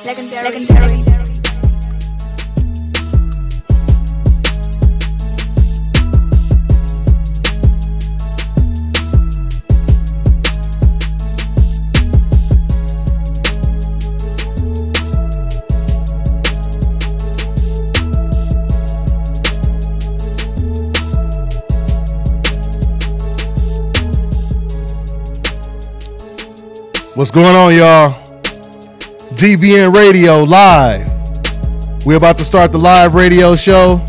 Legendary. What's going on, y'all? DBN Radio live. We're about to start the live radio show.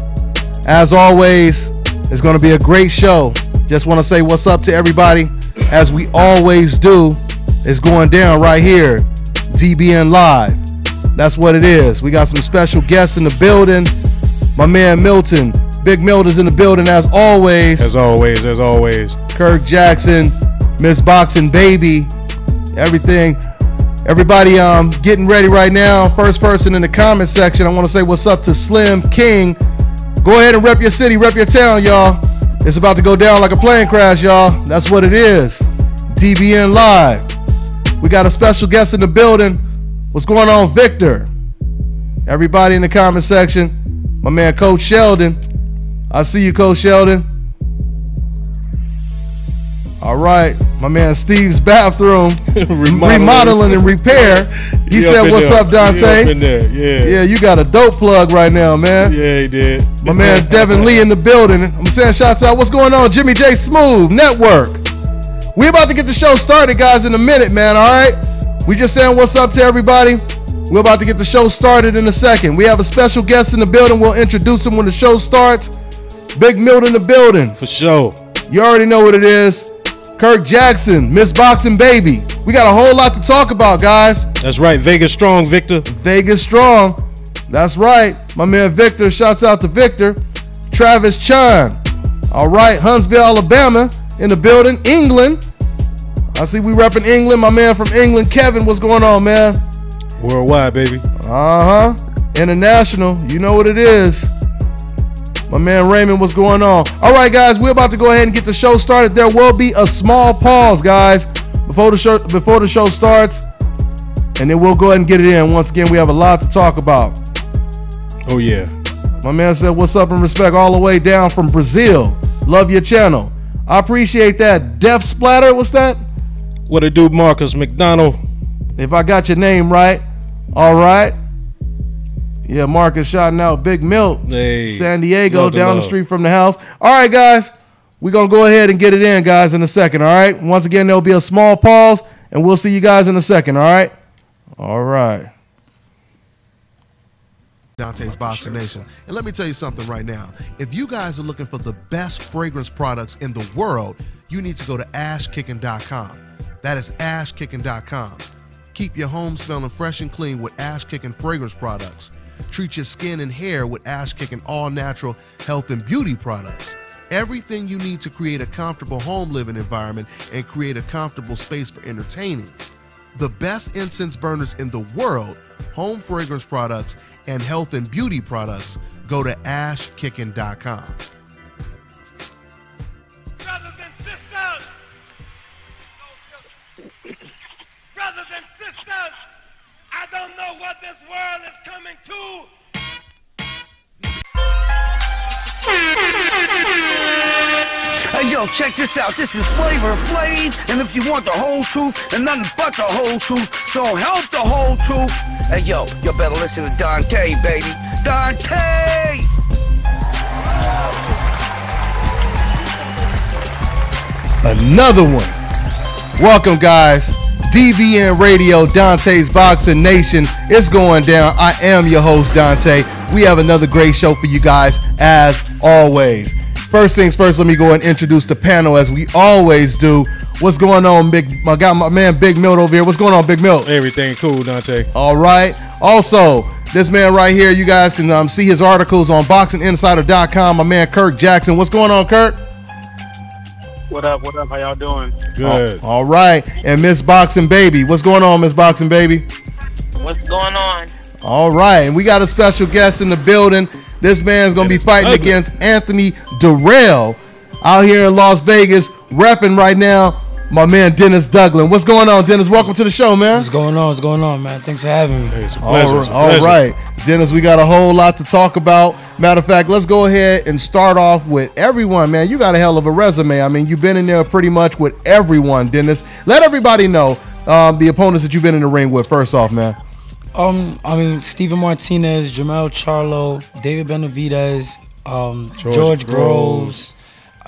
As always, it's going to be a great show. Just want to say what's up to everybody. As we always do, it's going down right here. DBN Live. That's what it is. We got some special guests in the building. My man Milton. Big Milt is in the building as always. As always. Kirk Jackson, Miss Boxing Baby. Everything. Everybody getting ready right now. First person in the comment section, I want to say what's up to Slim King. Go ahead and rep your city, rep your town, y'all. It's about to go down like a plane crash, y'all. That's what it is. DBN Live. We got a special guest in the building. What's going on, Victor? Everybody in the comment section. My man, Coach Sheldon. I see you, Coach Sheldon. All right, my man Steve's bathroom, remodeling and repair. He said, what's up, Dante? Yeah, you got a dope plug right now, man. Yeah, he did. My man Devin Lee in the building. I'm saying shouts out. What's going on, Jimmy J Smooth Network? We about to get the show started, guys, in a minute, man, all right? We just saying what's up to everybody. We're about to get the show started in a second. We have a special guest in the building. We'll introduce him when the show starts. Big Milt in the building. For sure. You already know what it is. Kirk Jackson, Miss Boxing Baby. We got a whole lot to talk about, guys. That's right. Vegas strong, Victor. Vegas strong. That's right. My man Victor. Shouts out to Victor. Travis Chan. All right. Huntsville, Alabama in the building. England. I see we repping England. My man from England, Kevin. What's going on, man? Worldwide, baby. Uh-huh. International. You know what it is. My man Raymond, what's going on? All right, guys, we're about to go ahead and get the show started. There will be a small pause, guys, before the show starts, and then we'll go ahead and get it in. Once again, we have a lot to talk about. Oh, yeah. My man said, what's up and respect all the way down from Brazil. Love your channel. I appreciate that. Death Splatter, what's that? What it do, Marcus McDonald? If I got your name right. All right. Yeah, Marcus shouting out Big Milt, hey, San Diego, down the street from the house. All right, guys, we're going to go ahead and get it in, guys, in a second, all right? Once again, there'll be a small pause, and we'll see you guys in a second, all right? All right. Dante's Boxing Nation. And let me tell you something right now. If you guys are looking for the best fragrance products in the world, you need to go to ashkicking.com. That is ashkicking.com. Keep your home smelling fresh and clean with Ash Kicking fragrance products. Treat your skin and hair with Ash Kicking all-natural health and beauty products. Everything you need to create a comfortable home living environment and create a comfortable space for entertaining. The best incense burners in the world, home fragrance products, and health and beauty products. Go to ashkicking.com. Brothers and sisters! Brothers and sisters! I don't know what this world is coming to. Hey yo, check this out. This is Flavor Flav, and if you want the whole truth and nothing but the whole truth, so help the whole truth. Hey yo, you better listen to Dante, baby. Dante! Another one. Welcome, guys. DVN Radio, Dante's Boxing Nation. It's going down. I am your host, Dante. We have another great show for you guys, as always. First things first, let me go and introduce the panel as we always do. What's going on, I got my man Big Milt over here. What's going on, Big Milt? Everything cool, Dante. All right. Also, this man right here, you guys can see his articles on boxinginsider.com. My man Kirk Jackson. What's going on, Kirk? What up? How y'all doing? Good. All right. And Miss Boxing Baby. What's going on, Miss Boxing Baby? What's going on? All right. And we got a special guest in the building. This man's going to be fighting against Anthony Durrell out here in Las Vegas, repping right now. my man Dennis Douglin. What's going on, Dennis? Welcome to the show, man. What's going on? What's going on, man? Thanks for having me. Hey, it's a pleasure. All right, Dennis, we got a whole lot to talk about. Matter of fact, let's go ahead and start off with everyone, man. You got a hell of a resume. I mean, you've been in there pretty much with everyone, Dennis. Let everybody know the opponents that you've been in the ring with. First off, man. I mean, Steven Martinez, Jamel Charlo, David Benavidez, George Groves,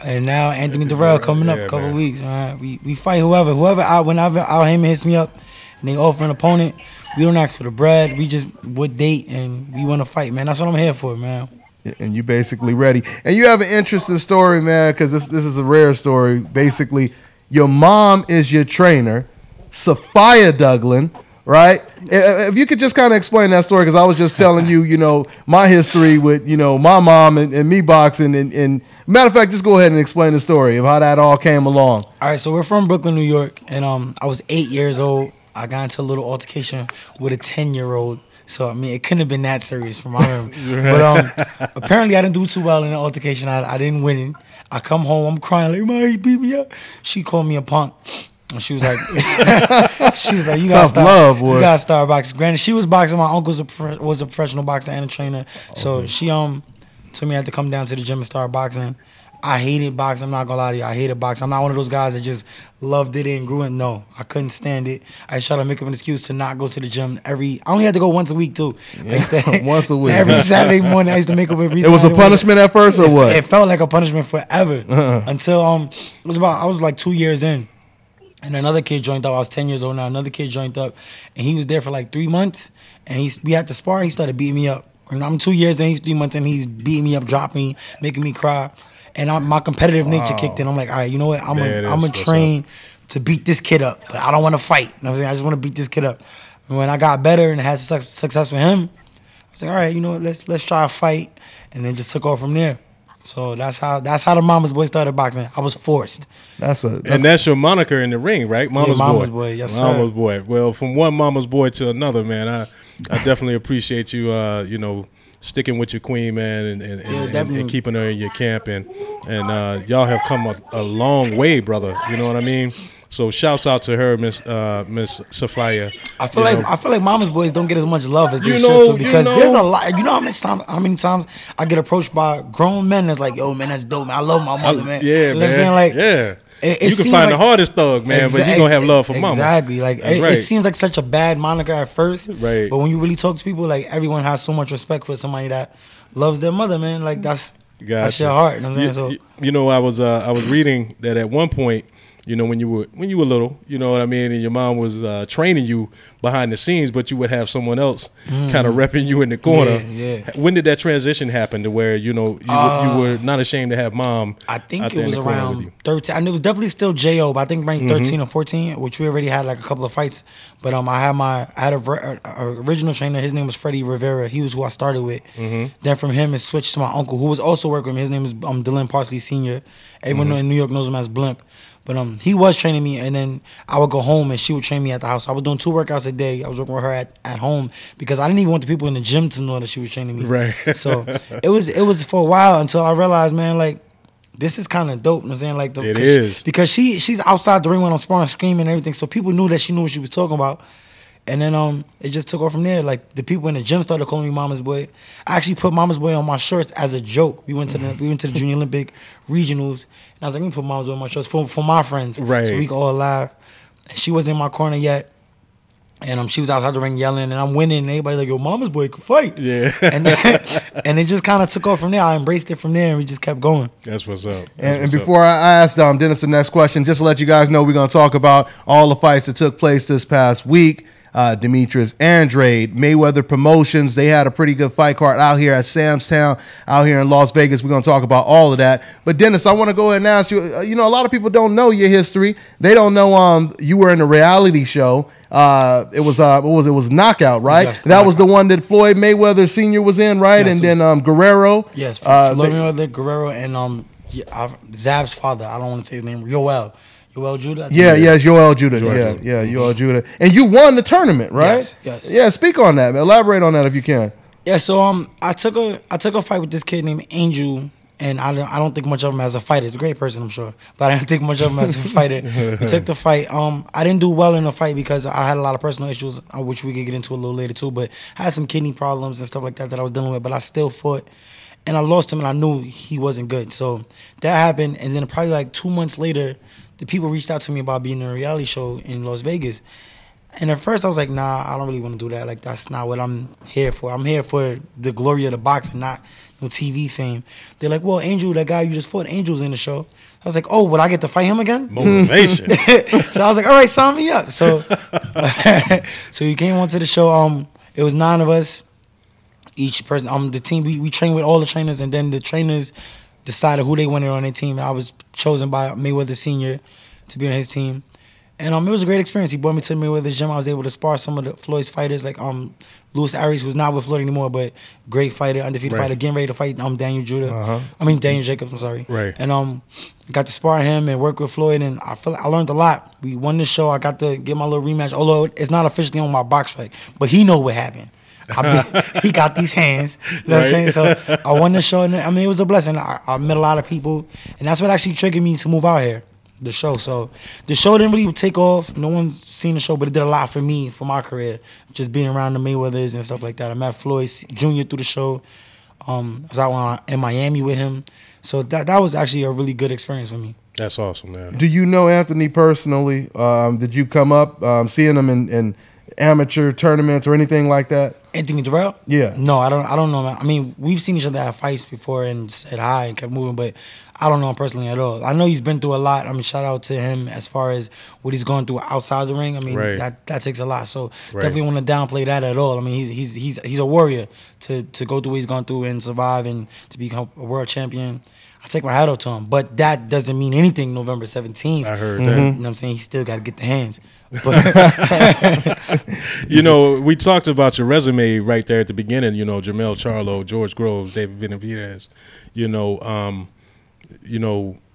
and now Anthony Durrell coming up a couple weeks. All right, we fight whoever whenever Al Heyman hits me up and they offer an opponent, we don't ask for the bread. We just would date and we want to fight, man. That's what I'm here for, man. And you basically ready. And you have an interesting story, man, because this is a rare story. Basically, your mom is your trainer, Sophia Douglin, right? If you could just kind of explain that story, because I was just telling you, you know, my history with, you know, my mom and me boxing. And matter of fact, just go ahead and explain the story of how that all came along. All right, so we're from Brooklyn, New York, and I was 8 years old. I got into a little altercation with a 10-year-old. So, I mean, it couldn't have been that serious from my memory. But apparently I didn't do too well in the altercation. I didn't win. I come home, I'm crying like, "Mom, he beat me up." She called me a punk. And she was like, "You gotta start, love, boy. You gotta start boxing." Granted, she was boxing. My uncle was a professional boxer and a trainer. So she told me I had to come down to the gym and start boxing. I hated boxing. I'm not gonna lie to you. I hated boxing. I'm not one of those guys that just loved it and grew it. No, I couldn't stand it. I tried to make up an excuse to not go to the gym I only had to go once a week too. Once a week. Every Saturday morning, I used to make up a reason. It was a punishment at first, or what? It felt like a punishment forever until I was like 2 years in. And another kid joined up. I was 10 years old now. Another kid joined up, and he was there for like 3 months. And we had to spar. He started beating me up. And I'm 2 years in. He's 3 months in. He's beating me up, dropping me, making me cry. And my competitive nature kicked in. I'm like, all right, you know what? I'm gonna train to beat this kid up, but I don't want to fight. You know what I'm saying? I just want to beat this kid up. And when I got better and had success with him, I was like, all right, you know what? Let's try a fight, and then just took off from there. So that's how the Mama's Boy started boxing. I was forced. That's your moniker in the ring, right? Mama's Boy. Yes, sir. Mama's Boy. Well, from one Mama's Boy to another, man, I definitely appreciate you. You know, sticking with your queen, man, and keeping her in your camp, and y'all have come a long way, brother. You know what I mean? So shouts out to her, Miss Sophia. I feel like Mama's Boys don't get as much love as they should, because there's a lot. You know how many times I get approached by grown men that's like, "Yo, man, that's dope, man. I love my mother, man." Yeah, you know man. What I'm saying? Like, yeah. You can find the hardest thug, man, but you gonna have love for mama. Exactly. Like it seems like such a bad moniker at first, right? But when you really talk to people, like everyone has so much respect for somebody that loves their mother, man. Like that's your heart. You know what I'm saying? You know, I was reading that at one point, you know, when you were little, you know what I mean, and your mom was training you behind the scenes, but you would have someone else kind of repping you in the corner. Yeah. When did that transition happen to where, you know, you were not ashamed to have mom? I think it was around 13. And it was definitely still J.O., but I think around 13 or 14, which we already had like a couple of fights. But I had a original trainer. His name was Freddie Rivera. He was who I started with. Then from him, it switched to my uncle, who was also working with me. His name is Dylan Parsley Sr. Everyone in New York knows him as Blimp. But he was training me, and then I would go home, and she would train me at the house. I was doing 2 workouts a day. I was working with her at home because I didn't even want the people in the gym to know that she was training me. Right. So it was for a while until I realized, man, like, this is kind of dope. You know what I'm saying? Like, it is. Because she's outside the ring when I'm sparring, screaming and everything, so people knew that she knew what she was talking about. And then it just took off from there. Like, the people in the gym started calling me Mama's Boy. I actually put Mama's Boy on my shirts as a joke. We went to the Junior Olympic regionals, and I was like, let me put Mama's Boy on my shirts for my friends, right? So we could all laugh. And she wasn't in my corner yet, and she was outside the ring yelling, and I'm winning, and everybody like, yo, Mama's Boy can fight. Yeah. And and it just kind of took off from there. I embraced it from there, and we just kept going. That's what's up. And before I ask Dennis the next question, just to let you guys know, we're going to talk about all the fights that took place this past week. Demetrius Andrade, Mayweather Promotions. They had a pretty good fight card out here at Sam's Town, out here in Las Vegas. We're going to talk about all of that. But Dennis, I want to go ahead and ask you, you know, a lot of people don't know your history. They don't know you were in a reality show. It was Knockout, right? Yes, that was the one that Floyd Mayweather Sr. was in, right? Yes, and then Guerrero. Yes, Floyd Mayweather, Guerrero, and Zab's father. I don't want to say his name. Yoel Judah? Yes, Yoel Judah. Yeah, Yoel Judah. And you won the tournament, right? Yes. Yeah, speak on that, man. Elaborate on that if you can. Yeah, so I took a fight with this kid named Angel And I don't think much of him as a fighter. He's a great person, I'm sure, but I didn't think much of him as a fighter. We took the fight. I didn't do well in the fight because I had a lot of personal issues, which we could get into a little later too. But I had some kidney problems and stuff like that I was dealing with. But I still fought, and I lost him, and I knew he wasn't good. So that happened, and then probably like 2 months later, the people reached out to me about being in a reality show in Las Vegas. And at first I was like, nah, I don't really want to do that. Like, that's not what I'm here for. I'm here for the glory of the boxing, not no TV fame. They're like, well, Angel, that guy you just fought, Angel's in the show. I was like, oh, would I get to fight him again? Motivation. So I was like, all right, sign me up. So so he came onto the show. It was 9 of us. Each person, the team, we trained with all the trainers, and then the trainers decided who they wanted on their team. And I was chosen by Mayweather Sr. to be on his team. And it was a great experience. He brought me to Mayweather's gym. I was able to spar some of the Floyd's fighters, like Luis Arias, who's not with Floyd anymore, but great fighter, undefeated fighter, getting ready to fight Daniel Jacobs, I'm sorry. Right. And got to spar him and work with Floyd, and I feel like I learned a lot. We won this show. I got to get my little rematch, although it's not officially on my box fight, but he know what happened. He got these hands, you know what I'm saying? So I won the show, and it was a blessing. I met a lot of people, and that's what actually triggered me to move out here. The show. So the show didn't really take off. No one's seen the show, but it did a lot for me, for my career, just being around the Mayweathers and stuff like that. I met Floyd Jr. through the show. I was out in Miami with him. So that was actually a really good experience for me. That's awesome, man. Do you know Anthony personally? Did you come up seeing him in amateur tournaments or anything like that? Anthony Durrell? Yeah. No, I don't know him. I mean, we've seen each other at fights before and said hi and kept moving, but I don't know him personally at all. I know he's been through a lot. I mean, shout out to him as far as what he's going through outside the ring. I mean, that takes a lot. So definitely want to downplay that at all. I mean, he's a warrior to go through what he's gone through and survive and to become a world champion. I take my hat off to him, but that doesn't mean anything November 17th. I heard that. You know what I'm saying? He still got to get the hands. You know, we talked about your resume right there at the beginning. You know, Jermell Charlo, George Groves, David Benavidez. You know,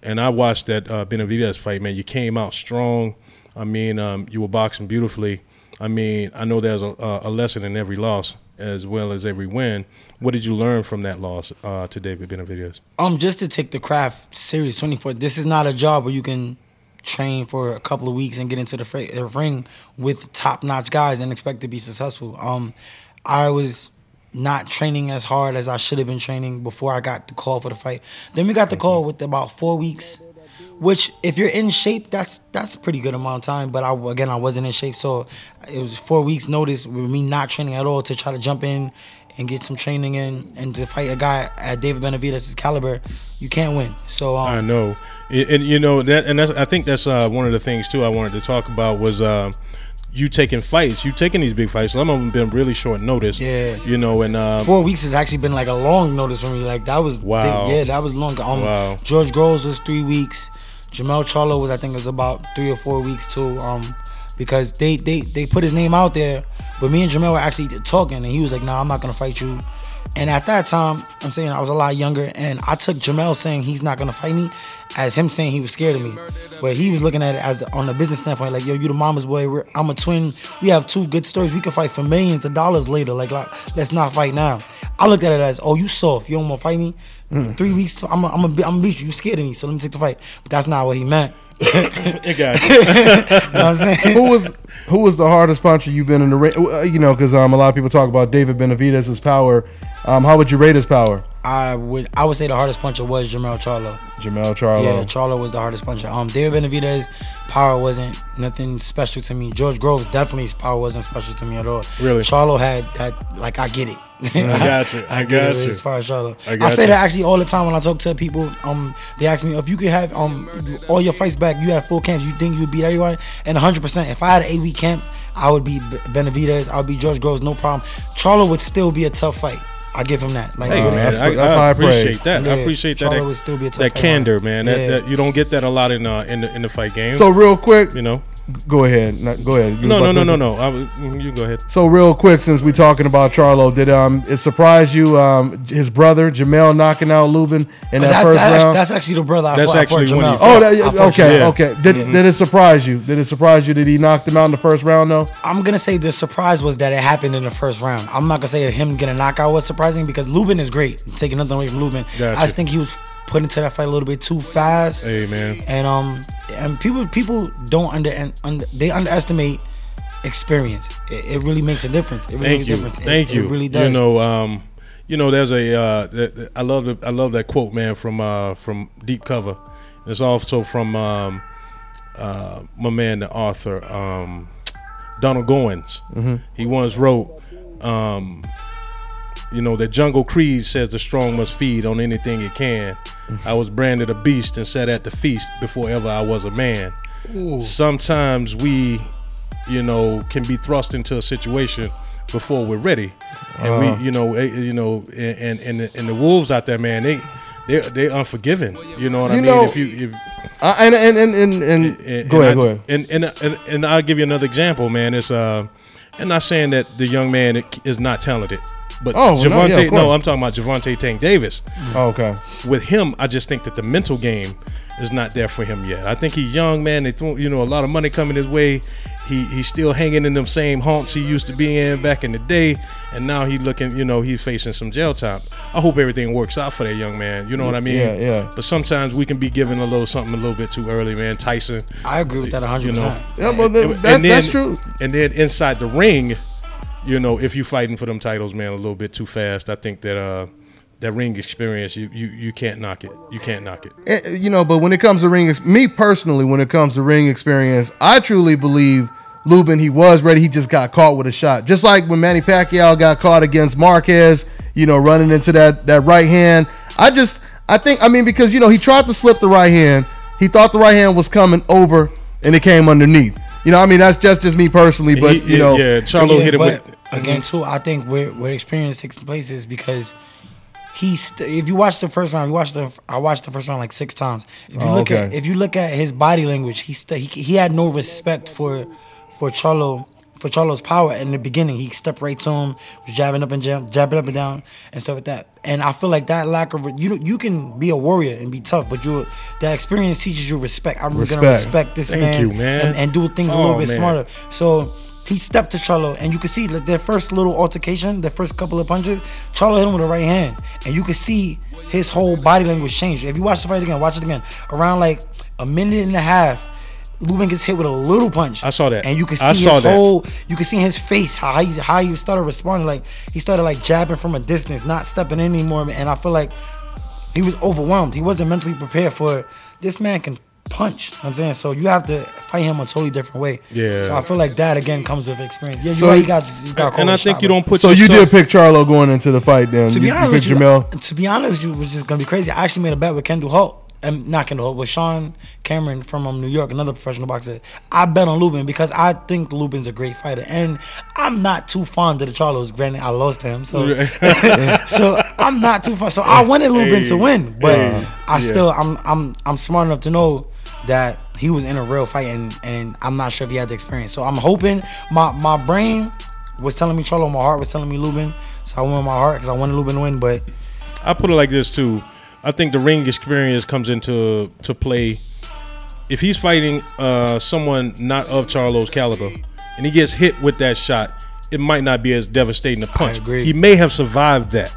and I watched that Benavidez fight, man. You came out strong. I mean, you were boxing beautifully. I mean, I know there's a lesson in every loss as well as every win. What did you learn from that loss to David Benavidez? Just to take the craft serious 24. This is not a job where you can train for a couple of weeks and get into the ring with top-notch guys and expect to be successful. I was not training as hard as I should have been training before I got the call for the fight. Then we got the call with about 4 weeks, which if you're in shape, that's a pretty good amount of time. But I wasn't in shape, so it was 4 weeks notice with me not training at all to try to jump in and get some training in and to fight a guy at David Benavidez' caliber. You can't win. So I know, and you know that, and I think that's one of the things too I wanted to talk about was you taking fights, you taking these big fights. Some of them been really short notice. Yeah, you know, and 4 weeks has actually been like a long notice for me. Like that was that was long. Wow. George Groves was 3 weeks. Jermell Charlo was, I think, it was about 3 or 4 weeks too. Because they put his name out there, but me and Jermell were actually talking, and he was like, "Nah, I'm not gonna fight you." And at that time, I'm saying I was a lot younger, and I took Jermell saying he's not gonna fight me as him saying he was scared of me. But he was looking at it as on a business standpoint, like, yo, you the mama's boy, I'm a twin, we have 2 good stories, we can fight for millions of dollars later, like let's not fight now. I looked at it as, oh, you soft, you don't wanna fight me? 3 weeks, I'm gonna beat you, you scared of me, so let me take the fight. But that's not what he meant. It got you. You know what I'm saying? Who was the hardest puncher you've been in the ring? You know, because a lot of people talk about David Benavidez's power. How would you rate his power? I would say the hardest puncher was Jermell Charlo. Jermell Charlo. Yeah, Charlo was the hardest puncher. David Benavidez' power wasn't nothing special to me. George Groves definitely his power wasn't special to me at all. Really? Charlo had that, like, I get it. I got you. I got you. As far as Charlo, I say that actually all the time when I talk to people. They ask me if you could have all your fights back. You had full camps. You think you would beat everyone? And 100%. If I had an 8-week camp, I would beat Benavidez. I would beat George Groves, no problem. Charlo would still be a tough fight. I give him that. Like, hey, man, that's I appreciate that. Yeah, I appreciate Charlo would still be a tough that fight, candor, man. Yeah. That you don't get that a lot in the fight game. So real quick, you know, Go ahead. Go ahead. No. You go ahead. So real quick, since we talking about Charlo, did it surprise you? His brother Jamel knocking out Lubin in that first round. That's actually the brother. That's actually Jamel. Okay. Did it surprise you? Did it surprise you that he knocked him out in the first round? Though I'm gonna say the surprise was that it happened in the first round. I'm not gonna say that him getting a knockout was surprising because Lubin is great. Taking nothing away from Lubin. Gotcha. I just think he was put into that fight a little bit too fast. Hey man. And people don't they underestimate experience. It really makes a difference. It really makes a difference. Thank you. It really does. There's a I love that quote, man, from Deep Cover. It's also from my man, the author, Donald Goins. He once wrote, that Jungle Creed says the strong must feed on anything it can. I was branded a beast and sat at the feast before ever I was a man. Ooh. Sometimes we, can be thrust into a situation before we're ready, and we, and the wolves out there, man, they're unforgiving. You know what I mean? Go ahead. And I'll give you another example, man. It's I'm not saying that the young man is not talented. But Javante, I'm talking about Javante Tank Davis. Oh, okay. With him, I just think that the mental game is not there for him yet. I think he's young, man. They threw, a lot of money coming his way. He's still hanging in them same haunts he used to be in back in the day, and now he's looking, he's facing some jail time. I hope everything works out for that young man. You know what I mean? Yeah. But sometimes we can be giving something a little bit too early, man. Tyson. I agree with that 100%. Yeah, but that's true. And then inside the ring, if you're fighting for them titles, man, a little bit too fast, I think that that ring experience, you can't knock it. You can't knock it. But when it comes to me personally, when it comes to ring experience, I truly believe Lubin, he was ready. He just got caught with a shot. Just like when Manny Pacquiao got caught against Marquez, running into that right hand. Because, he tried to slip the right hand. He thought the right hand was coming over, and it came underneath. That's just me personally, but Charlo hit it with again too. I think where experience takes place is because if you watch the first round, I watched the first round like 6 times. If you look at his body language, he had no respect for Charlo's power in the beginning. He stepped right to him, was jabbing up and down and stuff like that. And I feel like that lack of you can be a warrior and be tough, but that experience teaches you respect. I'm gonna respect this man and do things a little bit smarter. So he stepped to Charlo, and you can see their first little altercation, the first couple of punches, Charlo hit him with the right hand, and you can see his whole body language change. If you watch the fight again, watch it again. Around like a minute and a half, Lubin gets hit with a little punch. I saw that. And you can see you can see his face, how he started responding. Like he started like jabbing from a distance, not stepping in anymore. And I feel like he was overwhelmed. He wasn't mentally prepared for this man can punch. You know what I'm saying? So you have to fight him a totally different way. Yeah. So I feel like that again comes with experience. Yeah, you got caught. And I think you don't put. So you did pick Charlo going into the fight then. To be honest with you, which is gonna be crazy. I actually made a bet with Kendall Holt. Not Kendall Holt, with Sean Cameron from New York, another professional boxer. I bet on Lubin because I think Lubin's a great fighter, and I'm not too fond of the Charlos. Granted, I lost to him, so so I'm not too fond. So I wanted Lubin to win, but I'm smart enough to know that he was in a real fight, and I'm not sure if he had the experience. So I'm hoping my brain was telling me Charlo, my heart was telling me Lubin, so I went with my heart because I wanted Lubin to win. But I put it like this too. I think the ring experience comes into play if he's fighting someone not of Charlo's caliber and he gets hit with that shot. It might not be as devastating a punch. I agree. He may have survived that.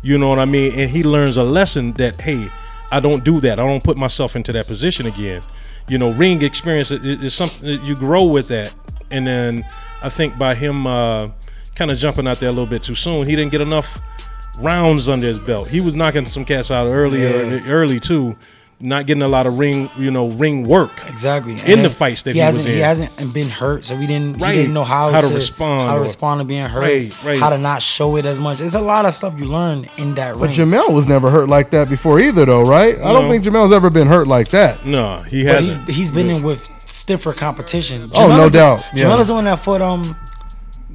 You know what I mean? And he learns a lesson that, hey, I don't do that. I don't put myself into that position again. Ring experience is something that you grow with that. And then I think by him kind of jumping out there a little bit too soon, he didn't get enough rounds under his belt. He was knocking some cats out early too, not getting a lot of ring work. Exactly. In the fights that he was in. He hasn't been hurt, so he didn't know how to respond to being hurt, how to not show it as much. There's a lot of stuff you learn in that ring. But Jamel was never hurt like that before either, though, right? I don't think Jamel's ever been hurt like that. No, he hasn't. He's been in with stiffer competition. No doubt. Jamel is the one that fought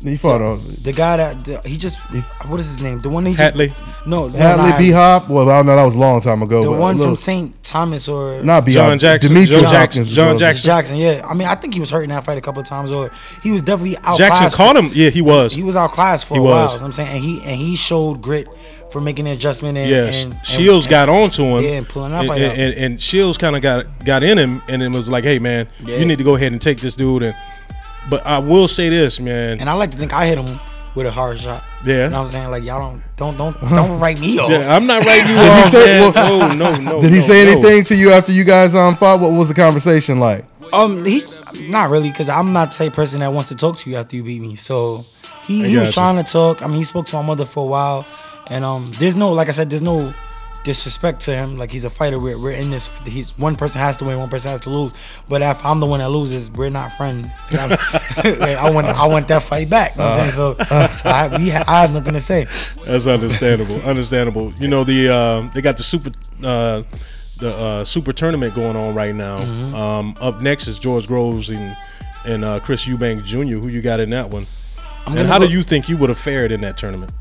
He fought the guy that he just. What is his name? The one he Hatley. Just, no, Hatley B-Hop. Well, I don't know. That was a long time ago. The one from St. Thomas or not B-Hop. John Jackson. Demetrius John Jackson. Yeah, I mean, I think he was hurt in that fight a couple of times, or he was definitely outclassed. Jackson caught him. Yeah, he was. He was outclassed for a while. You know what I'm saying, and he showed grit for making the adjustment. And Shields got onto him. Yeah, and pulling that fight out. And Shields kind of got in him, and it was like, hey man, you need to go ahead and take this dude. But I will say this, man. And I like to think I hit him with a hard shot. Yeah. You know what I'm saying? Like, y'all don't write me off. Yeah, I'm not writing you off. No. Did he say anything to you after you guys fought? What was the conversation like? He not really, because I'm not the type of person that wants to talk to you after you beat me. So he was trying to talk. I mean, he spoke to my mother for a while. And there's no, like I said, there's no disrespect to him. Like, he's a fighter. We're in this. One person has to win, one person has to lose. But if I'm the one that loses, we're not friends. I want that fight back. You know what I'm saying? So I have nothing to say. That's understandable. You know, they got the super tournament going on right now. Up next is George Groves and Chris Eubanks Jr. Who you got in that one? And how do you think you would have fared in that tournament?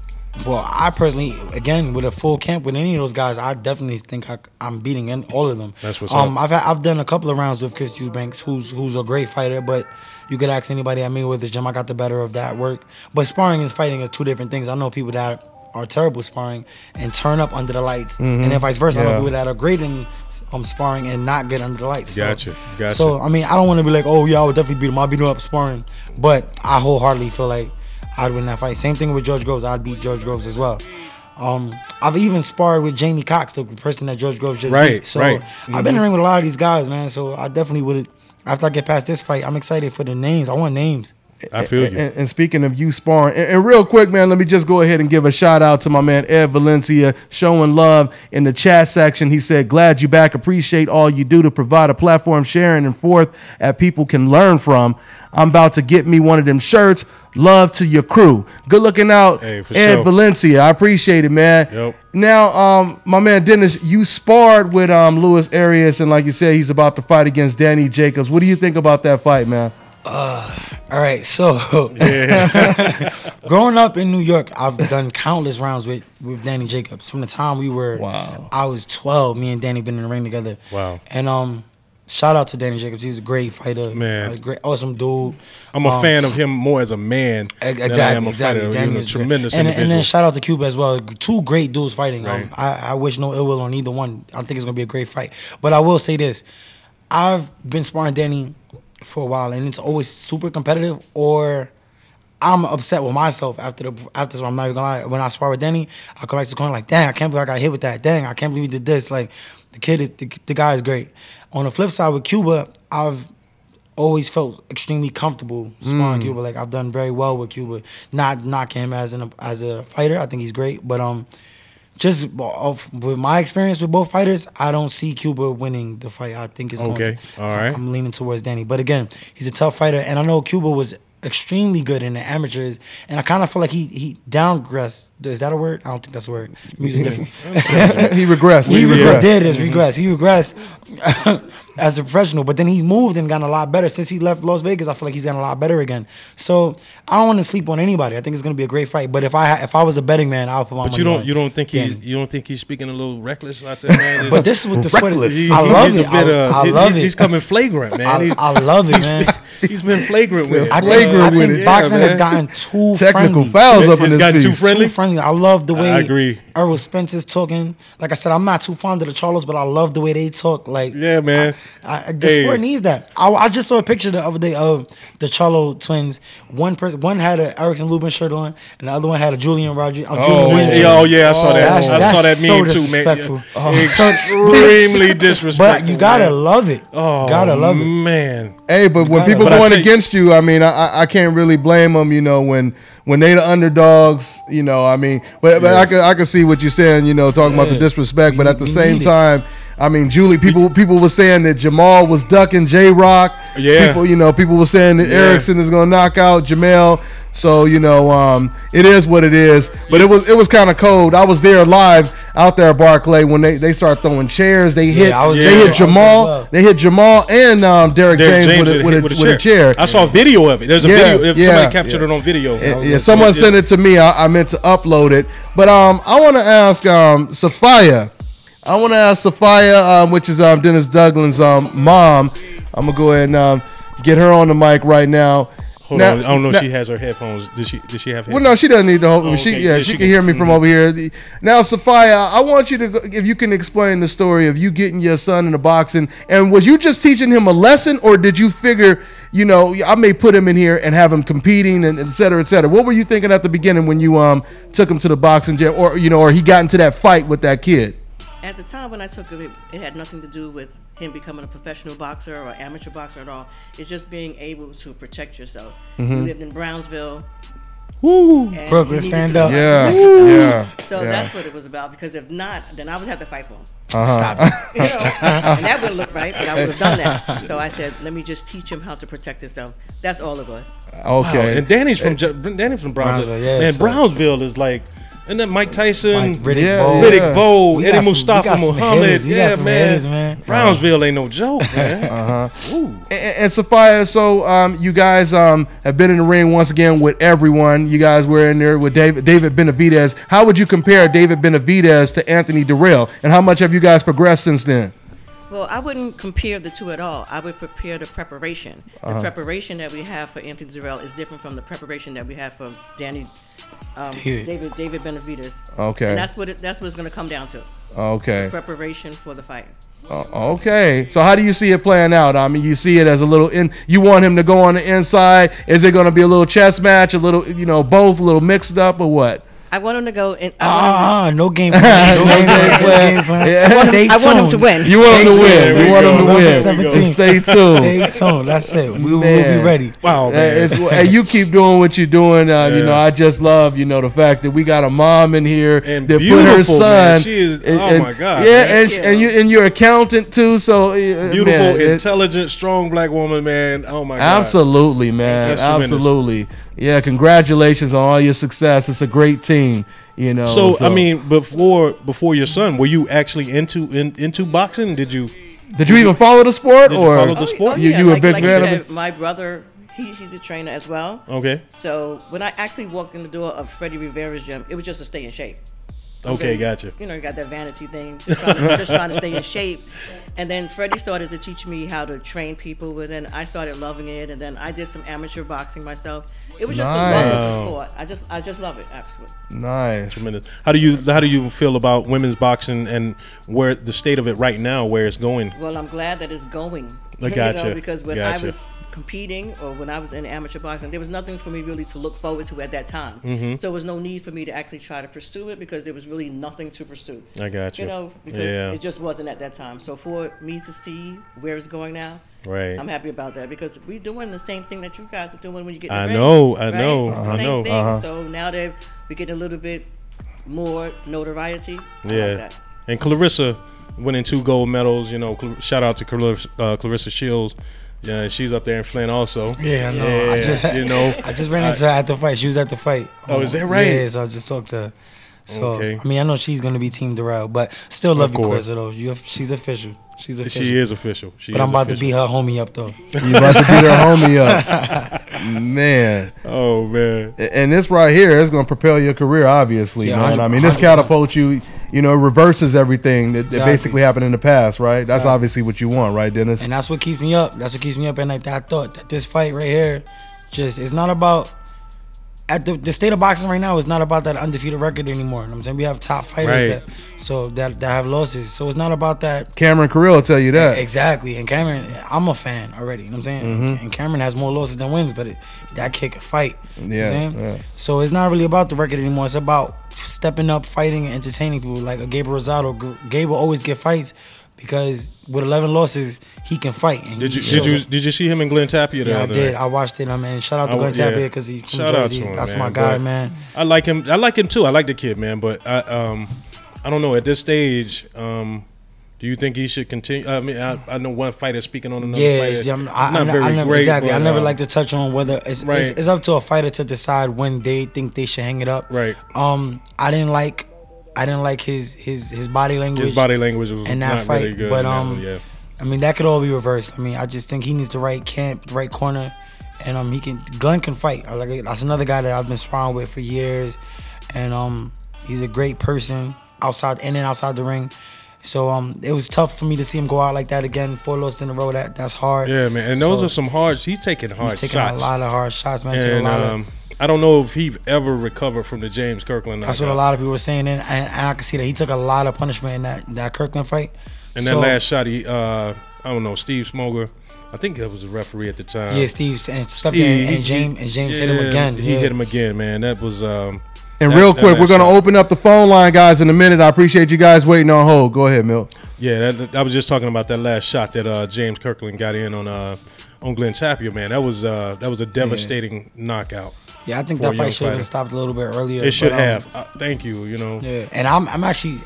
Well, I personally, again, with a full camp with any of those guys, I definitely think I'm beating all of them. That's what's up. I've done a couple of rounds with Chris Eubanks, who's a great fighter, but you could ask anybody at Mayweather's gym. I got the better of that work. But sparring and fighting are two different things. I know people that are terrible sparring and turn up under the lights, and then vice versa. I know people that are great in sparring and not good under the lights. Gotcha. So I mean, I don't want to be like, oh yeah, I would definitely beat him. I'll beat him up sparring, but I wholeheartedly feel like I'd win that fight. Same thing with George Groves. I'd beat George Groves as well. I've even sparred with Jamie Cox, the person that George Groves just beat. So I've been in the ring with a lot of these guys, man. So I definitely would. After I get past this fight, I'm excited for the names. I want names. I feel you. And speaking of you sparring, and real quick, man, let me just go ahead and give a shout out to my man Ed Valencia, showing love in the chat section. He said, "Glad you back. Appreciate all you do to provide a platform sharing and forth that people can learn from. I'm about to get me one of them shirts. Love to your crew. Good looking out, Ed Valencia. I appreciate it, man." Yep. Now, my man Dennis, you sparred with Luis Arias, and like you said, he's about to fight against Danny Jacobs. What do you think about that fight, man? All right, so growing up in New York, I've done countless rounds with Danny Jacobs. From the time I was 12, me and Danny been in the ring together. Wow. And shout out to Danny Jacobs. He's a great fighter, man. A great, awesome dude. I'm a fan of him more as a man than I am a fighter. Danny He's a tremendous individual. And then shout out to Cuba as well. Two great dudes fighting. Right. I wish no ill will on either one. I think it's gonna be a great fight. But I will say this: I've been sparring Danny for a while, and it's always super competitive, or I'm upset with myself after. So I'm not even gonna lie. When I spar with Danny, I come back to the corner like, dang, I can't believe I got hit with that. Dang, I can't believe he did this. Like, the guy is great. On the flip side with Cuba, I've always felt extremely comfortable sparring Cuba. Like, I've done very well with Cuba. Not knocking him as a fighter. I think he's great, but just with my experience with both fighters, I don't see Cuba winning the fight. I think it's going to. All right. I'm leaning towards Danny. But again, he's a tough fighter, and I know Cuba was extremely good in the amateurs, and I kind of feel like he downgressed. Is that a word? I don't think that's a word. He regressed. He regressed as a professional, but then he moved and gotten a lot better. Since he left Las Vegas, I feel like he's gotten a lot better again. So I don't want to sleep on anybody. I think it's going to be a great fight. But if I was a betting man, I'll put my money on. But you don't think he's speaking a little reckless out there, man? But this is what the sport is. I love it. I love it. He's coming flagrant, man. I love it, man. He's been flagrant with it. I think boxing has gotten too technical friendly. fouls up in this gotten piece. too friendly. I love the way I agree. Errol Spencer's talking. Like I said, I'm not too fond of the Charlos, but I love the way they talk. Like, yeah, man. The sport needs that. I just saw a picture the other day of the Charlo twins. One had an Erickson Lubin shirt on, and the other one had a Julian Rodriguez. I saw that. I saw that meme too, man. Extremely disrespectful. But you gotta love it. Oh, gotta love it, man. Hey, but when people going against you, I mean, I can't really blame them. You know, when they the underdogs, you know, I mean, but I can see what you're saying. You know, talking about the disrespect, but at the same time, I mean, Julie, people were saying that Jamal was ducking J-Rock. Yeah. People were saying that Erickson is gonna knock out Jamel. So, you know, it is what it is. But it was kind of cold. I was there live out there at Barclay when they start throwing chairs. They hit Jamal. They hit Jamal and Derek James with a chair. I saw a video of it. There's a video. Somebody captured it on video. Someone sent it to me. I meant to upload it. But I want to ask Sophia. I want to ask Sophia, which is Dennis Douglin's mom. I'm gonna go ahead and get her on the mic right now. Hold on. I don't know if she has her headphones. Does she have headphones? Well, no, she doesn't need the whole. Oh, okay. She can hear me from over here. Now, Sophia, I want you to, if you can explain the story of you getting your son into boxing, and was you just teaching him a lesson, or did you figure, I may put him in here and have him competing and et cetera, et cetera? What were you thinking at the beginning when you took him to the boxing gym, or or he got into that fight with that kid? At the time when I took him, it had nothing to do with him becoming a professional boxer or amateur boxer at all. It's just being able to protect yourself. We lived in Brownsville. Woo! Brooklyn, stand up. Yeah. So that's what it was about, because if not, then I would have to fight for him. Stop it. And that wouldn't look right, but I would have done that. So I said, let me just teach him how to protect himself. That's all it was. Okay. Wow. And Danny's from Brownsville. Man, Brownsville is like... And then Mike Tyson, Riddick Bowe, Eddie Mustafa Muhammad. Yeah, man. Brownsville ain't no joke, man. And Sophia, so you guys have been in the ring once again with everyone. You guys were in there with David Benavidez. How would you compare David Benavidez to Anthony Durrell? And how much have you guys progressed since then? Well, I wouldn't compare the two at all. I would compare the preparation. The preparation that we have for Anthony Durrell is different from the preparation that we have for David Benavidez. Okay. And that's what it's going to come down to. Okay. The preparation for the fight. Okay. So how do you see it playing out? I mean, you see it as a little you want him to go on the inside. Is it going to be a little chess match, a little, both, a little mixed up, or what? I want him to go in. No game plan. No game plan. I want him to win. You want him to win. You want him to win. Stay tuned. Stay tuned. That's it. We'll be ready. Wow, man. And you keep doing what you're doing. I just love, the fact that we got a mom in here and that put her son. Man. She is. My God. Yeah, and you're accountant too. So beautiful, intelligent, strong black woman, man. Oh my God. Absolutely, man. Absolutely. Yeah, congratulations on all your success. It's a great team, So I mean, before your son, were you actually into boxing? Did you even follow the sport? Did you follow the sport? You were a big fan of it? My brother, he's a trainer as well. Okay. So when I actually walked in the door of Freddie Rivera's gym, it was just to stay in shape. Okay, gotcha. You got that vanity thing, just trying to stay in shape. And then Freddie started to teach me how to train people, and then I started loving it. And then I did some amateur boxing myself. It was just a love of the sport. I just love it, absolutely. Nice. Tremendous. How do you feel about women's boxing and where the state of it right now, where it's going? Well, I'm glad that it's going. I gotcha. Because when I was competing, or when I was in amateur boxing, there was nothing for me really to look forward to at that time. So there was no need for me to actually try to pursue it, because there was really nothing to pursue. I got you. Because it just wasn't at that time. So for me to see where it's going now, right, I'm happy about that, because we're doing the same thing that you guys are doing when you get in the ring. I know. It's the same thing. So now that we get a little bit more notoriety, I like that. And Clarissa winning 2 gold medals. Shout out to Clarissa Shields. Yeah, she's up there in Flint also. Yeah, I know. Yeah, I just ran into her at the fight. She was at the fight. Oh, is that right? Yeah, so I just talked to her. So, I mean, I know she's going to be Team Durrell, but still love you, Clarissa, though. She's official. She is official. But I'm about to beat her homie up, though. You about to beat her homie up. Man. Oh, man. And this right here is going to propel your career, obviously, man. I mean, this catapults you, reverses everything that basically happened in the past, right? That's obviously what you want, right, Dennis? And that's what keeps me up. That's what keeps me up at night. I thought that this fight right here, it's not about... At the state of boxing right now is not about that undefeated record anymore. You know what I'm saying? We have top fighters that have losses. So it's not about that. Cameron Carrill will tell you that. Exactly. And Cameron, I'm a fan already. You know what I'm saying? And Cameron has more losses than wins, but that kid can fight. You know what I'm saying? So it's not really about the record anymore. It's about stepping up, fighting, and entertaining people. Like a Gabriel Rosado. Gabe will always get fights, because with 11 losses, he can fight. And did you see him in Glenn Tapia? Yeah, I did. I watched it. Shout out to Glenn Tapia, because he's from Jersey. That's my guy, man. I like him. I like him too. I like the kid, man. But I don't know. At this stage, do you think he should continue? I mean, I know one fighter speaking on another fighter. I never like to touch on whether it's up to a fighter to decide when they think they should hang it up. Right. I didn't like I didn't like his body language. His body language was in that not fight, really good. but yeah. I mean, that could all be reversed. I mean, I just think he needs the right camp, the right corner, and Glenn can fight. That's another guy that I've been sparring with for years, and he's a great person in and outside the ring. So it was tough for me to see him go out like that again, 4 losses in a row. That's hard. Yeah, man, and those are some hard. He's taking hard shots. He's taking a lot of hard shots, man. And I don't know if he ever recovered from the James Kirkland. That's what a lot of people were saying, and I can see that he took a lot of punishment in that Kirkland fight. And that last shot, I don't know, Steve Smoger, I think that was the referee at the time. Yeah, Steve stepped in, and James hit him again. He hit him again, man. That was. And real quick, we're going to open up the phone line, guys, in a minute. I appreciate you guys waiting on hold. Go ahead, Milt. Yeah, I was just talking about that last shot that James Kirkland got in on Glenn Tapia, man. That was a devastating knockout. Yeah, I think that fight should have been stopped a little bit earlier. It should have. Thank you. Yeah, and I'm actually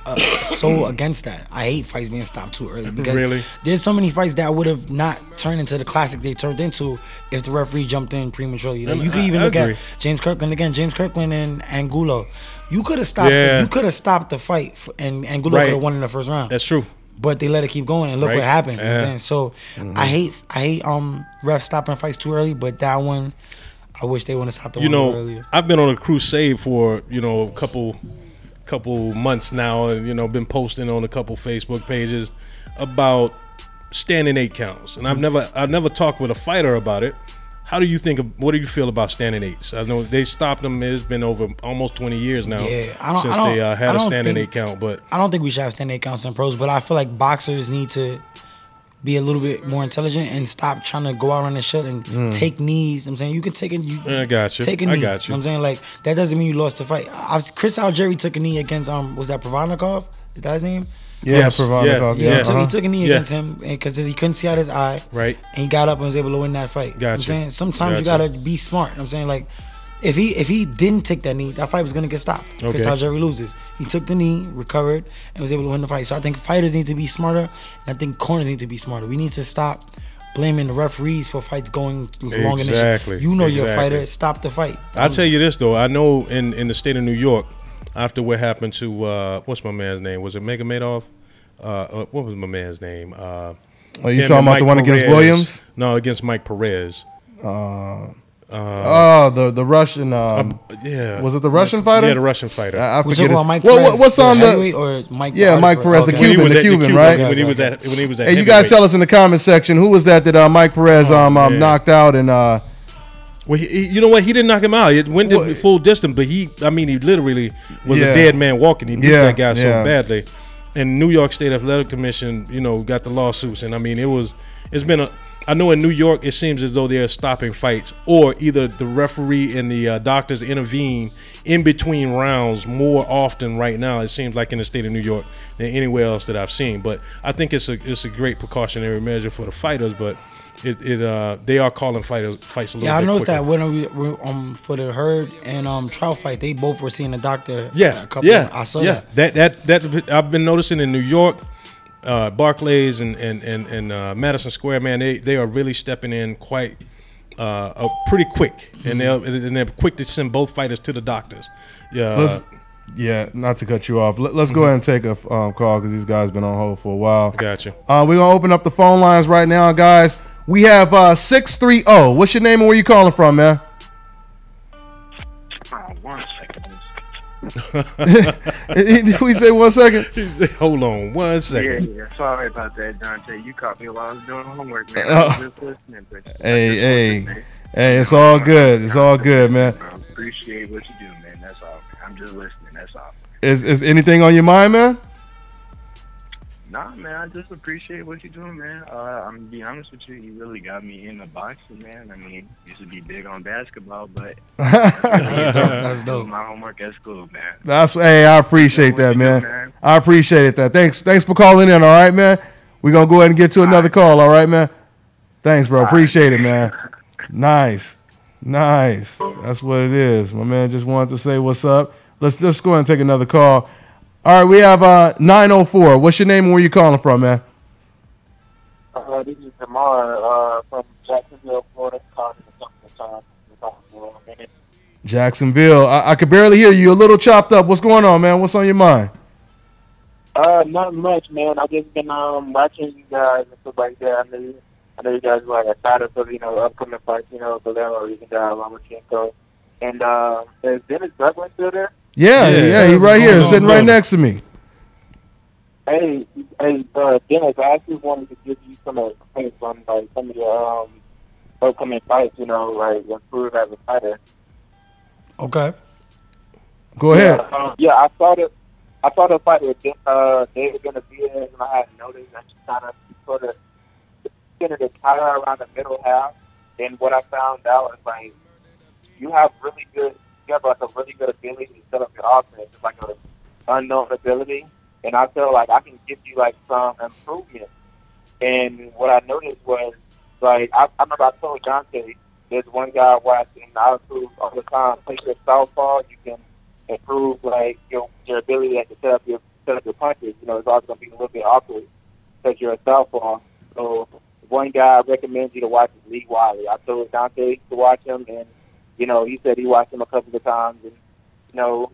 so against that. I hate fights being stopped too early because there's so many fights that would have not turned into the classic they turned into if the referee jumped in prematurely. Like, you could even look at James Kirkland again. James Kirkland and Angulo. You could have stopped. You could have stopped the fight, and Angulo could have won in the first round. That's true. But they let it keep going, and look what happened. You know what I'm saying? So I hate refs stopping fights too early, but that one, I wish they would have stopped the one earlier. I've been on a crusade for a couple months now, and been posting on a couple Facebook pages about standing 8 counts, and I've never talked with a fighter about it. What do you feel about standing 8s? I know they stopped them. It's been over almost 20 years now since they had a standing 8 count. But I don't think we should have standing 8 counts in pros. But I feel like boxers need to be a little bit more intelligent and stop trying to go out on the shit and take knees. I'm saying you can take a knee. I got you. Take a knee. I got you. I'm saying, like, that doesn't mean you lost the fight. Chris Algieri took a knee against was that Provodnikov? Is that his name? Yeah, Provodnikov. Yeah. He took a knee against him because he couldn't see out his eye. Right. And he got up and was able to win that fight. Gotcha. I'm saying sometimes you gotta be smart. I'm saying, like, if he didn't take that knee, that fight was gonna get stopped. Okay. Chris Algieri loses. He took the knee, recovered, and was able to win the fight. So I think fighters need to be smarter, and I think corners need to be smarter. We need to stop blaming the referees for fights going long in the shit. You're a fighter. Stop the fight. I'll tell you this though. I know in the state of New York, after what happened to what's my man's name? Was it Magomedov? What was my man's name? Are you talking about the one against Williams? No, against Mike Perez. The Russian. Yeah. Was it the Russian fighter? Yeah, the Russian fighter. I we forget talking about Mike Perez. What's on the? Or Mike? Yeah, Mike Perez, the Cuban, right? When he was at. Hey, you guys tell us in the comment section who was that Mike Perez knocked out and. Well, you know what? He didn't knock him out. It went to full distance, but he literally was a dead man walking. He beat that guy so badly. And New York State Athletic Commission, got the lawsuits, and I mean, it's been I know in New York it seems as though they're stopping fights, or either the referee and the doctors intervene in between rounds more often right now. It seems like in the state of New York than anywhere else that I've seen. But I think it's a great precautionary measure for the fighters, but. They are calling fights a little bit. Yeah, I noticed quicker. that when for the Hurd and Trout fight, they both were seeing a doctor. I saw that. I've been noticing in New York, Barclays and Madison Square. Man, they are really stepping in quite pretty quick, and they're quick to send both fighters to the doctors. Yeah. Not to cut you off. Let's go ahead and take a call because these guys been on hold for a while. Gotcha. We're gonna open up the phone lines right now, guys. We have 630. What's your name and where you calling from, man? 1 second. We say 1 second. Hold on 1 second. Yeah. Sorry about that, Dante. You caught me while I was doing homework, man. I was just listening. But hey, it's all good. It's all good, man. I appreciate what you do, man. That's all. I'm just listening. That's all. Is anything on your mind, man? Nah, man, I just appreciate what you're doing, man. I'm gonna be honest with you, you really got me into boxing, man. I mean, used to be big on basketball, but that's dope. My homework at school, man. I appreciate that, man. I appreciate that. Thanks for calling in, all right, man? We're gonna go ahead and get to another call, all right, man? Thanks, bro. Appreciate it, man. Nice. That's what it is. My man just wanted to say what's up. Let's go ahead and take another call. All right, we have 904. What's your name and where you calling from, man? This is Jamar from Jacksonville, Florida. Jacksonville. I could barely hear you. You're a little chopped up. What's going on, man? What's on your mind? Not much, man. I just been watching you guys and stuff like that. I know you guys were like excited for upcoming fights, Valero, Lomachenko. And is Denis Douglin still there? Yeah, he's right here, sitting right next to me. Hey, Denis, I actually wanted to give you some advice on like some of your upcoming fights, like improve as a fighter. Okay. Go ahead. I saw the fight with David Benavidez, and I had noticed that you kind of sort of centered the tire around the middle half. And what I found out is like you have like a really good ability to set up your offense. It's like an unknown ability, and I feel like I can give you like some improvement. And what I noticed was like I remember I told Dante, there's one guy I watched, and I improve all the time. Play your southpaw, you can improve like your ability to set up your punches. It's always going to be a little bit awkward because you're a southpaw. So one guy I recommend you to watch is Lee Wiley. I told Dante to watch him, and he said he watched him a couple of times. And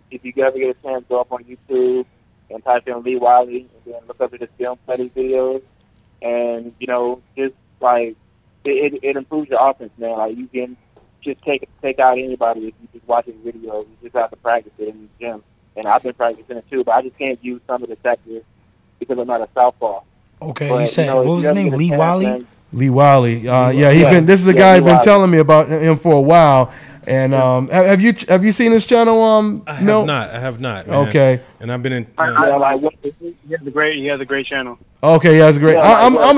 if you ever get a chance, go up on YouTube and type in Lee Wiley, and then look up at his film study videos, and just like it improves your offense, man. Like you can just take out anybody if you just watch his videos. You just have to practice it in the gym. And I've been practicing it too, but I just can't use some of the sectors because I'm not a southpaw. Okay, but, you said what was his name? Lee Wiley? Man. Lee Wiley. This is a guy who's been telling me about him for a while. And have you seen his channel? I have not. Man. Okay. And I've been in. He has a great channel. Okay, he has a great. I'm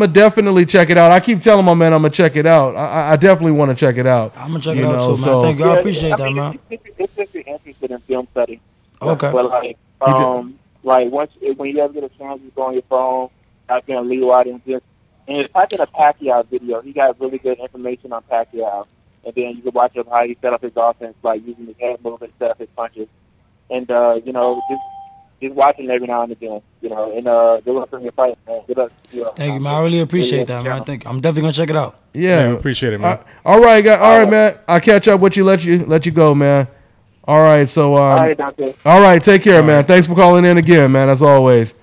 a definitely check it out. I keep telling my man I'm gonna check it out. I definitely want to check it out. I'm gonna check it out too, man. Thank you. I appreciate that, man. It's if you're interested in film study. Okay. But like when you ever get a chance, you go on your phone, type in Lee Wiley and just type in a Pacquiao video. He got really good information on Pacquiao. And then you can watch him how he set up his offense, like using his head movement to set up his punches. And, just watching every now and again, and good luck on your fight, man. Good luck. Thank you, man. I really appreciate that, man. Thank you. I'm definitely going to check it out. Yeah. Appreciate it, man. All right, guys. All right, man. I'll catch up with you, let you go, man. All right, so. All right, Dante. All right, take care, man. Thanks for calling in again, man, as always.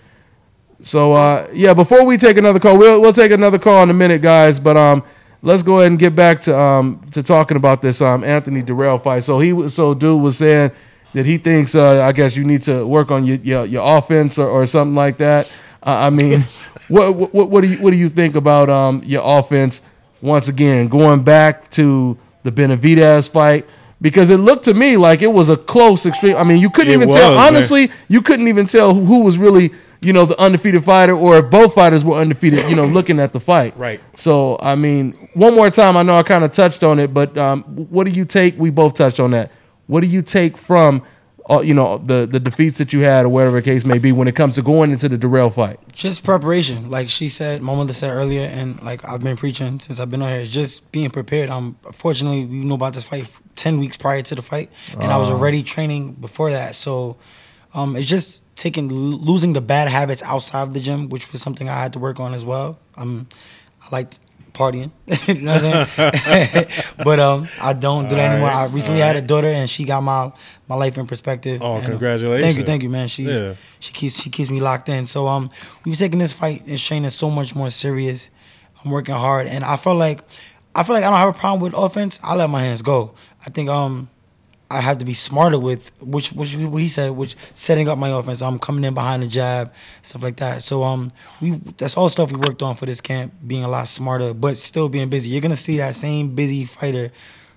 So, before we take another call, we'll take another call in a minute, guys, but let's go ahead and get back to talking about this Anthony Dirrell fight. So dude was saying that he thinks I guess you need to work on your offense or something like that. I mean, what do you think about your offense? Once again, going back to the Benavidez fight, because it looked to me like it was a close extreme. I mean, you couldn't even tell. Honestly, man. You couldn't even tell who was really the undefeated fighter, or if both fighters were undefeated, looking at the fight. Right. So, I mean, one more time, I know I kind of touched on it, but what do you take? We both touched on that. What do you take from, the defeats that you had, or whatever the case may be, when it comes to going into the Dirrell fight? Just preparation. Like my mother said earlier, and like I've been preaching since I've been on here, is just being prepared. Fortunately, we knew about this fight 10 weeks prior to the fight, and I was already training before that. So, it's just losing the bad habits outside of the gym, which was something I had to work on as well. I liked partying, you know what I'm saying? But I don't do that anymore. I recently had a daughter, and she got my life in perspective. Oh, and, congratulations! Thank you, man. She keeps me locked in. So we've taken this fight and training so much more serious. I'm working hard, and I feel like I don't have a problem with offense. I let my hands go. I think I have to be smarter with which he said, which setting up my offense. I'm coming in behind the jab, stuff like that. So that's all stuff we worked on for this camp, being a lot smarter, but still being busy. You're gonna see that same busy fighter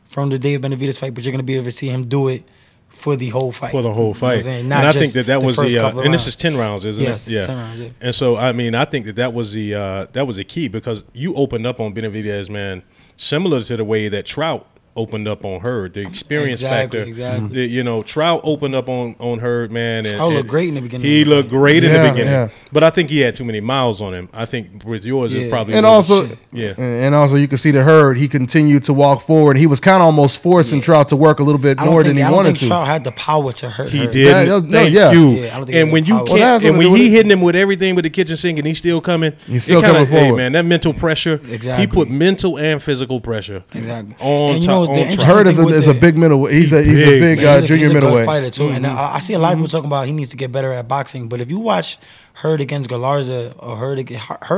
from the David Benavidez fight, but you're gonna be able to see him do it for the whole fight. For the whole fight. You know, and I think that was the and this is 10 rounds, isn't it? Yeah. 10 rounds, yeah. And so I mean, I think that was the key, because you opened up on Benavidez, man, similar to the way that Trout opened up on Hurd, the experience factor. Exactly. Trout opened up on Hurd, man. And, Trout looked great in the beginning. He looked great in the beginning. Yeah. But I think he had too many miles on him. I think with yours, it probably and also you can see the Hurd, he continued to walk forward. He was kind of almost forcing Trout to work a little bit more than he wanted to. I don't think Trout had the power to hurt Hurd. He did. Thank you. And when you can't, and when he hitting him with everything with the kitchen sink, and he's still coming, he's still coming forward. Hey, man, that mental pressure. Exactly. He put mental and physical pressure on top. know, the interesting Hurd thing is a big middleweight. He's a big junior he's middleweight. Good fighter too. And I see a lot of people talking about he needs to get better at boxing. But if you watch Hurd against Galarza or Hurd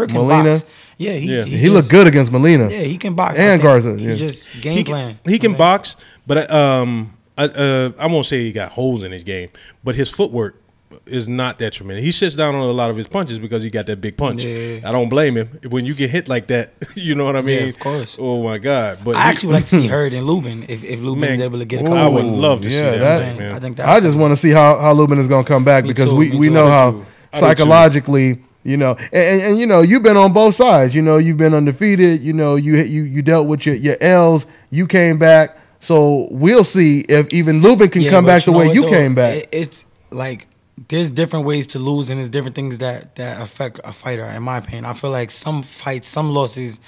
can Molina. box. Yeah, he looked good against Molina. Yeah, he can box. And Garza. He just game plan. He can box, but I won't say he got holes in his game, but his footwork is not that tremendous. He sits down on a lot of his punches because he got that big punch. Yeah. I don't blame him. When you get hit like that, you know what I mean? Yeah, of course. Oh my God! But I actually would like to see Hurd and Lubin if Lubin is able to get a couple. I would love to see that. Man. I think I just want to see how Lubin is going to come back because we know how psychologically. You know, and you know, you've been on both sides. You know, you've been undefeated. You know, you dealt with your L's. You came back. So we'll see if even Lubin can come back the way you came back. It's like there's different ways to lose, and there's different things that affect a fighter. In my opinion, I feel like some fights, some losses.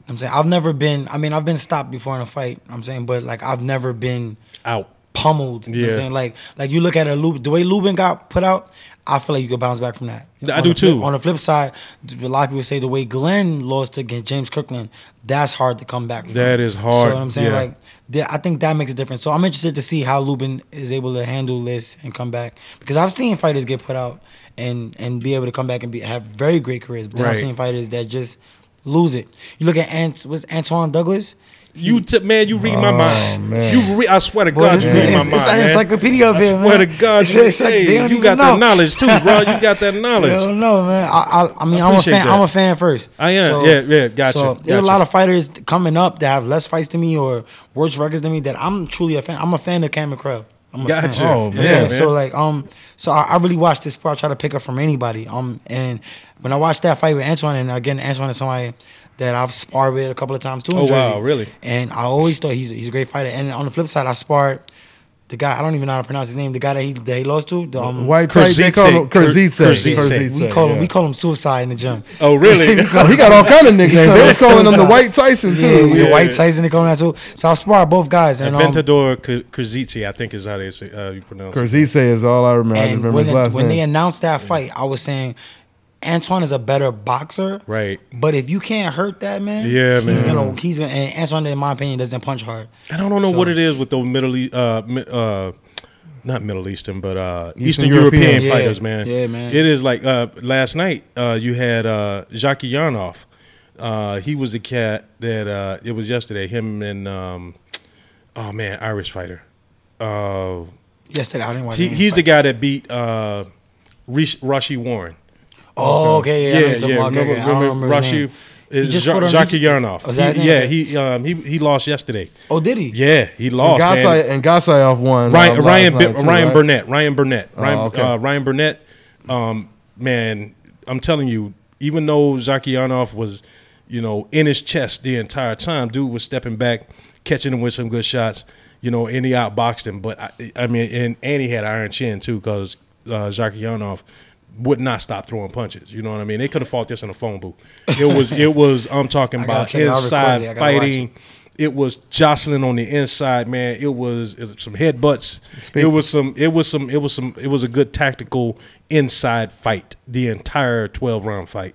I'm saying I've never been. I mean, I've been stopped before in a fight. I'm saying, but like I've never been out, pummeled. You know what I'm saying, like you look at the way Lubin got put out. I feel like you could bounce back from that. I do too. On the flip side, a lot of people say the way Glenn lost to James Kirkland, that's hard to come back from. That is hard. So what I'm saying, I think that makes a difference. So I'm interested to see how Lubin is able to handle this and come back. Because I've seen fighters get put out and be able to come back and have very great careers. But then I've seen fighters that just lose it. You look at Antoine Douglas. You read my mind. Man. I swear to God, you read my mind. It's an encyclopedia of it, man. I swear to God, you got that knowledge too, bro. You got that knowledge. I don't know, man. I mean, I'm a fan. I'm a fan first. I am. So, gotcha. So there's a lot of fighters coming up that have less fights than me or worse records than me that I'm truly a fan. I'm a fan of Cam McCrell. Gotcha. Oh man. So like so I really watch this sport. I try to pick up from anybody. And when I watched that fight with Antoine, and again, Antoine is somebody that I've sparred with a couple of times too in Jersey. Wow, really? And I always thought he's a great fighter. And on the flip side, I sparred the guy, I don't even know how to pronounce his name, the guy that he lost to. The, White tight, they call him Kurzitse. We call him Suicide in the gym. Oh, really? He got all kind of nicknames. They was calling him the White Tyson too. Yeah, White Tyson, they call him that too. So I sparred both guys. And Aventador Kurzitse, I think is how they say you pronounce it. Kurzitse is all I remember. I remember his last name. When they announced that fight, I was saying Antoine is a better boxer, right? But if you can't hurt that man, he's gonna. And Antoine, in my opinion, doesn't punch hard. I don't know what it is with those not Middle Eastern, but Eastern European fighters, man. Yeah, man. It is like last night you had Jackie Yarnoff. He was the cat that it was yesterday. Him and Irish fighter. Yesterday, I didn't watch. He's the guy that beat Rashi Warren. Oh, okay, yeah. Remember Rashi? Jackie Yarnoff. He lost yesterday. Oh, did he? Yeah, he lost. And Gasayev won. Ryan Burnett. Okay. Ryan Burnett. Man, I'm telling you, even though Jackie Yarnoff was, in his chest the entire time, dude was stepping back, catching him with some good shots. And he outboxed him. But I mean, and he had an iron chin too, because Jackie Yarnoff would not stop throwing punches. You know what I mean? They could have fought this in a phone booth. It was I'm talking about inside fighting. It was jostling on the inside, man. It was some headbutts. It was a good tactical inside fight, the entire 12-round fight.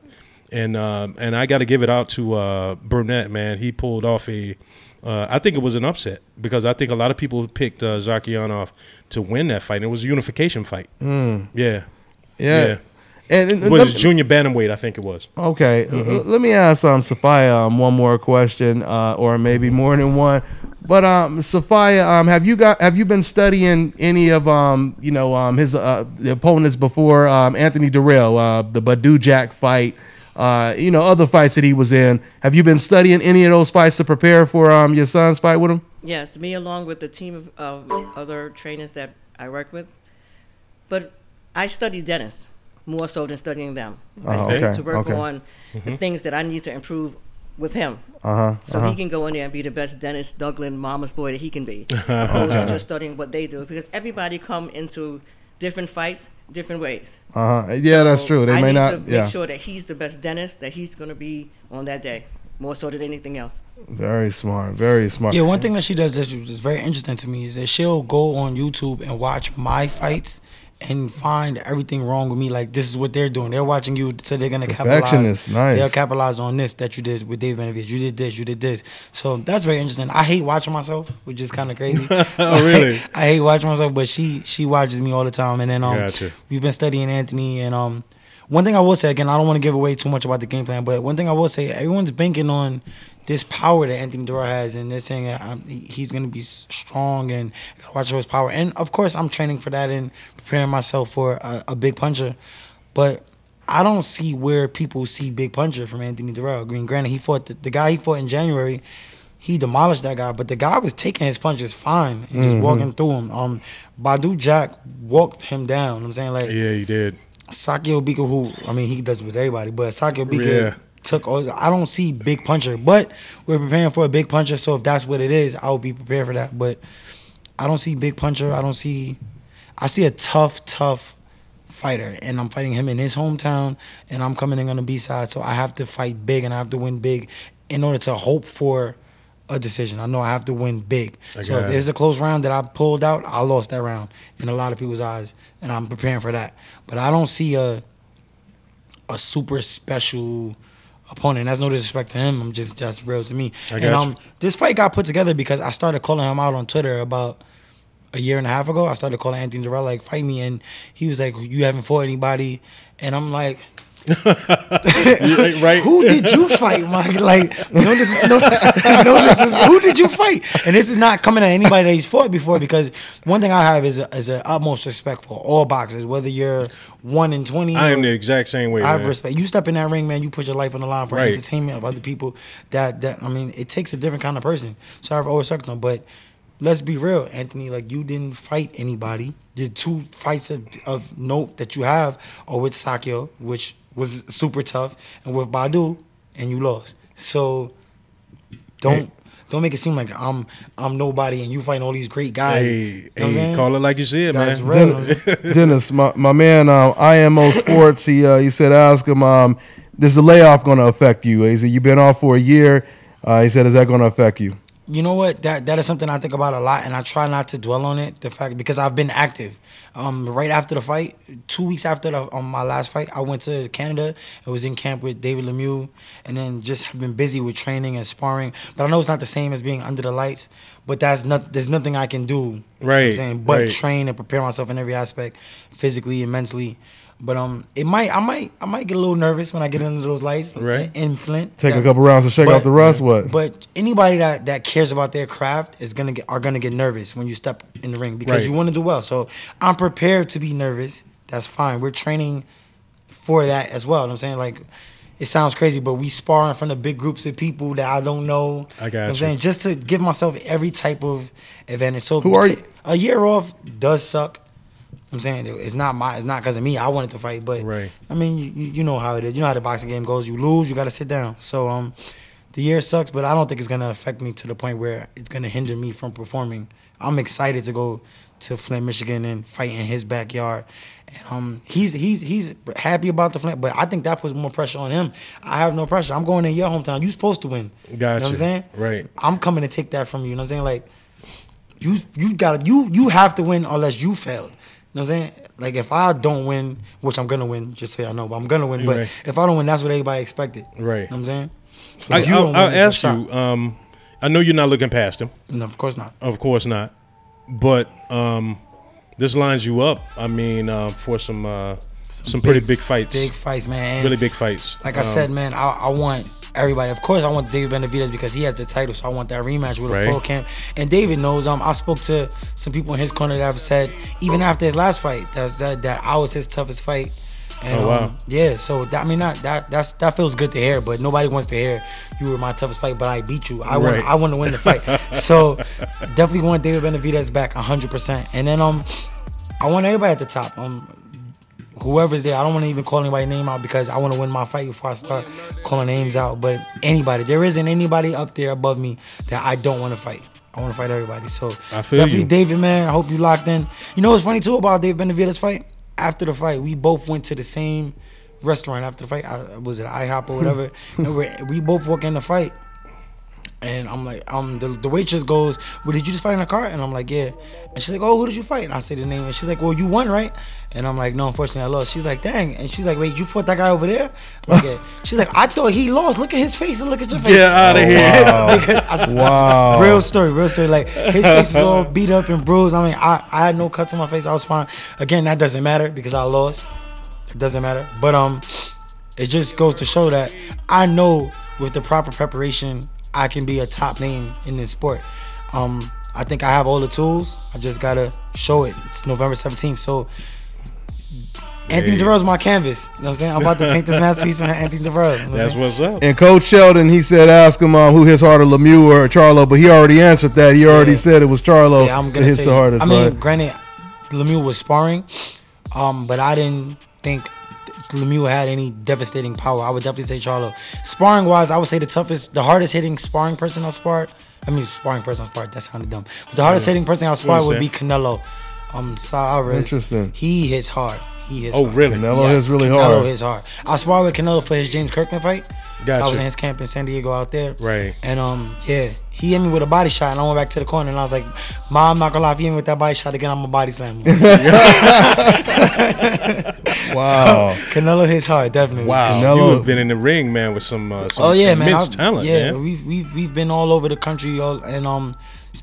And I got to give it out to Burnett, man. He pulled off I think it was an upset, because I think a lot of people picked Zakyanov to win that fight. And it was a unification fight. Yeah. And it was junior bantamweight, I think it was. Okay. Let me ask Sophia one more question, or maybe more than one. But Sophia, have you been studying any of his the opponents before? Anthony Durrell, the Badu Jack fight, other fights that he was in. Have you been studying any of those fights to prepare for your son's fight with him? Yes, me along with the team of other trainers that I work with. But I study Denis more so than studying them. I study to work on the things that I need to improve with him. So he can go in there and be the best Denis Douglin mama's boy that he can be. Opposed to just studying what they do. Because everybody come into different fights different ways. Yeah, that's true. They may not. I need to make sure that he's the best Denis that he's going to be on that day, more so than anything else. Very smart. Very smart. Yeah, one thing that she does that is very interesting to me is that she'll go on YouTube and watch my fights and find everything wrong with me. Like, this is what they're doing. They're watching you, so they're gonna capitalize. Perfectionist, nice. They'll capitalize on this that you did with Dave Benavidez. You did this, you did this. So that's very interesting. I hate watching myself, which is kind of crazy. Oh, really? I hate watching myself, but she watches me all the time. And then Gotcha. we've been studying Anthony, and one thing I will say, again, I don't want to give away too much about the game plan, but one thing I will say, everyone's banking on this power that Anthony Dura has, and they're saying he's going to be strong and gotta watch his power. And of course, I'm training for that and preparing myself for a big puncher. But I don't see where people see big puncher from Anthony Dura. I mean, granted, he fought the guy he fought in January. He demolished that guy, but the guy was taking his punches fine and just walking through him. Badu Jack walked him down. You know what I'm saying, like, Yeah, he did. Saki Obika, who, I mean, he does it with everybody, but Saki Obika took all. I don't see big puncher, but we're preparing for a big puncher, so if that's what it is, I will be prepared for that. But I don't see big puncher. I see a tough fighter, and I'm fighting him in his hometown, and I'm coming in on the B-side, so I have to fight big, and I have to win big in order to hope for a decision. I know I have to win big. So if there's a close round that I pulled out, I lost that round in a lot of people's eyes, and I'm preparing for that. But I don't see a super special opponent. That's no disrespect to him. I'm just real to me. And this fight got put together because I started calling him out on Twitter about a year and a half ago. I started calling Anthony Dura, like, fight me, and he was like, you haven't fought anybody, and I'm like, right? Who did you fight, Mike? Like, who did you fight? And this is not coming at anybody that he's fought before, because one thing I have is an utmost respect for all boxers, whether you're 1-20. I am the exact same way. I have respect. You step in that ring, man, you put your life on the line for entertainment of other people. That I mean, it takes a different kind of person. So I have always respect him. But let's be real, Anthony. Like, you didn't fight anybody. The 2 fights of note that you have are with Sakio, which was super tough, and with Badu, and you lost. So don't make it seem like I'm nobody and you fighting all these great guys. Hey, call it like you see it, man. That's real. Dennis, my man, IMO Sports, he said, ask him, is the layoff going to affect you? He said, you've been off for a year. He said, is that going to affect you? You know what? That is something I think about a lot, and I try not to dwell on it. The fact, because I've been active. Right after the fight, 2 weeks after my last fight, I went to Canada. I was in camp with David Lemieux, and then just have been busy with training and sparring. But I know it's not the same as being under the lights. But there's nothing I can do. Right. You know what I'm saying, but right. train and prepare myself in every aspect, physically and mentally. But I might get a little nervous when I get into those lights in Flint. Take a couple rounds to shake off the rust. What? But anybody that cares about their craft are gonna get nervous when you step in the ring, because you want to do well. So I'm prepared to be nervous. That's fine. We're training for that as well. You know what I'm saying, like, it sounds crazy, but we spar in front of big groups of people that I don't know. I got you. Know what I'm saying, just to give myself every type of advantage. So who are you? A year off does suck. I'm saying it's not because of me. I wanted to fight, but I mean, you know how it is. You know how the boxing game goes. You lose, you got to sit down. So the year sucks, but I don't think it's gonna affect me to the point where it's gonna hinder me from performing. I'm excited to go to Flint, Michigan, and fight in his backyard. And he's happy about the Flint, but I think that puts more pressure on him. I have no pressure. I'm going in your hometown. You're supposed to win. Gotcha. You know what I'm saying? Right. I'm coming to take that from you. You know what I'm saying? Like, you have to win unless you failed. You know what I'm saying? Like, if I don't win, which I'm going to win, just so y'all know, but I'm going to win. But if I don't win, that's what everybody expected. Right. You know what I'm saying? So I'll ask you, I know you're not looking past him. No, of course not. Of course not. But this lines you up, I mean, for some pretty big fights. Big fights, man. Really big fights. Like I said, man, I want everybody. Of course, I want David Benavidez because he has the title, so I want that rematch with a full camp. And David knows. I spoke to some people in his corner that have said, even after his last fight, that I was his toughest fight. And, wow. Yeah, so that feels good to hear, but nobody wants to hear you were my toughest fight, but I beat you. I want to win the fight. So definitely want David Benavidez back 100%. And then I want everybody at the top. Whoever's there, I don't want to even call anybody's name out because I want to win my fight before I start calling names out. But anybody, there isn't anybody up there above me that I don't want to fight. I want to fight everybody. So definitely David, man. I hope you locked in. You know what's funny too about David Benavidez' fight? After the fight, we both went to the same restaurant after the fight. Was it IHOP or whatever? And we both walk in the fight. And I'm like, the waitress goes, well, did you just fight in a car? And I'm like, yeah. And she's like, oh, who did you fight? And I say the name. And she's like, well, you won, right? And I'm like, no, unfortunately, I lost. She's like, dang. And she's like, wait, you fought that guy over there? I'm like, yeah. She's like, I thought he lost. Look at his face and look at your face. Get out of here. Wow. Real story. Like, his face was all beat up and bruised. I mean, I had no cuts on my face. I was fine. Again, that doesn't matter because I lost. It doesn't matter. But it just goes to show that I know with the proper preparation, I can be a top name in this sport. I think I have all the tools. I just gotta show it. It's November 17th, so Anthony Devereaux's my canvas. You know what I'm saying? I'm about to paint this masterpiece on Anthony Devereaux. You know That's what's up. And Coach Sheldon, he said, ask him who hits harder, Lemieux or Charlo, but he already answered that. He already said it was Charlo that hits the hardest. I mean, granted, Lemieux was sparring, but I didn't think Lemieux had any devastating power. I would definitely say Charlo. Sparring wise, I would say the hardest hitting sparring person I've sparred. Sparring person I've sparred. That sounded dumb. But the hardest hitting person I've sparred would be Canelo. Alvarez. Interesting. He hits hard. Oh, really? Canelo hits really hard. Canelo hits hard. I sparred with Canelo for his James Kirkman fight. Gotcha. So I was in his camp in San Diego out there. Right. And yeah, he hit me with a body shot, and I went back to the corner, and I was like, "Mom, I'm not gonna lie, if you hit me with that body shot again, I'm gonna body slam him." Wow. So, Canelo hits hard, definitely. Wow. Canelo. You've been in the ring, man, with some oh yeah, immense man. talent. Yeah, man. we've been all over the country, and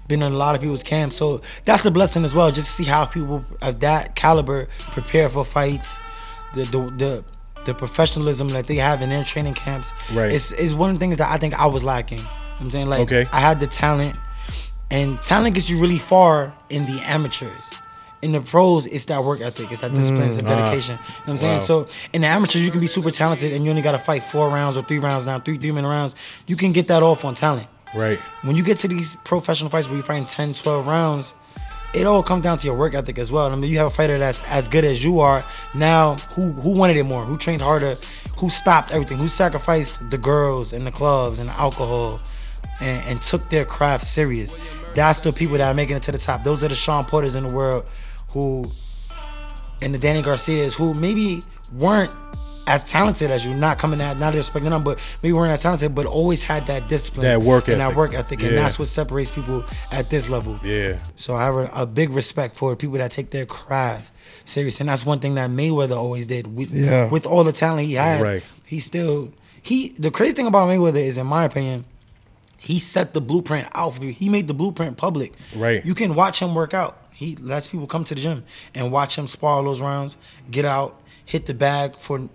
been in a lot of people's camps. So that's a blessing as well, just to see how people of that caliber prepare for fights. The professionalism that they have in their training camps, right, is one of the things that I think I was lacking. You know what I'm saying, like, okay, I had the talent, and talent gets you really far in the amateurs. In the pros, it's that work ethic, it's that discipline, it's that dedication. You know what I'm saying? So in the amateurs, you can be super talented, and you only got to fight 4 rounds or 3 rounds now, 3-minute rounds. You can get that off on talent. Right. When you get to these professional fights where you're fighting 10, 12 rounds, it all comes down to your work ethic as well. I mean, you have a fighter that's as good as you are. Now, who wanted it more? Who trained harder? Who stopped everything? Who sacrificed the girls and the clubs and the alcohol and took their craft serious? That's the people that are making it to the top. Those are the Sean Porters in the world and the Danny Garcias who maybe weren't as talented as you, not disrespecting them, but maybe weren't as talented, but always had that discipline, that work ethic, and that's what separates people at this level. Yeah. So I have a big respect for people that take their craft serious, and that's one thing that Mayweather always did. With all the talent he had, right, the crazy thing about Mayweather is, in my opinion, he set the blueprint out for people. He made the blueprint public. Right. You can watch him work out. He lets people come to the gym and watch him spar all those rounds, get out, hit the bag for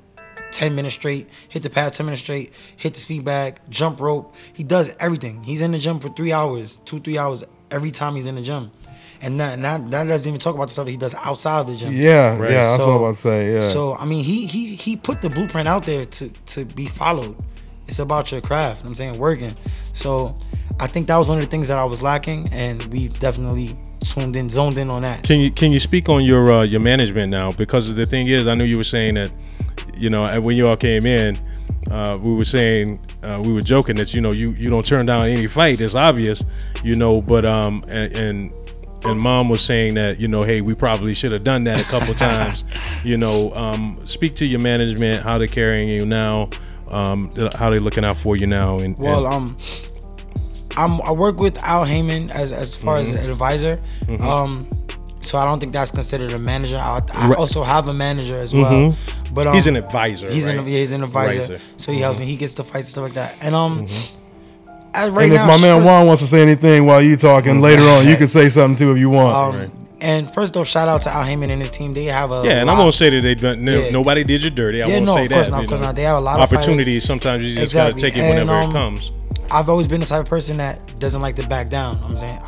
10 minutes straight, hit the pad 10 minutes straight, hit the speed bag, jump rope. He does everything. He's in the gym for 3 hours, 2-3 hours every time he's in the gym. And that doesn't even talk about the stuff that he does outside of the gym. Yeah, right. Yeah, that's what I was about to say. Yeah. So I mean, he put the blueprint out there to be followed. It's about your craft. You know what I'm saying, working. So I think that was one of the things that I was lacking, and we've definitely zoned in on that. Can you speak on your management now? Because the thing is, I know you were saying that, you know, when you all came in, we were saying, we were joking that, you know, you don't turn down any fight. It's obvious, you know, but and Mom was saying that, you know, hey, we probably should have done that a couple times. You know, speak to your management, how they're carrying you now, how they're looking out for you now. I work with Al Heyman as far as an advisor. So I don't think that's considered a manager. I also have a manager as well, but he's an advisor. He's an advisor. So he helps me. He gets the fights and stuff like that. And right and now, if my man Juan wants to say anything while you talking later on, you can say something too if you want. And first off, shout out to Al Heyman and his team. They have and I won't say that they done. Nobody did you dirty. I won't say that. Of course not. They have a lot of opportunities. Sometimes you just gotta take it whenever it comes. I've always been the type of person that doesn't like to back down. I'm saying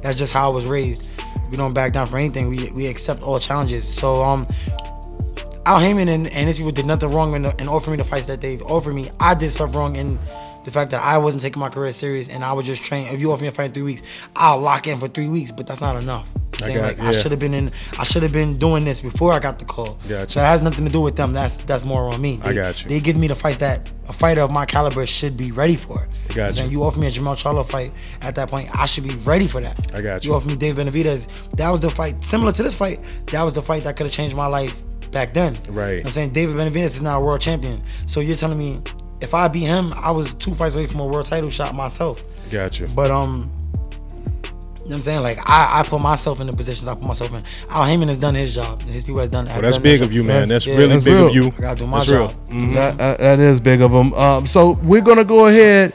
that's just how I was raised. We don't back down for anything. We accept all challenges. So Al Heyman and his people did nothing wrong in offering me the fights that they've offered me. I did stuff wrong in the fact that I wasn't taking my career serious, and I would just train. If you offer me a fight in 3 weeks, I'll lock in for 3 weeks, but that's not enough. I should have been doing this before I got the call. Gotcha. So it has nothing to do with them. That's more on me. I got you. They give me the fights that a fighter of my caliber should be ready for. Gotcha. You offer me a Jamal Charlo fight at that point, I should be ready for that. I got you. You offer me Dave Benavidez, that was the fight similar to this fight. That was the fight that could have changed my life back then. Right. You know what I'm saying, David Benavidez is now a world champion. So you're telling me if I beat him, I was 2 fights away from a world title shot myself. Gotcha. But you know what I'm saying? Like I put myself in the positions I put myself in. Al Heyman has done his job. His people has done. Well, that's big of you, man. That's really big of you. I gotta do my job. Mm-hmm. That is big of him. So we're gonna go ahead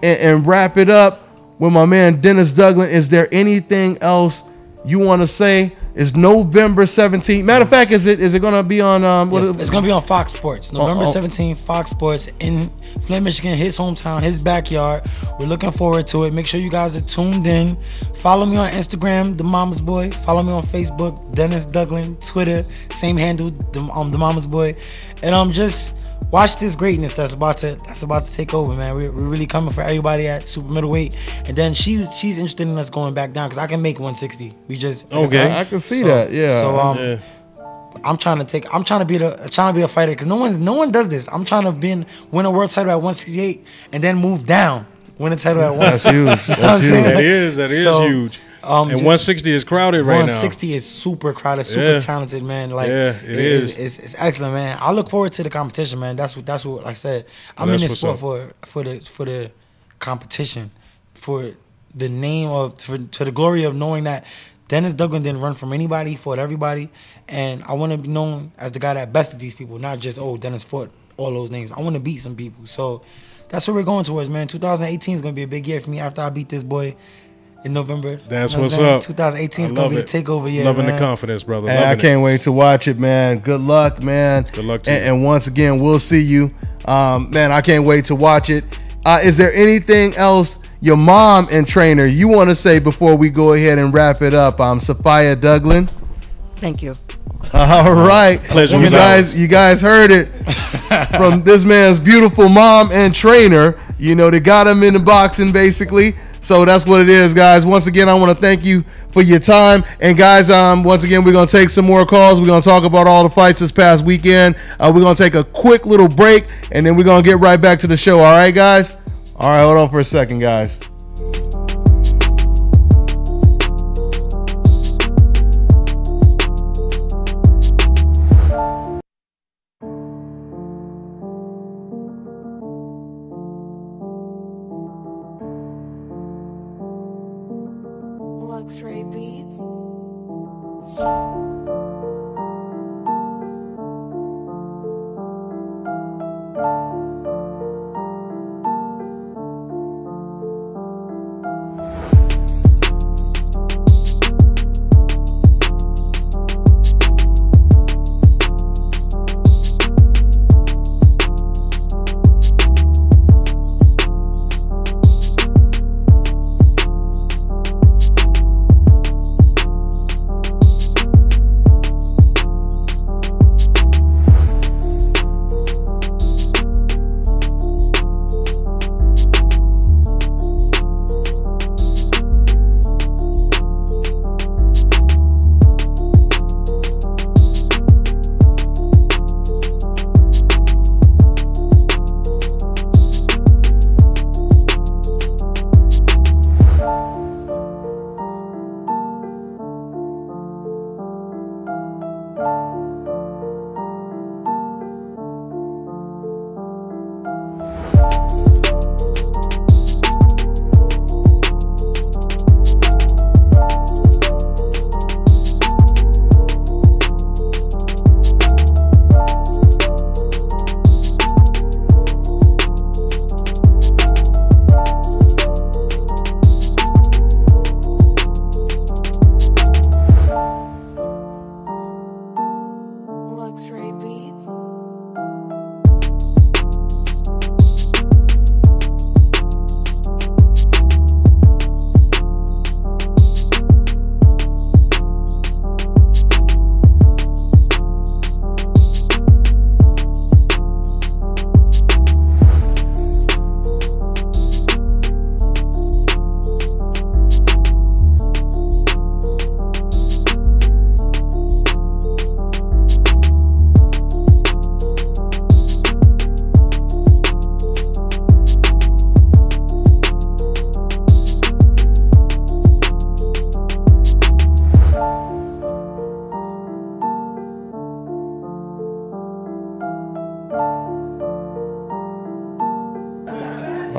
and wrap it up with my man Dennis Douglin. Is there anything else you want to say? It's November 17th. Matter of fact, is it gonna be on? It's gonna be on Fox Sports. November 17th, Fox Sports in Flint, Michigan, his hometown, his backyard. We're looking forward to it. Make sure you guys are tuned in. Follow me on Instagram, The Mama's Boy. Follow me on Facebook, Dennis Douglin. Twitter, same handle, The Mama's Boy. And just watch this greatness that's about to take over, man. We're really coming for everybody at super middleweight. And then she's interested in us going back down because I can make 160. We just okay. I can see that. Yeah. So I'm trying to be a fighter because no one does this. I'm trying to win a world title at 168 and then move down, win a title at 160. That's huge. That's huge. That is huge. And 160 is crowded right now. 160 is super crowded, super talented, man. Like it is. It's excellent, man. I look forward to the competition, man. That's what like I said. I'm in this sport for the competition, for the name of to the glory of knowing that Dennis Douglin didn't run from anybody, fought everybody, and I want to be known as the guy that bested these people, not just Dennis fought all those names. I want to beat some people, so that's what we're going towards, man. 2018 is gonna be a big year for me after I beat this boy in November. That's what's up. 2018 is gonna be the takeover year. Loving man. the confidence, brother. Hey, I can't wait to watch it, man. Good luck, man. Good luck to you. And once again, we'll see you, man. I can't wait to watch it. Is there anything else your mom and trainer you want to say before we go ahead and wrap it up? Sophia Douglin. Thank you. All right, pleasure. You guys heard it from this man's beautiful mom and trainer. You know, they got him in the boxing basically. So that's what it is, guys. Once again, I want to thank you for your time. And guys, once again, we're going to take some more calls. We're going to talk about all the fights this past weekend. We're going to take a quick little break, and then we're going to get right back to the show. All right, guys? All right, hold on for a second, guys. Luxury Beats.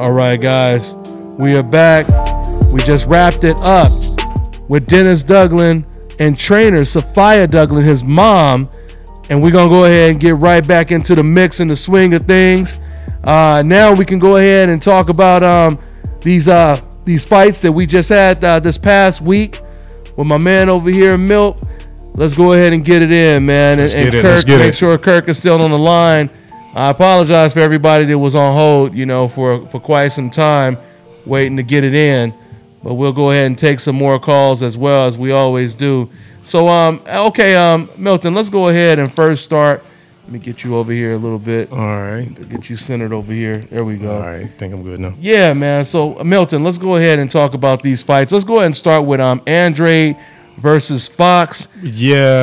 All right, guys, we are back. We just wrapped it up with Dennis Douglin and trainer Sophia Douglin, his mom, and we're gonna go ahead and get right back into the mix and the swing of things. Now we can go ahead and talk about these fights that we just had this past week with my man over here, Milt. Let's go ahead and get it in, man. And Kirk, make sure Kirk is still on the line. I apologize for everybody that was on hold, for quite some time waiting to get it in. But we'll go ahead and take some more calls as well, as we always do. So, okay, Milton, let's go ahead and first start. Let me get you over here a little bit. All right. Get you centered over here. There we go. All right. I think I'm good now. Yeah, man. So, Milton, let's go ahead and talk about these fights. Let's go ahead and start with Andrade versus Fox. Yeah.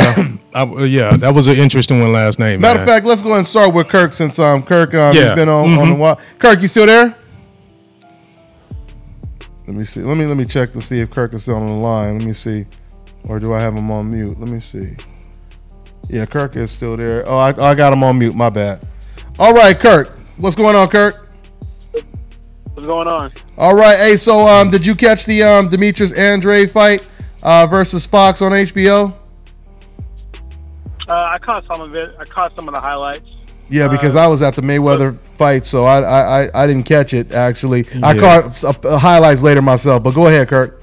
That was an interesting one last night, Matter of fact, let's go ahead and start with Kirk since Kirk has been on the while. Kirk, you still there? Let me see. Let me check to see if Kirk is still on the line. Let me see. Or do I have him on mute? Let me see. Yeah, Kirk is still there. Oh, I got him on mute. My bad. All right, Kirk. What's going on, Kirk? What's going on? All right. Hey, so did you catch the Demetrius Andrade fight versus Fox on HBO? I caught some of it. I caught some of the highlights. Yeah, because I was at the Mayweather fight, so I didn't catch it, actually. I caught highlights later myself, but go ahead, Kirk.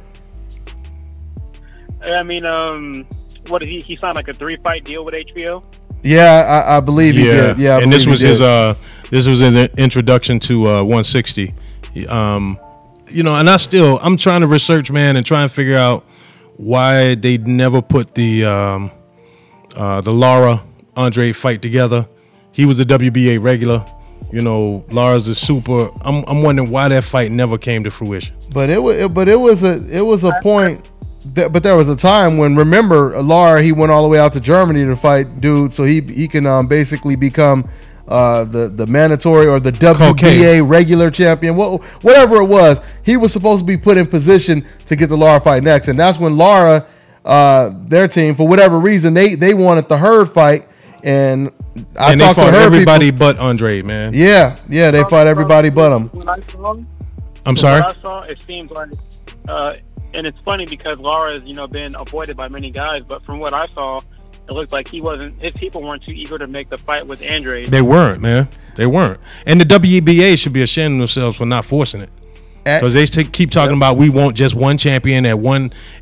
I mean, what did he signed like a 3-fight deal with HBO? Yeah, I believe he did. Yeah, and this was his introduction to 160. And I'm trying to research, man, and try and figure out why they never put the Lara Andrade fight together. He was a WBA regular. Lara's a super. I'm wondering why that fight never came to fruition. But it was a point. But there was a time when, remember, Lara, he went all the way out to Germany to fight dude, so he can basically become the mandatory or the WBA regular champion, whatever it was. He was supposed to be put in position to get the Lara fight next, and that's when Lara, their team, for whatever reason, they wanted the Hurd fight. And I talked to everybody but Andrade, man. Yeah, they fought everybody but him. I'm sorry? What I saw, it seems like, and it's funny because Lara has, been avoided by many guys, but from what I saw, it looked like his people weren't too eager to make the fight with Andrade. They weren't, man. They weren't. And the WBA should be ashamed of themselves for not forcing it. Because they keep talking about we want just one champion at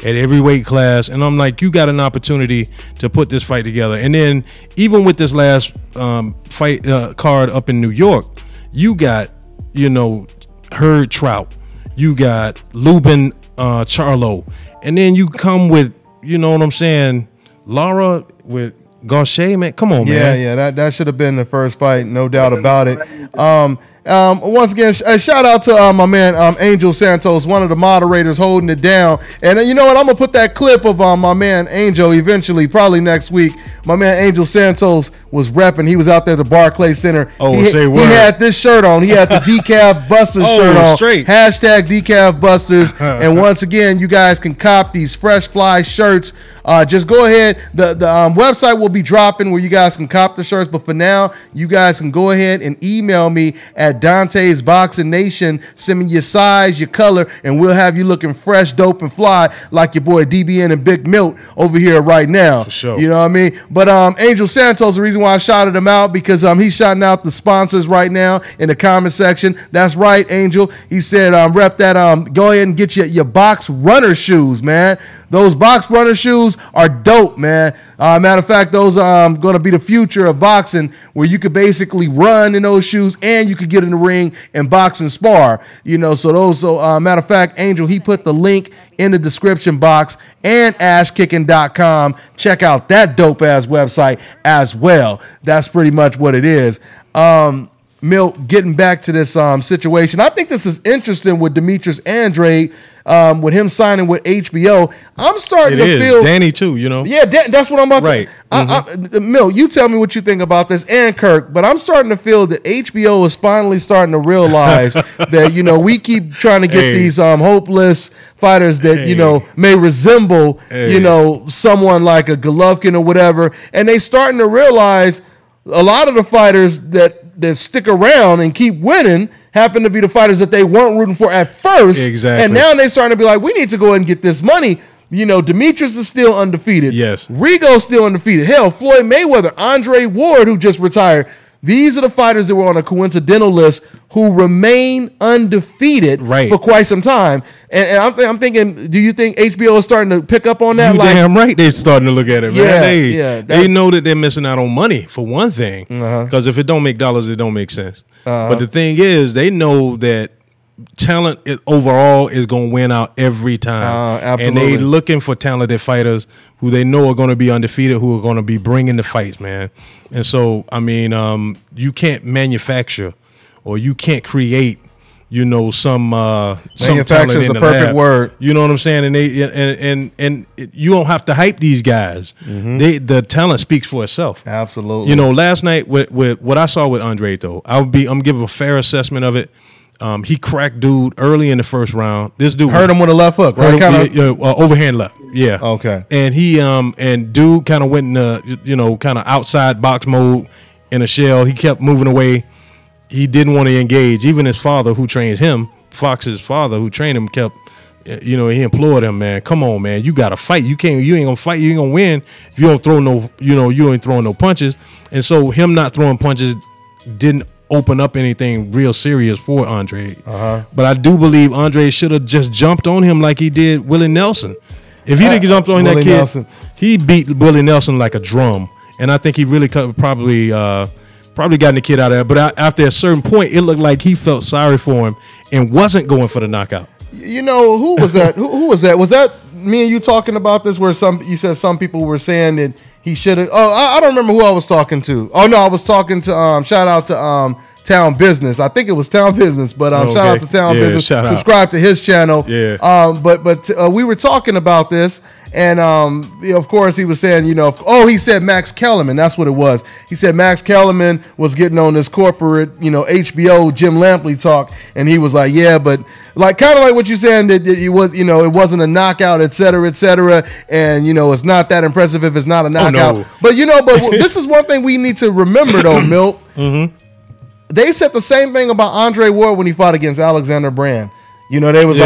every weight class, and I'm like, you got an opportunity to put this fight together. And then even with this last fight card up in New York, you got Hurd Trout, you got Lubin Charlo, and then you come with what I'm saying, Lara with Gaucher, man. Come on, man. Yeah, that should have been the first fight, no doubt about it. Once again, a shout out to my man Angel Santos, one of the moderators holding it down. And you know what? I'm gonna put that clip of my man Angel eventually, probably next week. My man Angel Santos was repping. He was out there at the Barclays Center. Oh, he had this shirt on. He had the Decaf Busters shirt on. Straight. Hashtag Decaf Busters. And once again, you guys can cop these Fresh Fly shirts. Just go ahead. The website will be dropping where you guys can cop the shirts. But for now, you guys can go ahead and email me at Dante's Boxing Nation. Send me your size, your color, and we'll have you looking fresh, dope, and fly like your boy DBN and Big Milt over here right now. For sure. You know what I mean? But Angel Santos, the reason why I shouted him out, because he's shouting out the sponsors right now in the comment section. That's right, Angel. He said, rep that. Go ahead and get your box runner shoes, man. Those box runner shoes are dope, man. Matter of fact, those are going to be the future of boxing, where you could basically run in those shoes and you could get in the ring and box and spar. So matter of fact, Angel, he put the link in the description box, and ashkicking.com. Check out that dope-ass website as well. That's pretty much what it is. Milt, getting back to this situation, I think this is interesting with Demetrius Andrade, with him signing with HBO. I'm starting to feel Danny too, Yeah, that's what I'm about to say. Milt, you tell me what you think about this, and Kirk, but I'm starting to feel that HBO is finally starting to realize that, we keep trying to get these hopeless fighters that, may resemble, someone like a Golovkin or whatever, and they starting to realize a lot of the fighters that stick around and keep winning happen to be the fighters that they weren't rooting for at first. Exactly. And now they're starting to be like, we need to go ahead and get this money. You know, Demetrius is still undefeated. Yes. Rigo's still undefeated. Hell, Floyd Mayweather, Andre Ward, who just retired. These are the fighters that were on a coincidental list who remain undefeated for quite some time. And I'm thinking, do you think HBO is starting to pick up on that? You damn right they're starting to look at it, man. Yeah, they know that they're missing out on money, for one thing. Because if it don't make dollars, it don't make sense. But the thing is, they know that talent overall is going to win out every time. Absolutely. And they looking for talented fighters who they know are going to be undefeated, who are going to be bringing the fights, man. And so, I mean, you can't manufacture or you can't create, you know, some manufacture is the perfect word. You know what I'm saying? And they and you don't have to hype these guys. The talent speaks for itself. Absolutely. You know, last night with what I saw with Andre, though, I'm giving a fair assessment of it. He cracked dude early in the first round. This dude hurt him with a left hook, right? Overhand left. Yeah. Okay. And he and dude kind of went in the kind of outside box mode in a shell. He kept moving away. He didn't want to engage. Even his father, who trains him, Fox's father, who trained him, kept, he implored him, man, come on, man, you got to fight. You ain't gonna fight. You ain't gonna win if you don't throw no, you ain't throwing no punches. And so him not throwing punches didn't open up anything real serious for Andre. But I do believe Andre should have just jumped on him like he did Willie Nelson. If he didn't jump on that kid, Nelson, he beat Willie Nelson like a drum. And I think he really probably gotten the kid out of there. But after a certain point, it looked like he felt sorry for him and wasn't going for the knockout. You know, who was that? who was that? Was that me and you talking about this where you said some people were saying that he should have? Oh, I don't remember who I was talking to. Oh, no, I was talking to, shout out to Town Business. I think it was Town Business, but shout out to Town Business. Subscribe to his channel. Yeah. But we were talking about this, and of course he was saying, he said Max Kellerman. That's what it was. He said Max Kellerman was getting on this corporate, HBO Jim Lampley talk, and he was like, yeah, but like kind of like what you're saying that it was, it wasn't a knockout, et cetera, and it's not that impressive if it's not a knockout. No. But but this is one thing we need to remember though, Milt. They said the same thing about Andre Ward when he fought against Alexander Brand. They was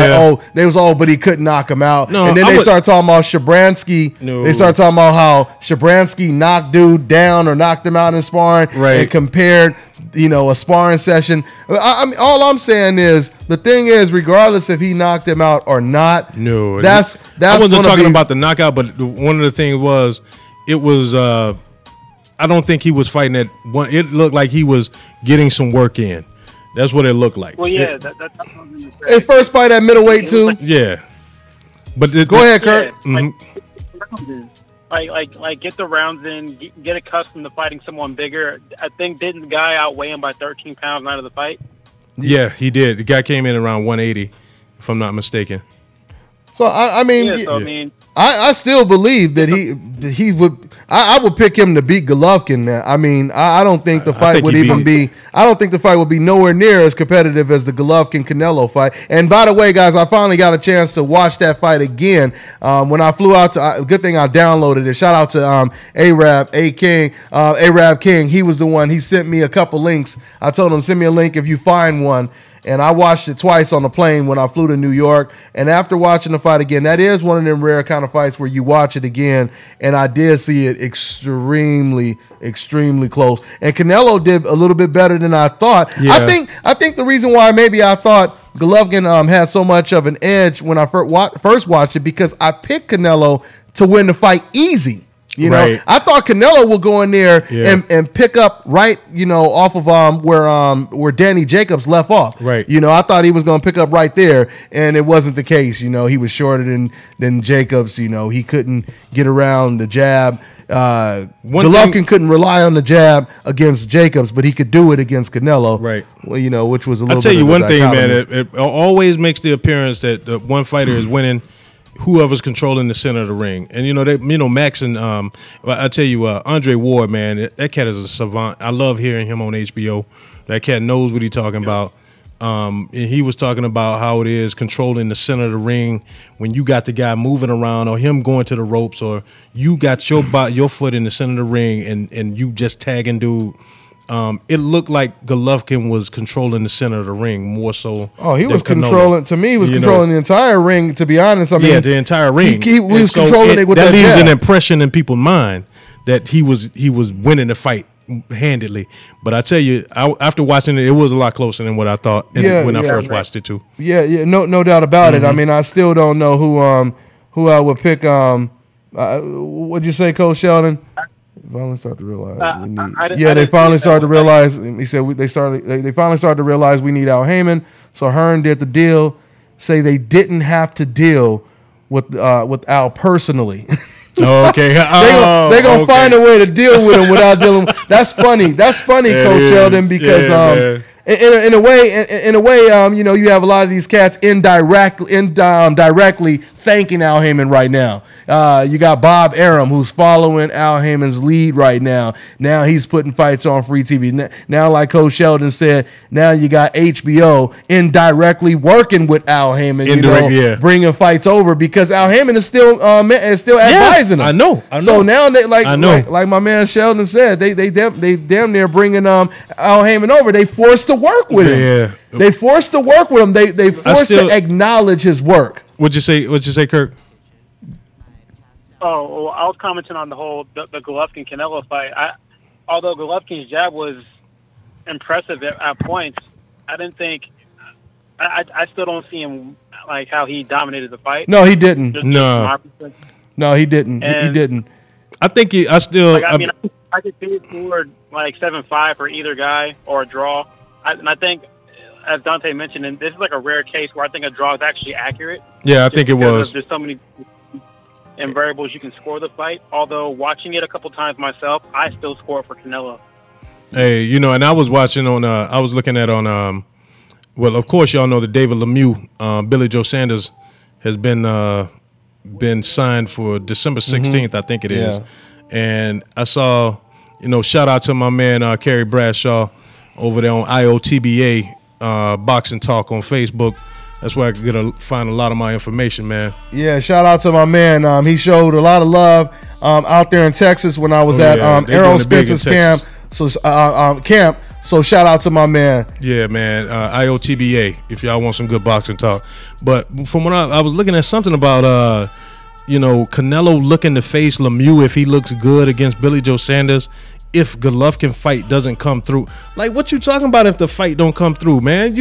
but he couldn't knock him out. No, and then they started talking about Shabransky. No. They started talking about how Shabransky knocked dude down or knocked him out in sparring, and compared, a sparring session. I mean, all I'm saying is the thing is, regardless if he knocked him out or not, that's I wasn't talking about the knockout, but one of the things was it was. I don't think he was fighting at one. It looked like he was getting some work in. That's what it looked like. Well, yeah, that's what I was going to say. His first fight at middleweight too. Yeah, but go ahead, Kurt. Like get the rounds in, get accustomed to fighting someone bigger. I think didn't the guy outweigh him by 13 pounds out of the fight? Yeah, he did. The guy came in around 180, if I'm not mistaken. So I mean, I still believe that he would. I would pick him to beat Golovkin. Man. I mean, I don't think the fight would even be. I don't think the fight would be nowhere near as competitive as the Golovkin Canelo fight. And by the way, guys, I finally got a chance to watch that fight again when I flew out to. Good thing I downloaded it. Shout out to Arab King. He was the one. He sent me a couple links. I told him send me a link if you find one. And I watched it twice on the plane when I flew to New York. And after watching the fight again, that is one of them rare kind of fights where you watch it again. And I did see it extremely, extremely close. And Canelo did a little bit better than I thought. Yeah. I think the reason why maybe I thought Golovkin had so much of an edge when I first watched it because I picked Canelo to win the fight easy. I thought Canelo would go in there and pick up right, off of where Danny Jacobs left off. Right. I thought he was going to pick up right there, and it wasn't the case. He was shorter than Jacobs. He couldn't get around the jab. Golovkin couldn't rely on the jab against Jacobs, but he could do it against Canelo. Right. Well, which was a little. I'll tell you one thing, man. It always makes the appearance that the one fighter is winning whoever's controlling the center of the ring. And Max and I tell you, Andre Ward, man, that cat is a savant. I love hearing him on HBO. That cat knows what he's talking about. And he was talking about how it is controlling the center of the ring when you got the guy moving around or him going to the ropes or you got your foot in the center of the ring and you just tagging dude. it looked like Golovkin was controlling the center of the ring more so. Oh, he was controlling. To me, he was controlling the entire ring. To be honest, I mean, the entire ring. He was controlling it with that. That leaves jab. an impression in people's mind that he was winning the fight handedly. But I tell you, after watching it, it was a lot closer than what I thought when I first watched it too. Yeah, no doubt about it. I mean, I still don't know who I would pick. What'd you say, Coach Sheldon? Finally start to realize we need. They finally started to realize. He said they finally started to realize we need Al Heyman. So Hearn did the deal. Say they didn't have to deal with Al personally. Okay, they're gonna find a way to deal with him without dealing. That's funny. That's funny, Coach Sheldon, because in a way, you have a lot of these cats directly thanking Al Heyman right now. You got Bob Arum, who's following Al Heyman's lead right now. Now he's putting fights on free TV. Now, like Coach Sheldon said, now you got HBO indirectly working with Al Heyman, bringing fights over because Al Heyman is still advising them. I know. So now they like my man Sheldon said, they damn near bringing Al Heyman over. They forced to work with him. Yeah. They forced to work with him. They forced to acknowledge his work. What'd you say, Kirk? Oh, well, I was commenting on the Golovkin-Canelo fight. Although Golovkin's jab was impressive at points, I didn't think I still don't see him like how he dominated the fight. No, he didn't. No, he didn't. He didn't. I think I could see it forward like 7-5 for either guy or a draw. I think, as Dante mentioned, and this is like a rare case where I think a draw is actually accurate. Yeah, I think it was. There's so many variables you can score the fight. Although watching it a couple times myself, I still score it for Canelo. Hey, and I was watching on. I was looking at on. Well, of course, y'all know that David Lemieux, Billy Joe Sanders, has been signed for December 16th, I think it is. And I saw, shout out to my man Kerry Bradshaw over there on IOTBA Boxing Talk on Facebook. That's where I can find a lot of my information, man. Yeah, shout out to my man. He showed a lot of love out there in Texas when I was at Errol Spence's camp. So shout out to my man. Yeah, man. IOTBA, if y'all want some good boxing talk. But from what I was looking at something about, Canelo looking to face Lemieux if he looks good against Billy Joe Sanders. If Golovkin fight doesn't come through, like what you talking about? If the fight don't come through, man,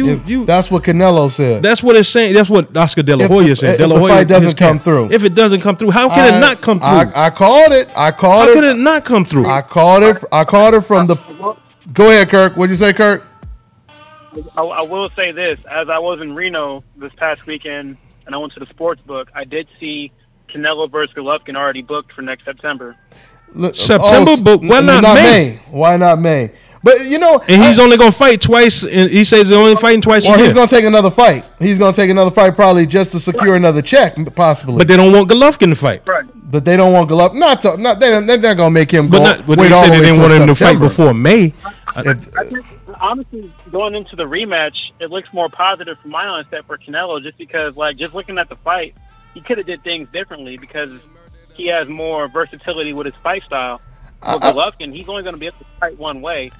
that's what Canelo said. That's what it's saying. That's what Oscar De La Hoya said. If the fight doesn't come through, if it doesn't come through, how can it not come through? I called it. How could it not come through? I called it from the. Go ahead, Kirk. What'd you say, Kirk? I will say this: as I was in Reno this past weekend, and I went to the sports book, I did see Canelo versus Golovkin already booked for next September. September, but why not May? Why not May? But and he's only gonna fight twice. And he says he's only fighting twice. Well, he's gonna take another fight. He's gonna take another fight, probably just to secure another check, possibly. But they don't want Golovkin to fight. Right. But they don't want Golovkin. They're gonna make him go. But they said they didn't want him to fight before May. I think, honestly, going into the rematch, it looks more positive from my onset for Canelo, just because, just looking at the fight, he could have did things differently because he has more versatility with his fight style. With Golovkin, he's only going to be able to fight one way.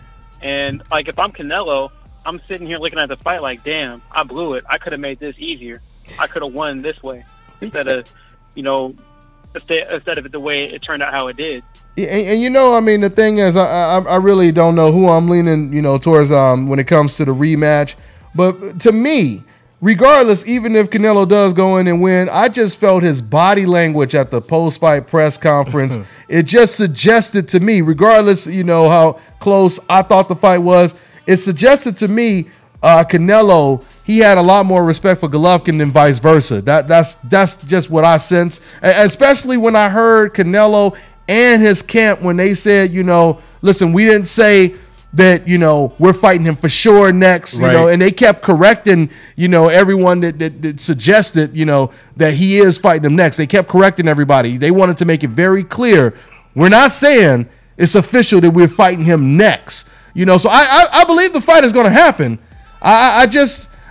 And, if I'm Canelo, I'm sitting here looking at the fight like, damn, I blew it. I could have made this easier. I could have won this way instead of, instead of it the way it turned out how it did. And the thing is, I really don't know who I'm leaning, towards when it comes to the rematch. But to me, regardless, even if Canelo does go in and win, I just felt his body language at the post-fight press conference. It just suggested to me, regardless, how close I thought the fight was, it suggested to me Canelo, he had a lot more respect for Golovkin than vice versa. That's just what I sensed, especially when I heard Canelo and his camp when they said, listen, we didn't say that, we're fighting him for sure next, and they kept correcting, everyone that suggested, that he is fighting him next. They kept correcting everybody. They wanted to make it very clear. We're not saying it's official that we're fighting him next, so I believe the fight is going to happen. I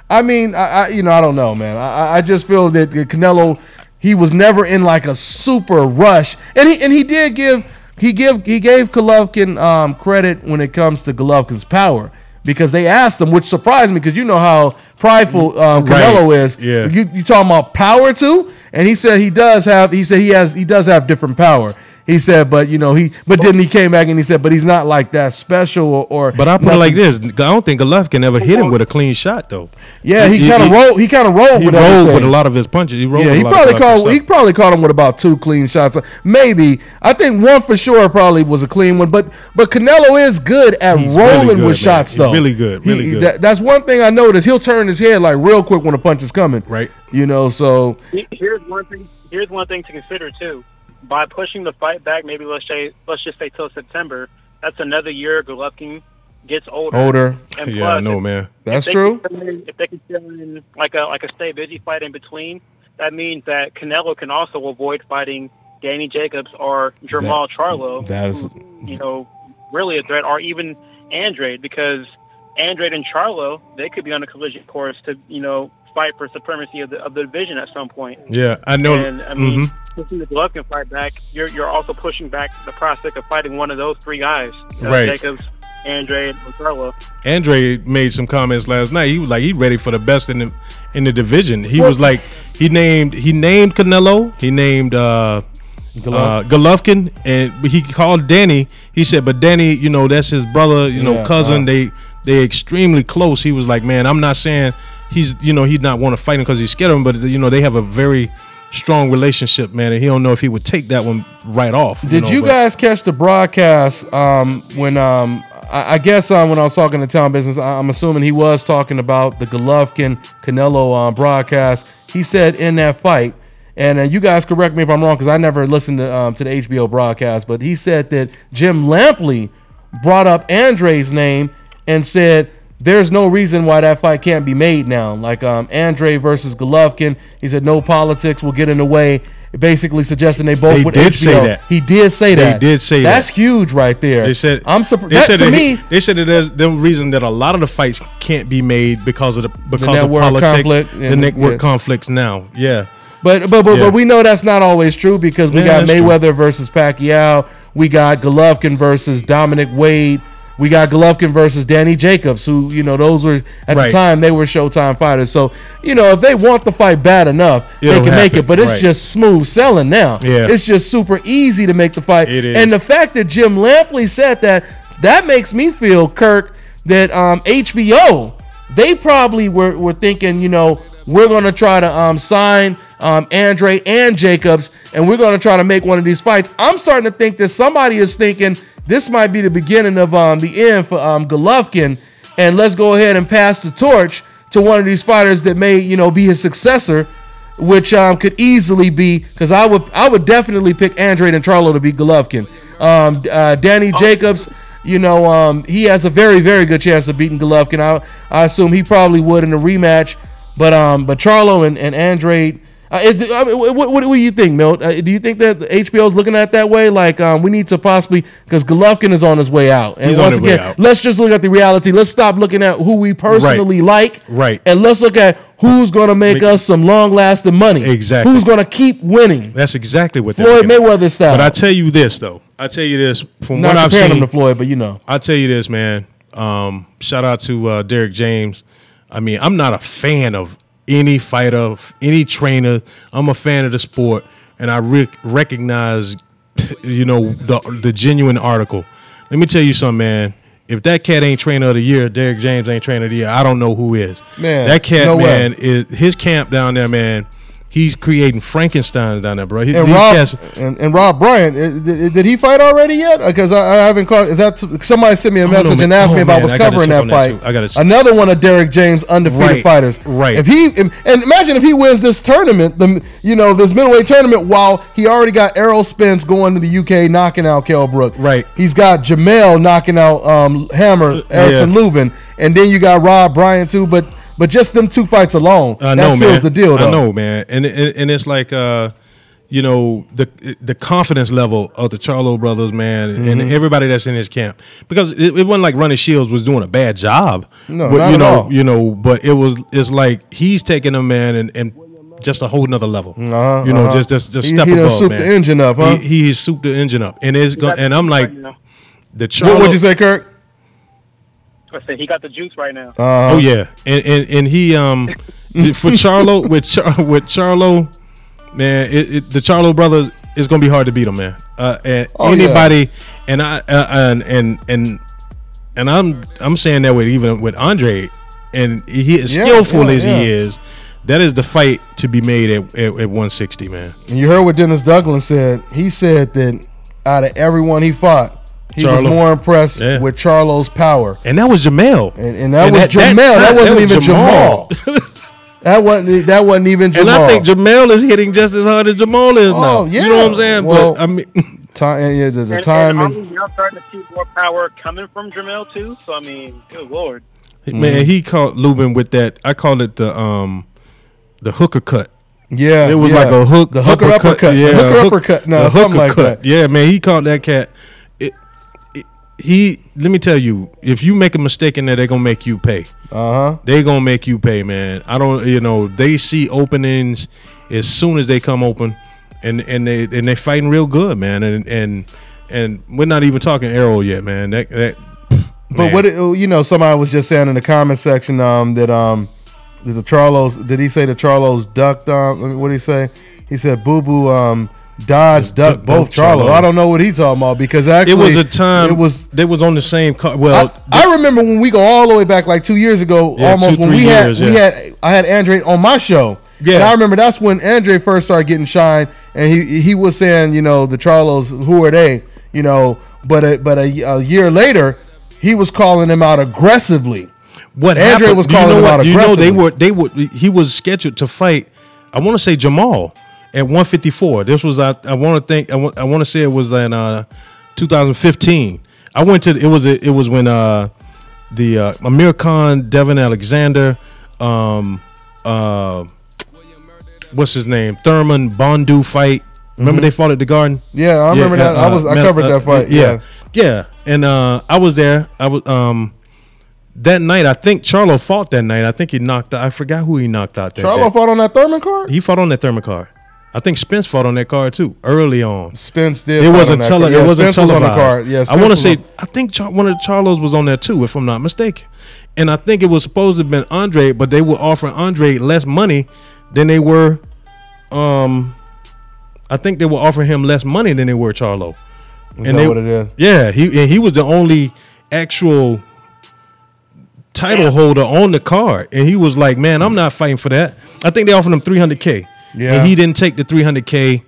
don't know, man. I just feel that Canelo, he was never in like a super rush, and he did give he gave Golovkin credit when it comes to Golovkin's power, because they asked him, which surprised me, because you know how prideful Canelo is. Yeah. You talking about power too? And he said he does have different power. He said, but then he came back and he said, but he's not like that special or. But I put it like this: I don't think Golovkin ever hit him with a clean shot though. Yeah, he kind of rolled. He kind of rolled. He rolled with a lot of his punches. He rolled. Yeah, he probably caught him with about 2 clean shots. Maybe I think one for sure probably was a clean one. But Canelo is good at rolling with shots though. Really good. Really good. That's one thing I noticed. He'll turn his head like real quick when a punch is coming. Right. So here's one thing to consider too. By pushing the fight back, maybe let's just say till September, that's another year Golovkin gets older. And yeah, I know, man. That's true. If they can fill in like a stay busy fight in between, that means that Canelo can also avoid fighting Danny Jacobs or Jermall Charlo. That is, really a threat, or even Andrade, because Andrade and Charlo, they could be on a collision course to fight for supremacy of the division at some point. Yeah, I know. And I mean, pushing the Golovkin fight back, you're also pushing back the prospect of fighting one of those 3 guys, right? Jacobs, Andrade, and Charlo. Andrade made some comments last night. He was like, he's ready for the best in the division. He was like, he named Canelo, he named Golovkin, and he called Danny. He said, but Danny, that's his brother, cousin. They extremely close. He was like, man, I'm not saying he's not want to fight him because he's scared of him, but they have a very strong relationship, man, and he don't know if he would take that one right off. Did you guys catch the broadcast when I guess when I was talking to Town Business, I'm assuming he was talking about the Golovkin Canelo broadcast. He said in that fight, and you guys correct me if I'm wrong because I never listened to the HBO broadcast, but he said that Jim Lampley brought up Andrade's name and said there's no reason why that fight can't be made now. Like Andrade versus Golovkin, he said no politics will get in the way. Basically suggesting they both would HBO. Say that. He did say that. They did say That's huge right there. They said I'm surprised. They said that there's the reason that a lot of the fights can't be made because of politics, conflict, the network conflicts now. Yeah. But we know that's not always true because we got Mayweather versus Pacquiao. We got Golovkin versus Dominic Wade. We got Golovkin versus Danny Jacobs, who, those were, at the time, they were Showtime fighters. So, if they want the fight bad enough, they can make it. But it's just smooth selling now. Yeah. It's just super easy to make the fight. It is. And the fact that Jim Lampley said that makes me feel, Kirk, that HBO, they probably were thinking, we're going to try to sign Andrade and Jacobs, and we're going to try to make one of these fights. I'm starting to think that somebody is thinking this might be the beginning of the end for Golovkin, and let's go ahead and pass the torch to one of these fighters that may, be his successor, which could easily be, because I would definitely pick Andrade and Charlo to beat Golovkin. Danny Jacobs, he has a very, very good chance of beating Golovkin. I assume he probably would in a rematch, but Charlo and Andrade. What do you think, Milt? Do you think that HBO is looking at it that way? Like, we need to possibly, because Golovkin is on his way out. And once again, let's just look at the reality. Let's stop looking at who we personally like. Right. And let's look at who's going to make us some long-lasting money. Exactly. Who's going to keep winning. That's exactly what they're Floyd Mayweather style. But I tell you this, though. From Not what I've comparing seen. him to Floyd, but I tell you this, man. Shout out to Derek James. I mean, I'm not a fan of any fighter, any trainer. I'm a fan of the sport, and I recognize, the genuine article. Let me tell you something, man. If that cat ain't trainer of the year, Derek James ain't trainer of the year, I don't know who is. Man, that cat, is his camp down there, man. He's creating Frankensteins down there, bro. And Rob Bryant, did he fight already yet? Because I haven't caught. Is that somebody sent me a message and asked me if I was covering that fight? Another one of Derek James' undefeated fighters. Right. And imagine if he wins this tournament, this middleweight tournament, while he already got Errol Spence going to the UK, knocking out Kell Brook. Right. He's got Jamel knocking out Hammer Erickson Lubin, and then you got Rob Bryant too, But just them 2 fights alone, that seals the deal, though. I know, man. And it's like, the confidence level of the Charlo brothers, man, and everybody that's in his camp. Because it wasn't like Ronnie Shields was doing a bad job. No, but, not at all. But it's like he's taking them, man, and just a whole nother level. Just he step above, souped man. the engine up, huh? He souped the engine up, and and I'm like, the Charlo. What would you say, Kirk? I said he got the juice right now. Oh yeah, and he for Charlo with Charlo, man, the Charlo brothers is gonna be hard to beat him, man. Anybody, and I'm saying that even with Andre, and he is skillful as he is. That is the fight to be made at 160, man. And you heard what Dennis Douglin said. He said that out of everyone he fought, he was more impressed with Charlo's power. And that was Jamel. And that was Jamel. That wasn't even Jamal. That wasn't even Jamal. And I think Jamel is hitting just as hard as Jamal is now. Yeah. You know what I'm saying? Well, but I mean, the time. And you're starting to see more power coming from Jamel too. So I mean, good lord. Man, he caught Lubin with that. I call it the hooker cut. Yeah, it was like a hook, the hooker uppercut. Yeah, the hooker uppercut. No, something like that. Yeah, man, he caught that cat. Let me tell you, if you make a mistake in there, they're gonna make you pay. They're gonna make you pay, man. I don't, they see openings as soon as they come open, and they fighting real good, man. And we're not even talking Arrow yet, man. But what somebody was just saying in the comment section that the Charlos, did he say the Charlos ducked? What did he say? He said Boo Boo dodged, ducked both Charlos. I don't know what he's talking about because actually it was a time they was on the same car. Well, I remember when we go all the way back like 2 years ago, almost when I had Andre on my show. Yeah, and I remember that's when Andre first started getting shine, and he was saying, the Charlos, who are they? But a year later, he was calling them out aggressively. What Andre was calling him out aggressively. He was scheduled to fight, I want to say Jamal at 154. This was I want to say it was in 2015. I went to it was when the Amir Khan, Devin Alexander, what's his name, Thurman Bondu fight. Remember they fought at the Garden? Yeah, I remember that. I covered that fight. Yeah. And I was there. I was that night. I think Charlo fought that night. I think he knocked out. I forgot who he knocked out. Charlo fought on that Thurman card. He fought on that Thurman card. I think Spence fought on that card too early on. Spence did. It wasn't televised. It wasn't televised. On the card. Yeah, I want to say. I think one of the Charlos was on there too, if I'm not mistaken. And I think it was supposed to have been Andre, but they were offering Andre less money than they were. I think they were offering him less money than they were Charlo. Is that what it is? Yeah, he was the only actual title holder on the card, and he was like, "Man, I'm not fighting for that." I think they offered him $300K, and he didn't take the $300K.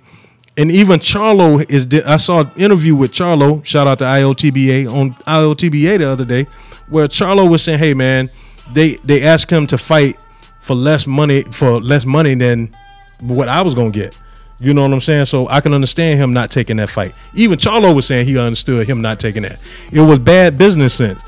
And even Charlo I saw an interview with Charlo. Shout out to IOTBA on IOTBA the other day, where Charlo was saying, "Hey, man, they asked him to fight for less money than what I was gonna get." You know what I'm saying? So I can understand him not taking that fight. Even Charlo was saying he understood him not taking that. It was bad business sense.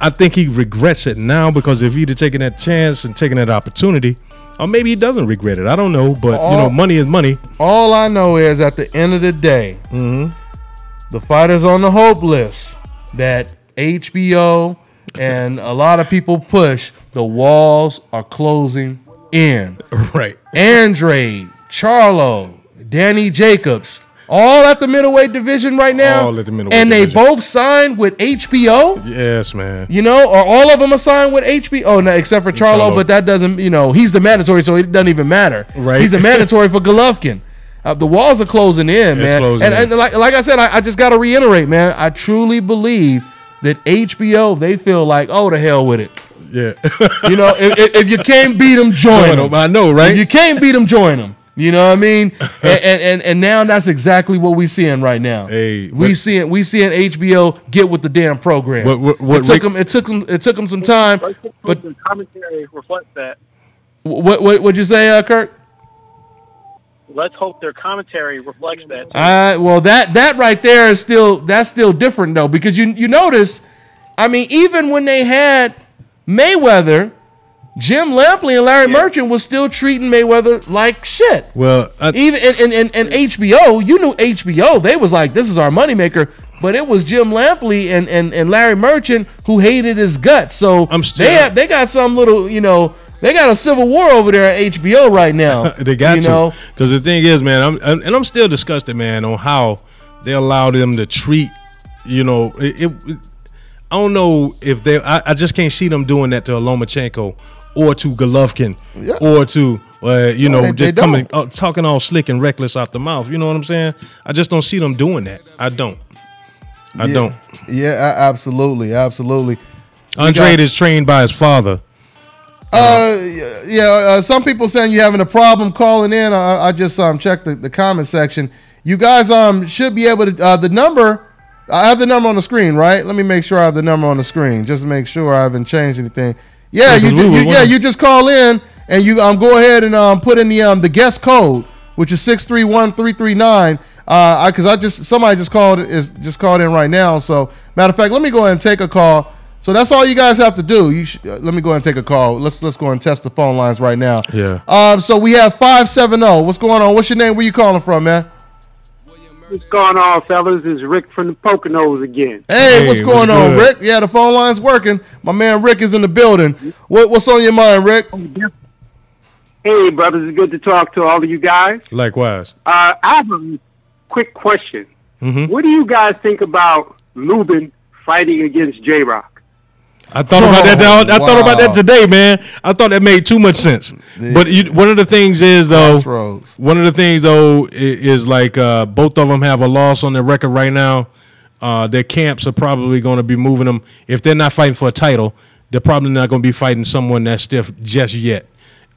I think he regrets it now, because if he'd have taken that chance and taken that opportunity, or maybe he doesn't regret it. I don't know, but money is money. All I know is at the end of the day, the fighters on the hope list that HBO and a lot of people push, the walls are closing in. Right. Andre, Charlo, Danny Jacobs, all at the middleweight division right now. All at the middleweight and division. they both signed with HBO. Yes, man. Or all of them are signed with HBO. Oh, no, except for Charlo, but that doesn't, he's the mandatory, so it doesn't even matter. Right. He's the mandatory for Golovkin. The walls are closing in, man. And like I said, I just got to reiterate, man. I truly believe that HBO, they feel like, oh, the hell with it. Yeah. If you can't beat them, join them. I know, right? If you can't beat them, join them. You know what I mean? and now that's exactly what we're seeing right now. Hey, we seeing HBO get with the damn program. It took them some time, but the commentary reflects that. What'd you say, Kurt? Let's hope their commentary reflects that. Well, that right there is still different though, because you notice, I mean, even when they had Mayweather, Jim Lampley and Larry Merchant was still treating Mayweather like shit. Well, even in HBO, you knew HBO, they was like, this is our moneymaker. But it was Jim Lampley and Larry Merchant who hated his guts. So they got some little, They got a civil war over there at HBO right now. They got to. Because the thing is, man, I'm still disgusted, man, on how they allowed them to treat, I don't know if they. I just can't see them doing that to Lomachenko or to Golovkin or to just coming talking all slick and reckless out the mouth. You know what I'm saying? I just don't see them doing that. I don't. Yeah, absolutely. Andrade is trained by his father. Some people saying you're having a problem calling in. I just checked the comment section. You guys should be able to the number. I have the number on the screen, right? Let me make sure I have the number on the screen, just to make sure I haven't changed anything. Yeah, you just call in and you go ahead and put in the guest code, which is 631-339. Because somebody just called in right now. So matter of fact, let me go ahead and take a call. So that's all you guys have to do. Let me go ahead and take a call. Let's go ahead and test the phone lines right now. Yeah. So we have 570. What's going on? What's your name? Where you calling from, man? What's going on, fellas? It's Rick from the Poconos again. Hey, what's going on, Rick? Yeah, the phone line's working. My man Rick is in the building. What's on your mind, Rick? Hey, brothers. It's good to talk to all of you guys. Likewise. I have a quick question. Mm-hmm. What do you guys think about Lubin fighting against J-Rock? I thought about that. I thought about that today, man. I thought that made too much sense. But one of the things is like both of them have a loss on their record right now. Their camps are probably going to be moving them. If they're not fighting for a title, they're probably not going to be fighting someone that's stiff just yet.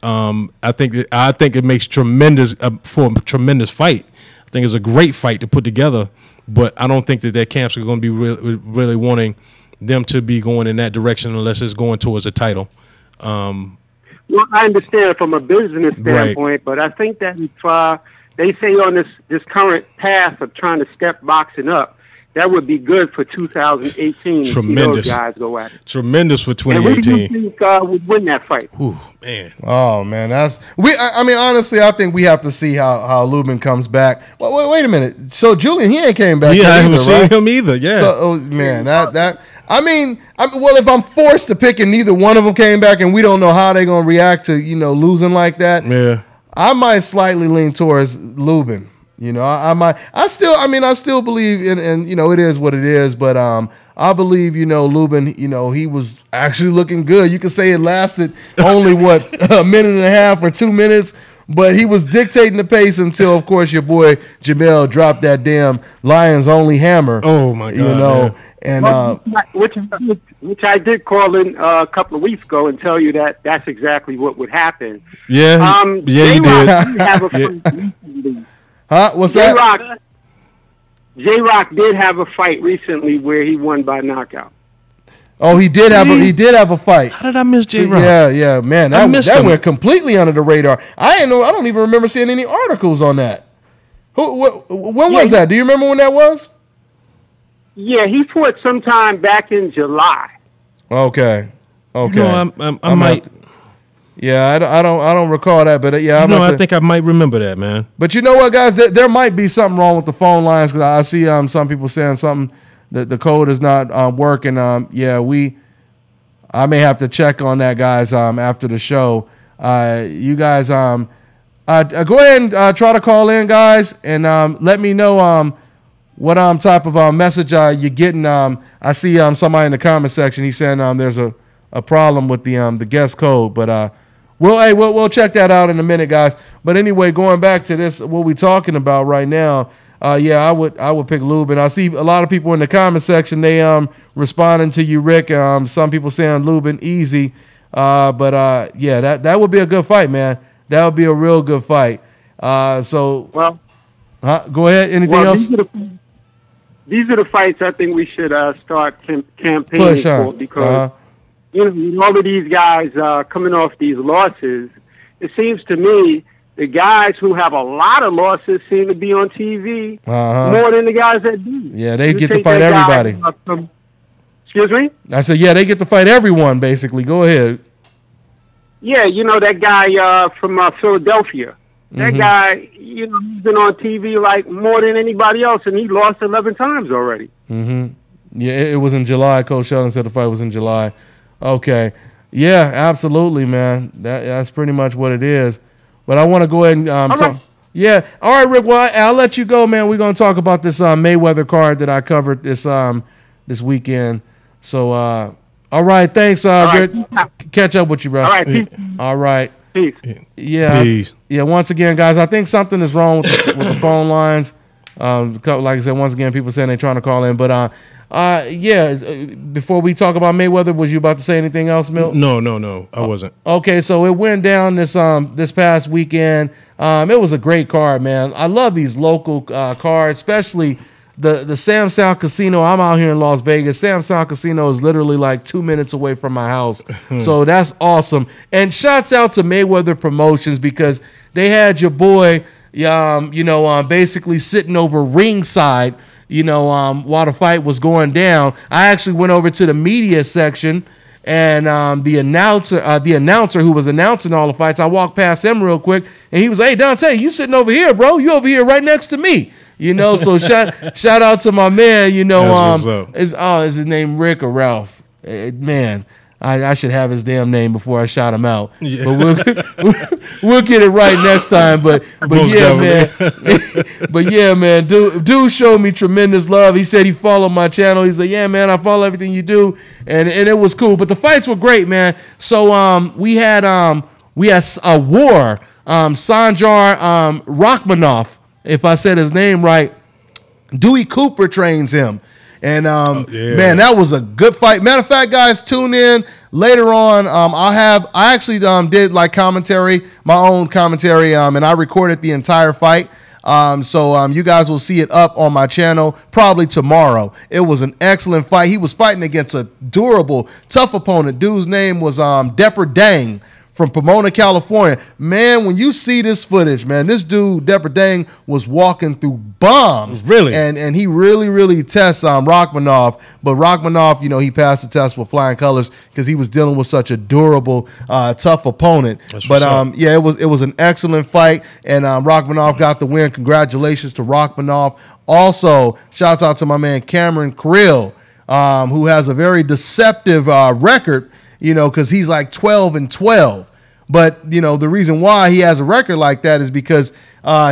I think it makes tremendous for a tremendous fight. I think it's a great fight to put together, but I don't think that their camps are going to be really wanting them to be going in that direction unless it's going towards a title. Well, I understand from a business standpoint, but I think that if they say on this current path of trying to step boxing up, that would be good for 2018. Tremendous. Those guys go at it. Tremendous for 2018. And who do you think would win that fight? Ooh, man. Oh, man. I mean, honestly, I think we have to see how Lubin comes back. Well, wait a minute. So, Julian, he ain't came back yet either, I haven't seen right? him either, yeah. So, man, well, if I'm forced to pick and neither one of them came back and we don't know how they're going to react to, losing like that, I might slightly lean towards Lubin. I still believe in, and it is what it is, but I believe, Lubin, he was actually looking good. You could say it lasted only a minute and a half or 2 minutes, but he was dictating the pace until, of course, your boy Jamel dropped that damn Lions only hammer. Oh my God. And which I did call in a couple of weeks ago and tell you that that's exactly what would happen. Yeah, you did. Have a Huh? What's that? J-Rock did have a fight recently where he won by knockout. Oh, he did have a fight. How did I miss J-Rock? Yeah, man. That went completely under the radar. I don't even remember seeing any articles on that. When was that? Do you remember when that was? Yeah, he fought sometime back in July. Okay. I might. Yeah, I don't recall that, but yeah, I think I might remember that, man. But you know what, guys? There might be something wrong with the phone lines because I see some people saying something that the code is not working. I may have to check on that, guys. After the show, you guys go ahead and try to call in, guys, and let me know what type of message you're getting. I see somebody in the comment section. He's saying there's a problem with the guest code, but we'll check that out in a minute, guys. But anyway, going back to this, what we're talking about right now, I would pick Lubin. I see a lot of people in the comment section. They responding to you, Rick. Some people saying Lubin easy, but that would be a good fight, man. That would be a real good fight. Go ahead. Anything else? These are the fights I think we should start campaigning for because. All of these guys coming off these losses, it seems to me the guys who have a lot of losses seem to be on TV more than the guys that do. Yeah, they get to fight everybody. Excuse me? I said, yeah, they get to fight everyone, basically. Go ahead. Yeah, that guy from Philadelphia. That guy, he's been on TV like more than anybody else, and he lost 11 times already. Yeah, it was in July. Coach Sheldon said the fight was in July. Okay. Yeah, absolutely, man. That's pretty much what it is. But I want to go ahead and talk. Yeah. All right, Rick. Well, I'll let you go, man. We're going to talk about this Mayweather card that I covered this weekend. So, all right. Thanks, Rick. Catch up with you, bro. All right. Peace. All right. Peace. Yeah. Peace. Yeah. Once again, guys, I think something is wrong with the phone lines. Like I said, once again, people saying they're trying to call in. But, before we talk about Mayweather, was you about to say anything else, Milt? No. I wasn't. Okay, so it went down this past weekend. It was a great card, man. I love these local cards, especially the Sam Sound Casino. I'm out here in Las Vegas. Sam Sound Casino is literally like 2 minutes away from my house. So that's awesome. And shouts out to Mayweather Promotions because they had your boy, basically sitting over ringside, while the fight was going down. I actually went over to the media section, and the announcer who was announcing all the fights, I walked past him real quick, and he was like, "Hey, Dante, you sitting over here, bro? You over here right next to me." So shout out to my man. Is his name Rick or Ralph? Man, I should have his damn name before I shot him out. Yeah. But we'll get it right next time. But yeah, man. Dude showed me tremendous love. He said he followed my channel. He's like, yeah, man, I follow everything you do, and it was cool. But the fights were great, man. So we had a war. Sanjar Rachmaninoff, if I said his name right. Dewey Cooper trains him. And, man, that was a good fight. Matter of fact, guys, tune in later on. I actually did like commentary, my own commentary, and I recorded the entire fight. So you guys will see it up on my channel probably tomorrow. It was an excellent fight. He was fighting against a durable, tough opponent. Dude's name was Depper Dang from Pomona, California. Man, when you see this footage, man, this dude, Depper Dang, was walking through bombs. Really? And he really tests Rachmaninoff. But Rachmaninoff, he passed the test with flying colors because he was dealing with such a durable, tough opponent. Yeah, it was an excellent fight, and Rachmaninoff got the win. Congratulations to Rachmaninoff. Also, shouts out to my man Cameron Krill, who has a very deceptive record, because he's like 12-12. But, the reason why he has a record like that is because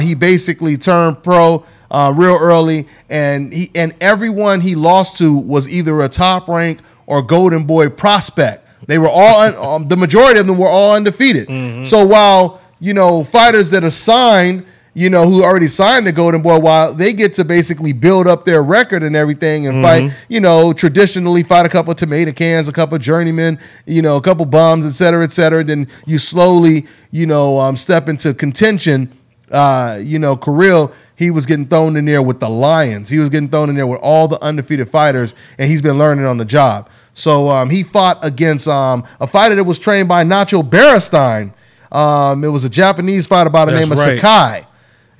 he basically turned pro real early, and everyone he lost to was either a top rank or golden boy prospect. They were all, the majority of them were all undefeated. Mm-hmm. So while, fighters that are signed, who already signed the Golden Boy, while they get to basically build up their record and everything and fight, traditionally fight a couple of tomato cans, a couple of journeymen, a couple bums, et cetera, then you slowly, step into contention. Kirill, he was getting thrown in there with the Lions. He was getting thrown in there with all the undefeated fighters, and he's been learning on the job. So he fought against a fighter that was trained by Nacho Beristain. It was a Japanese fighter by the name of Sakai.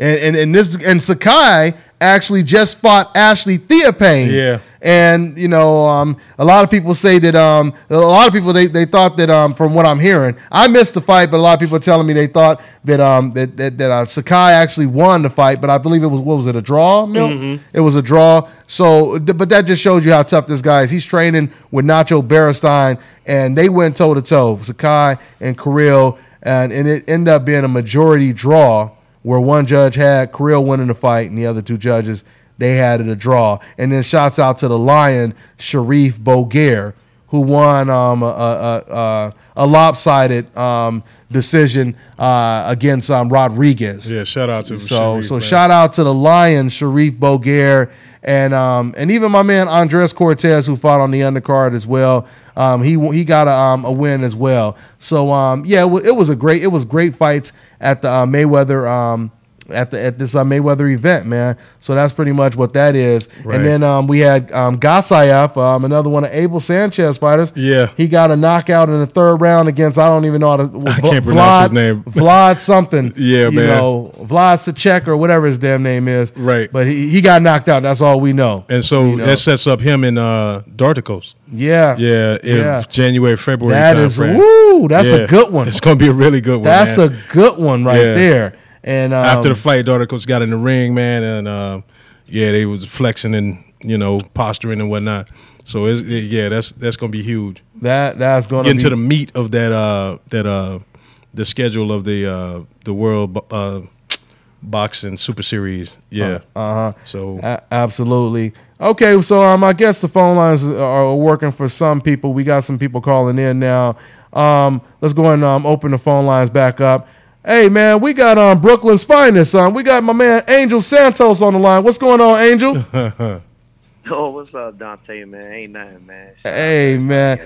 And Sakai actually just fought Ashley Theophane. Yeah. And, a lot of people say that, they thought that, from what I'm hearing, I missed the fight, but a lot of people are telling me they thought that Sakai actually won the fight, but I believe it was, what was it, a draw, Milt? Mm-hmm. It was a draw. So, but that just shows you how tough this guy is. He's training with Nacho Beristain, and they went toe-to-toe, Sakai and Kirill, and it ended up being a majority draw, where one judge had Kirill winning the fight and the other two judges, they had it a draw. And then shouts out to the Lion, Sharif Boguer, who won a lopsided decision against Rodriguez. Yeah, shout out to Sharif. So shout out to the Lion, Sharif Boguer, and even my man Andres Cortez, who fought on the undercard as well. He got a win as well. So yeah, it was great fights at the Mayweather at this Mayweather event, man. So that's pretty much what that is. Right. And then we had Gasayev, another one of Abel Sanchez fighters. Yeah, he got a knockout in the third round against, I don't even know how to. I can't pronounce his name. Vlad something. Yeah, man. Vlad Sacek or whatever his damn name is. Right. But he got knocked out. That's all we know. And so that sets up him in Darticos. Yeah. Yeah. January, February. That's a good one. It's going to be a really good one. That's a good one right there. And after the fight, Darticos got in the ring, man, and they was flexing and posturing and whatnot. So that's gonna be huge. That's gonna get into be the meat of that the schedule of the World Boxing Super Series. Yeah. So absolutely. Okay, so I guess the phone lines are working for some people. We got some people calling in now. Let's go and open the phone lines back up. Hey man, we got Brooklyn's finest. We got my man Angel Santos on the line. What's going on, Angel? Oh, what's up, Dante, man? Ain't nothing, man. Hey man,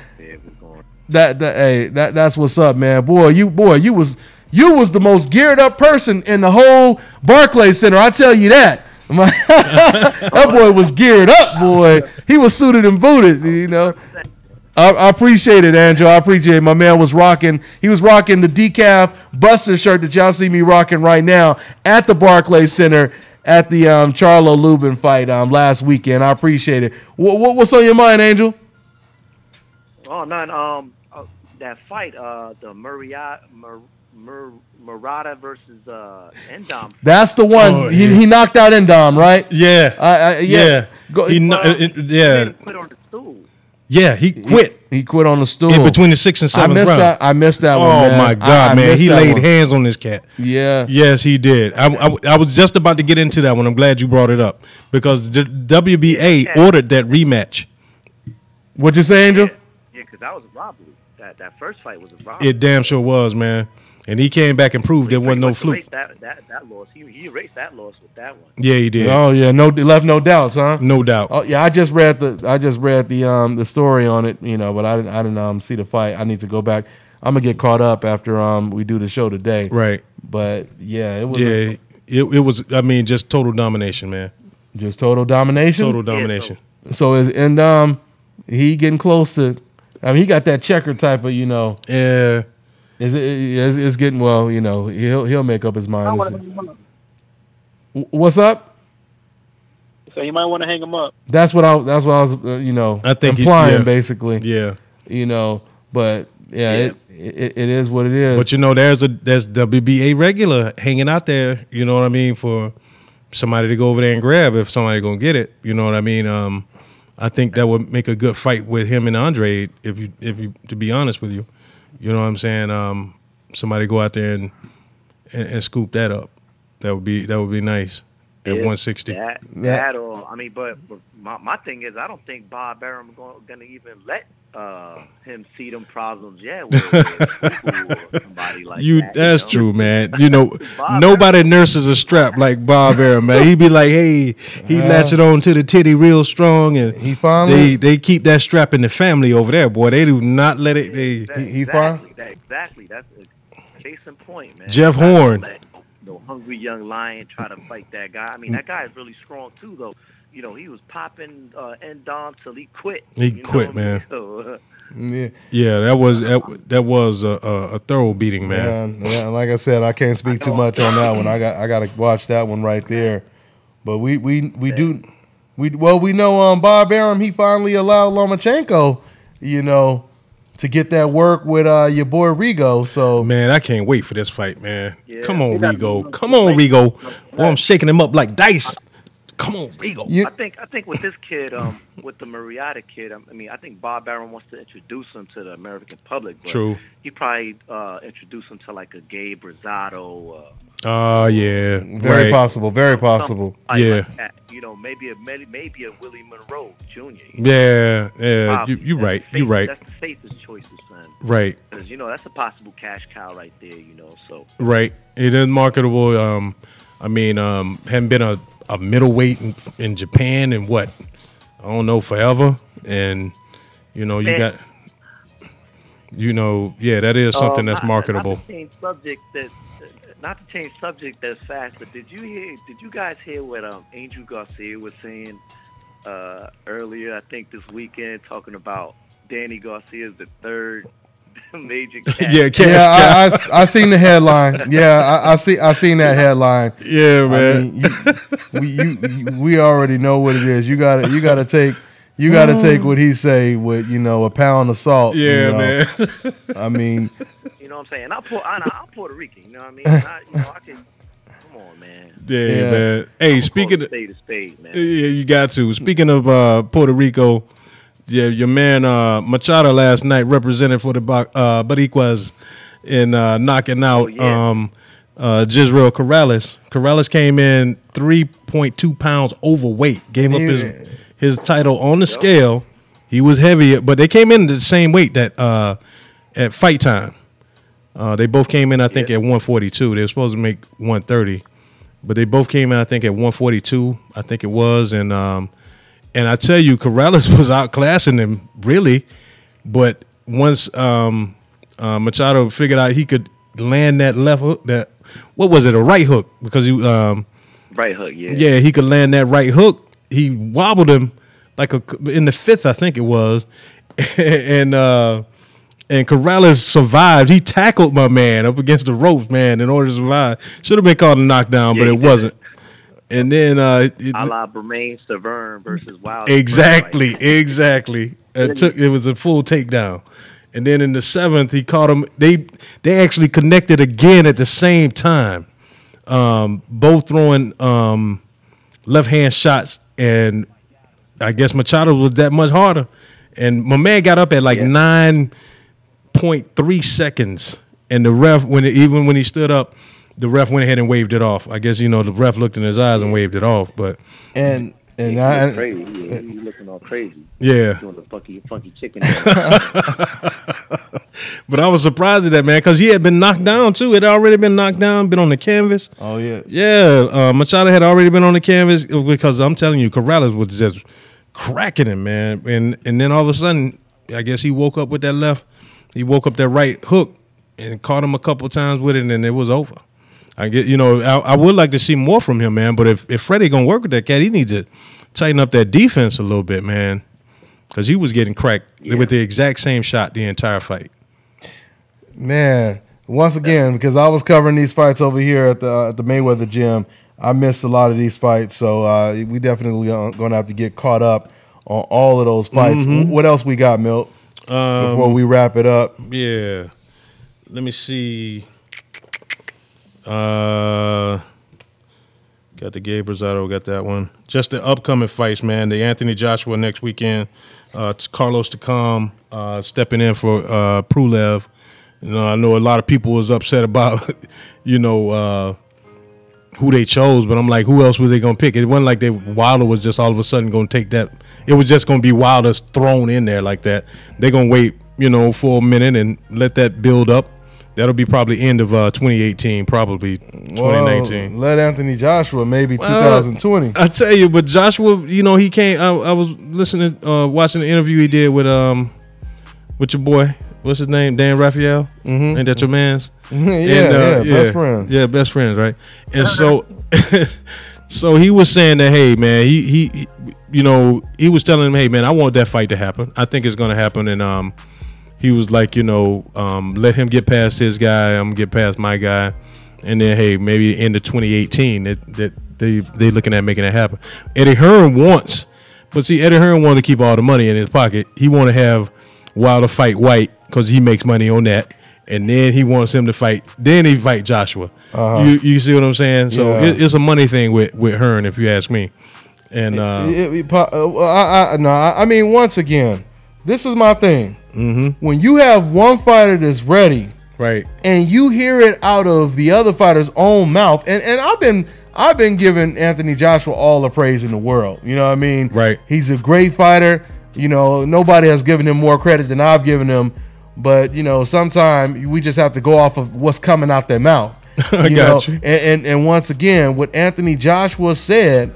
that's what's up, man. Boy, you was the most geared up person in the whole Barclays Center. I tell you that. That boy was geared up, boy. He was suited and booted, you know. I appreciate it, Angel. I appreciate it. My man was rocking. He was rocking the decaf Buster shirt that y'all see me rocking right now at the Barclays Center at the Charlo Lubin fight last weekend. I appreciate it. What's on your mind, Angel? Oh, none. That fight, the Murata versus Endom. That's the one. Oh, he knocked out Endom, right? Yeah. Yeah. He put on the stool. Yeah, he quit. He quit on the stool in between the 6th and 7th round. I missed that one. Oh man. my God, man! He laid hands on this cat. Yeah. Yes, he did. I was just about to get into that one. I'm glad you brought it up because the WBA ordered that rematch. What'd you say, Angel? Yeah, because that was a robbery. That first fight was a robbery. It damn sure was, man. And he came back and proved there wasn't no fluke. That loss, he erased that loss with that one. Yeah, he did. Oh yeah, left no doubts, huh? No doubt. Oh yeah, I just read the story on it, you know, but I didn't see the fight. I need to go back. I'm gonna get caught up after we do the show today. Right. But yeah, it was. Yeah, it was. I mean, just total domination, man. Just total domination. Total domination. So he getting close to. I mean, he got that checker type of, you know. Yeah. It's getting, well, you know, he'll make up his mind. What's up? So you might want to hang him up. That's what I was, you know, I think implying basically. Yeah. You know, but it is what it is. But you know, there's WBA regular hanging out there. You know what I mean, for somebody to go over there and grab if somebody gonna get it. You know what I mean. I think that would make a good fight with him and Andre. If you to be honest with you. You know what I'm saying? Somebody go out there and scoop that up. That would be nice at 160. That or I mean, but my thing is, I don't think Bob Arum gonna even let him see them problems yet. With somebody like that. That's true, man. You know, nobody nurses a strap like Bob Arum, man. He be like, hey, he latch it on to the titty real strong, and he finally they keep that strap in the family over there, boy. They do not let it. Exactly. That's a case in point, man. Jeff Horn. No hungry young lion try to fight that guy. I mean, that guy is really strong too, though. You know, he was popping Endom till he quit. He quit, man. So, yeah, that was a thorough beating, man. Yeah, like I said, I can't speak too much on that one. I got to watch that one right there. But we know Bob Arum, he finally allowed Lomachenko, you know, to get that work with your boy Rigo. So man, I can't wait for this fight, man. Yeah. Come on, Rigo. Come on, Rigo. Boy, I'm shaking him up like dice. Come on, Rigo. I think with this kid, with the Murata kid, I mean, I think Bob Arum wants to introduce him to the American public. But True. He probably introduce him to like a Gabe Rosado. Yeah. Very possible. Very possible. Yeah. Like that. You know, maybe a Willie Monroe Jr. Yeah. You're right. You're right. That's the safest choice, son. Right. Because you know that's a possible cash cow right there. You know, so. Right. It is marketable. I mean, hadn't been a middleweight in Japan in what, I don't know, forever. And you know, you got, you know, yeah, that is something that's marketable. Not to change subject that fast, but did you guys hear what Angel Garcia was saying earlier? I think this weekend, talking about Danny Garcia's the third major cash. I seen the headline. Yeah, I seen that headline. Yeah, man. I mean, we already know what it is. You gotta take what he say with, you know, a pound of salt. Yeah, you know? man. I mean, you know what I'm saying? I'm Puerto Rican. You know what I mean? I can. Come on, man. Yeah, man. Hey, speaking of spade, man. Yeah, you got to. Speaking of Puerto Rico, your man Machado last night represented for the Boricuas in knocking out Gisrael Corrales. Corrales came in 3.2 pounds overweight. Gave up his title on the scale. He was heavier, but they came in the same weight that at fight time. They both came in, I think, at 142. They were supposed to make 130, but they both came in, I think, at 142. I think it was, and I tell you, Corrales was outclassing him really, but once Machado figured out he could land that left hook, a right hook, because he right hook, yeah, he could land that right hook. He wobbled him in the fifth, I think it was, and Corrales survived. He tackled my man up against the ropes, man, in order to survive. Should have been called a knockdown, but it wasn't. And then a la Bermain Severn versus Wilder. Exactly. It was a full takedown. And then in the seventh, he caught him. They actually connected again at the same time, both throwing left hand shots, and I guess Machado was that much harder. And my man got up at 9.3 seconds, and the ref, when he stood up, the ref went ahead and waved it off. I guess the ref looked in his eyes and waved it off. But crazy. He looking all crazy. Yeah, doing the funky chicken. But I was surprised at that, man, because he had been knocked down too. It had already been knocked down, been on the canvas. Oh yeah, yeah. Machado had already been on the canvas, because I'm telling you, Corrales was just cracking him, man. And then all of a sudden, I guess he woke up with that left. He woke up that right hook and caught him a couple times with it, and it was over. I would like to see more from him, man. But if Freddie gonna work with that cat, he needs to tighten up that defense a little bit, man, because he was getting cracked with the exact same shot the entire fight. Man, once again, because I was covering these fights over here at the Mayweather gym, I missed a lot of these fights, so we definitely gonna have to get caught up on all of those fights. Mm-hmm. What else we got, Milt? Before we wrap it up, yeah. Let me see. Got the Gabe Rosado, got that one. Just the upcoming fights, man. The Anthony Joshua next weekend. It's Carlos Takam stepping in for Prulev. I know a lot of people was upset about, who they chose, but I'm like, who else were they gonna pick? It wasn't like Wilder was just all of a sudden gonna take that. It was just gonna be Wilder thrown in there like that. They're gonna wait, for a minute and let that build up. That'll be probably end of 2018, probably 2019. Let Anthony Joshua maybe 2020. I tell you, but Joshua, he can't. I was listening, watching the interview he did with your boy. What's his name? Dan Raphael. Mm-hmm. Ain't that your man's? Yeah, best friends. Yeah, best friends, right? And so, so he was saying that, hey, man, he was telling him, hey, man, I want that fight to happen. I think it's gonna happen, and he was like, let him get past his guy. I'm gonna get past my guy, and then hey, maybe into 2018 that they looking at making it happen. Eddie Hearn wants, but see, Eddie Hearn wanted to keep all the money in his pocket. He want to have Wilder fight White because he makes money on that, and then he wants him to fight. Then he fight Joshua. You see what I'm saying? So it's a money thing with Hearn, if you ask me. And I mean, once again, this is my thing. Mm-hmm. When you have one fighter that's ready, right, and you hear it out of the other fighter's own mouth, and I've been giving Anthony Joshua all the praise in the world. You know what I mean? Right. He's a great fighter. Nobody has given him more credit than I've given him. But sometimes we just have to go off of what's coming out their mouth. I got you. And once again, what Anthony Joshua said,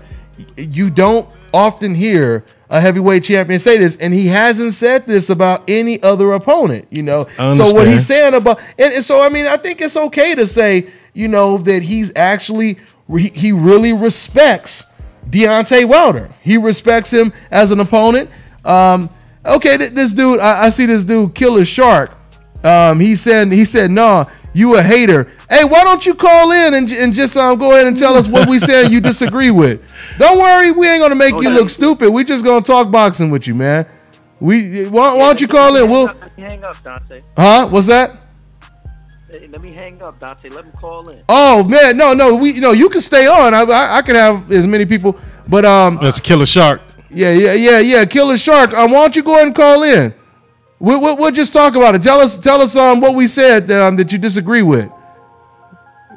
you don't often hear a heavyweight champion say this, and he hasn't said this about any other opponent, So what he's saying about, and so I mean, I think it's okay to say, that he's actually he really respects Deontay Wilder. He respects him as an opponent. Okay, this dude, I see this dude Killer Shark. He said, "No, you a hater. Hey, why don't you call in and just go ahead and tell us what we said you disagree with? Don't worry, we ain't gonna make you look stupid. We just gonna talk boxing with you, man. Why don't you call in? We'll hang up, Dante. Huh? What's that? Hey, let me hang up, Dante. Let him call in. Oh man, no, you can stay on. I can have as many people, but that's Killer Shark. Yeah. Killer Shark. Why don't you go ahead and call in? We'll just talk about it. Tell us what we said that you disagree with.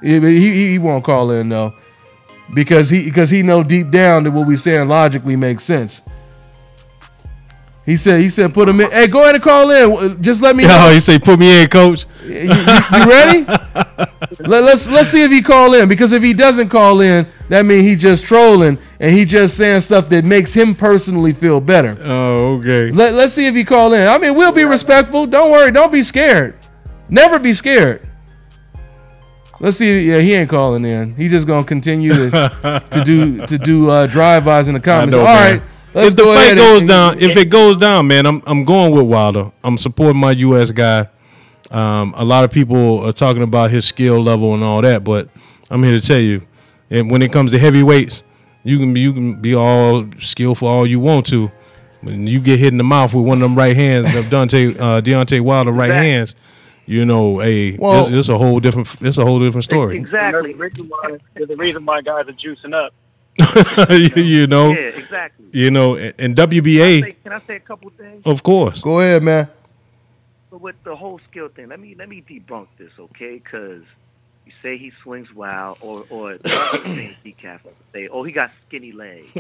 He won't call in though, because he know deep down that what we saying logically makes sense. He said put him in. Hey, go ahead and call in. Just let me know. Oh, he say put me in, coach. You ready? Let's see if he call in, because if he doesn't call in, that means he just trolling and he just saying stuff that makes him personally feel better. Oh, okay. Let's see if he call in. I mean, we'll be respectful. Don't worry. Don't be scared. Never be scared. Let's see. Yeah, he ain't calling in. He just gonna continue to do drive-bys in the comments. All right. If the fight goes down, if it goes down, man, I'm going with Wilder. I'm supporting my U.S. guy. A lot of people are talking about his skill level and all that, but I'm here to tell you, and when it comes to heavyweights, you can be all skillful all you want to. When you get hit in the mouth with one of them right hands of Deontay Wilder right hands, you know, it's a whole different story. Exactly. There's the reason why guys are juicing up. You know, yeah, exactly. You know, and WBA. Can I say a couple things? Of course. Go ahead, man. But with the whole skill thing, let me debunk this, okay? Because you say he swings wild, or decaf say, oh, he got skinny legs.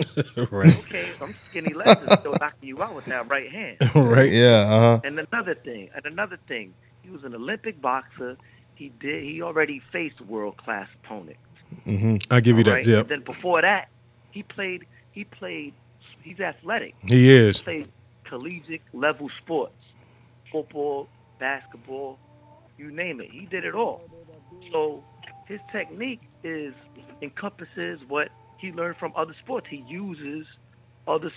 Right. Okay, some skinny legs is still knocking you out with that right hand. Right. Yeah. And another thing, he was an Olympic boxer. He already faced world-class opponents. Mm-hmm. I give you that. Right? Yep. And then before that, he played. He's athletic. He is. He played collegiate level sports, football, basketball, you name it. He did it all. So his technique encompasses what he learned from other sports. He uses other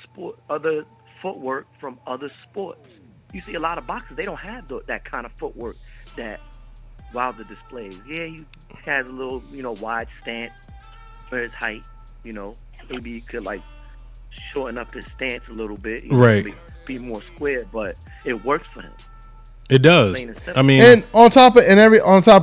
footwork from other sports. You see a lot of boxers, they don't have that kind of footwork that Wilder displays. Yeah, he has a little, wide stance for his height. Maybe he could shorten up his stance a little bit. Right. Be more square, but it works for him. It does. I mean, and on top of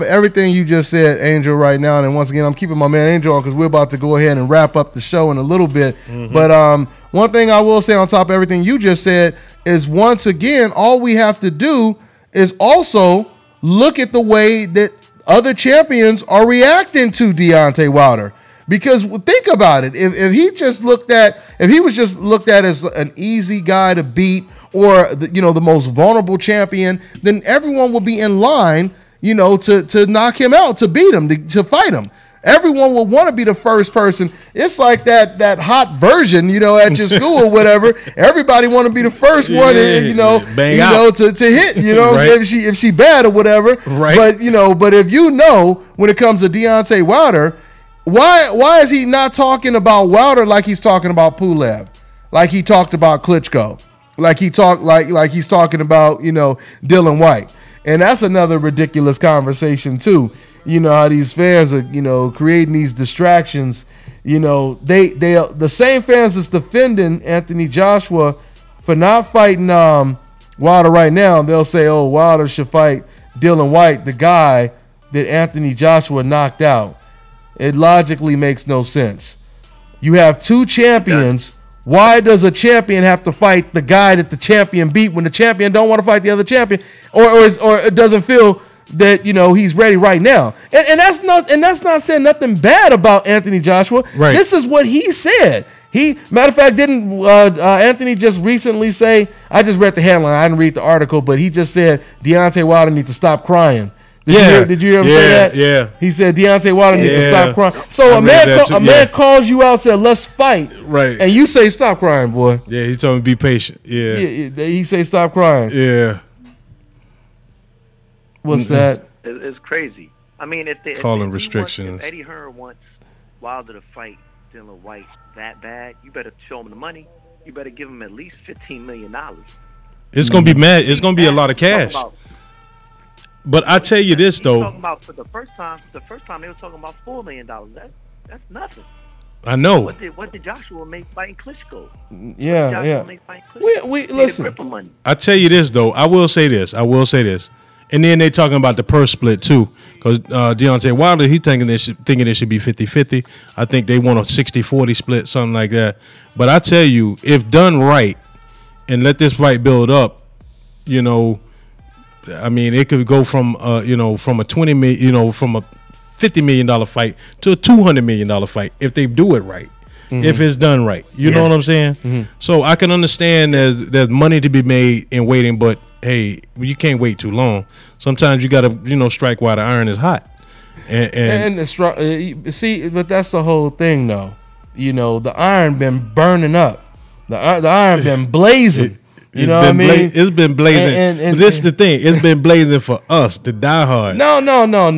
everything you just said, Angel, right now, and once again, I'm keeping my man Angel on because we're about to go ahead and wrap up the show in a little bit. Mm-hmm. But one thing I will say on top of everything you just said is, once again, all we have to do is also look at the way that other champions are reacting to Deontay Wilder. Because think about it, if he was just looked at as an easy guy to beat, or the most vulnerable champion, then everyone will be in line, to knock him out, to beat him, to fight him. Everyone will want to be the first person. It's like that hot version, at your school or whatever. Everybody want to be the first one, to hit. Right. If she bad or whatever. Right. But if when it comes to Deontay Wilder, why is he not talking about Wilder like he's talking about Pulev, like he talked about Klitschko? Like he's talking about, Dylan White. And that's another ridiculous conversation too. How these fans are, creating these distractions. The same fans that's defending Anthony Joshua for not fighting Wilder right now, they'll say, oh, Wilder should fight Dylan White, the guy that Anthony Joshua knocked out. It logically makes no sense. You have two champions. Why does a champion have to fight the guy that the champion beat when the champion don't want to fight the other champion, or it doesn't feel that he's ready right now? And that's not saying nothing bad about Anthony Joshua. Right. This is what he said. Matter of fact, didn't Anthony just recently say? I just read the headline. I didn't read the article, but he just said Deontay Wilder needs to stop crying. Did you hear him say that? Yeah. He said Deontay Wilder needs to stop crying. So a man calls you out, said let's fight, right? And you say stop crying, boy. Yeah, he told me be patient. Yeah. He say stop crying. Yeah. What's that? It's crazy. I mean, if restrictions. If Eddie Hearn wants Wilder to fight Dylan White that bad, you better show him the money. You better give him at least $15 million. It's gonna be mad. It's gonna be a lot of cash. But I tell you this though. Talking about for the first time they were talking about $4 million. That's nothing. I know. What did Joshua make fighting Klitschko? Yeah. We listen. I tell you this though. I will say this. And then they talking about the purse split too. Because Deontay Wilder, he's thinking it should be 50-50. I think they want a 60-40 split, something like that. But I tell you, if done right and let this fight build up, you know, I mean, it could go from you know, from a $20 million, you know, from a $50 million fight to a $200 million fight if they do it right. If it's done right, you know what I'm saying. So I can understand there's money to be made in waiting, but hey, you can't wait too long. Sometimes you gotta, you know, strike while the iron is hot. And see, but that's the whole thing, though. You know, the iron been burning up. The iron been blazing. You know what I mean? It's been blazing. And this is the thing. It's been blazing for us, the diehard. No.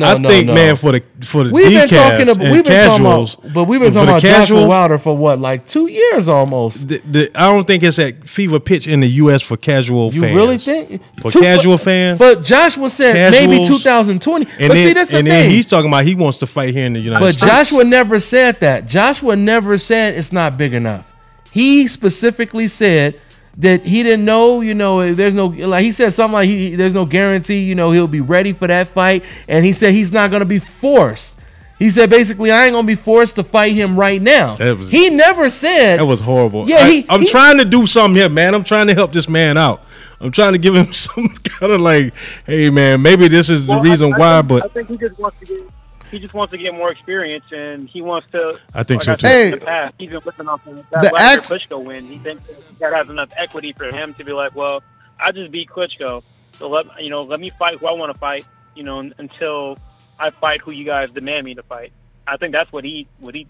I think, man, for the we've been talking about, but we've been talking about Joshua Wilder for what, like 2 years almost. I don't think it's at fever pitch in the U.S. for casual fans. You really think? For casual fans? But Joshua said maybe 2020. But see, that's the thing. Then he's talking about he wants to fight here in the United States. But Joshua never said that. Joshua never said it's not big enough. He specifically said that he didn't know, you know, there's no, like he said something like there's no guarantee, you know, he'll be ready for that fight. And he said he's not going to be forced. He said basically, I ain't going to be forced to fight him right now. He never said. That was horrible. Yeah, I'm trying to do something here, man. I'm trying to help this man out. I'm trying to give him some kind of like, hey, man, maybe this is the reason why. But I think he just wants to get more experience, and he wants to. I think so too. He's been looking off that last Klitschko win. He thinks that has enough equity for him to be like, well, I just beat Klitschko, so let me fight who I want to fight, you know, until I fight who you guys demand me to fight. I think that's what he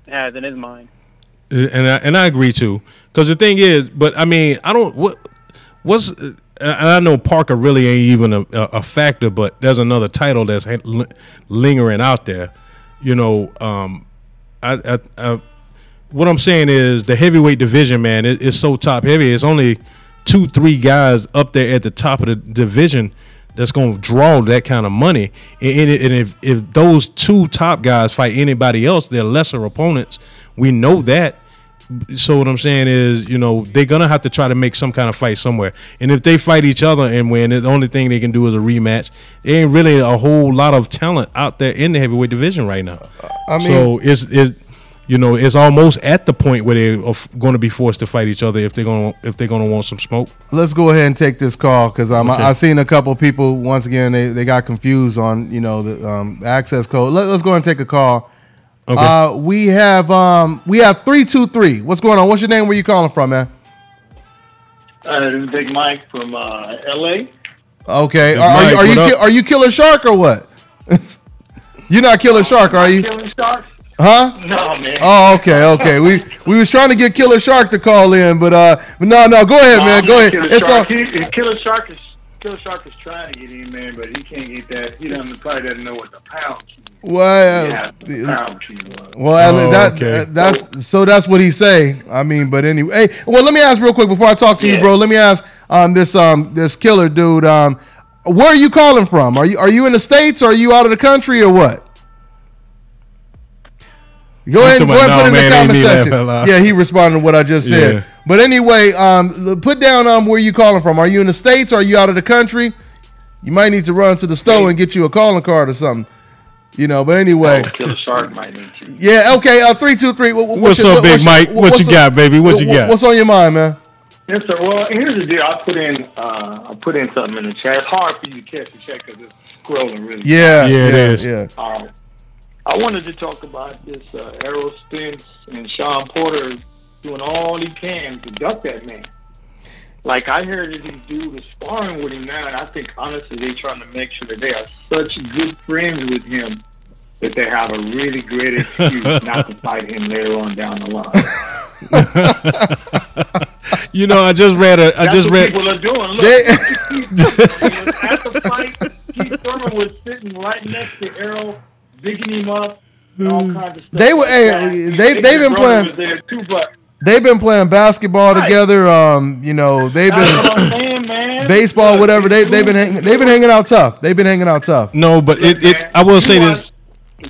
has in his mind. And I agree too, because the thing is, but I mean, I don't what's. And I know Parker really ain't even a factor, but there's another title that's lingering out there. You know, what I'm saying is the heavyweight division, man, it's so top heavy. It's only 2-3 guys up there at the top of the division that's going to draw that kind of money. And if those 2 top guys fight anybody else, they're lesser opponents. We know that. So what I'm saying is, you know, they're going to have to try to make some kind of fight somewhere. And if they fight each other and win, the only thing they can do is a rematch. There ain't really a whole lot of talent out there in the heavyweight division right now. I mean, so it's almost at the point where they're going to be forced to fight each other if they're going to want some smoke. Let's go ahead and take this call because I've seen a couple of people, once again, they got confused on, you know, the access code. Let's go ahead and take a call. Okay. We have 323. What's going on? What's your name? Where you calling from, man? This is Big Mike from L.A. Okay. Are you Killer Shark or what? You're not Killer Shark, are you? Killer Shark? Huh? No, man. Oh, okay. We was trying to get Killer Shark to call in, but no. Go ahead, man. Go ahead. Killer Shark is trying to get in, man, but he can't get that. He probably doesn't know what the pound key is. That's what he say. I mean, but anyway. Hey, well, let me ask real quick before I talk to you, bro. Let me ask this killer dude. Where are you calling from? Are you in the States or are you out of the country or what? Go ahead and put it in the comment section. Yeah, he responded to what I just said. Yeah. But anyway, put down where you calling from. Are you in the States or are you out of the country? You might need to run to the store and get you a calling card or something. You know, but anyway. Killer Shark might need to. Yeah, okay. 323. What's up, Big Mike? What you got, baby? What you got? What's on your mind, man? Yes, sir. Well, here's the deal. I put in something in the chat. It's hard for you to catch the chat because it's scrolling really. Yeah, it is. Yeah. I wanted to talk about this Errol Spence and Sean Porter doing all he can to duck that man. Like, I heard that these dudes are sparring with him now, and I think, honestly, they're trying to make sure that they are such good friends with him that they have a really great excuse not to fight him later on down the line. You know, I just read. People are doing. Look, at the fight, Keith Thurman was sitting right next to Errol, digging him up, and all kinds of stuff. They've been playing. They've been playing basketball together. You know, they've been baseball, whatever. They've been hanging out tough. They've been hanging out tough. No, but I will say this. You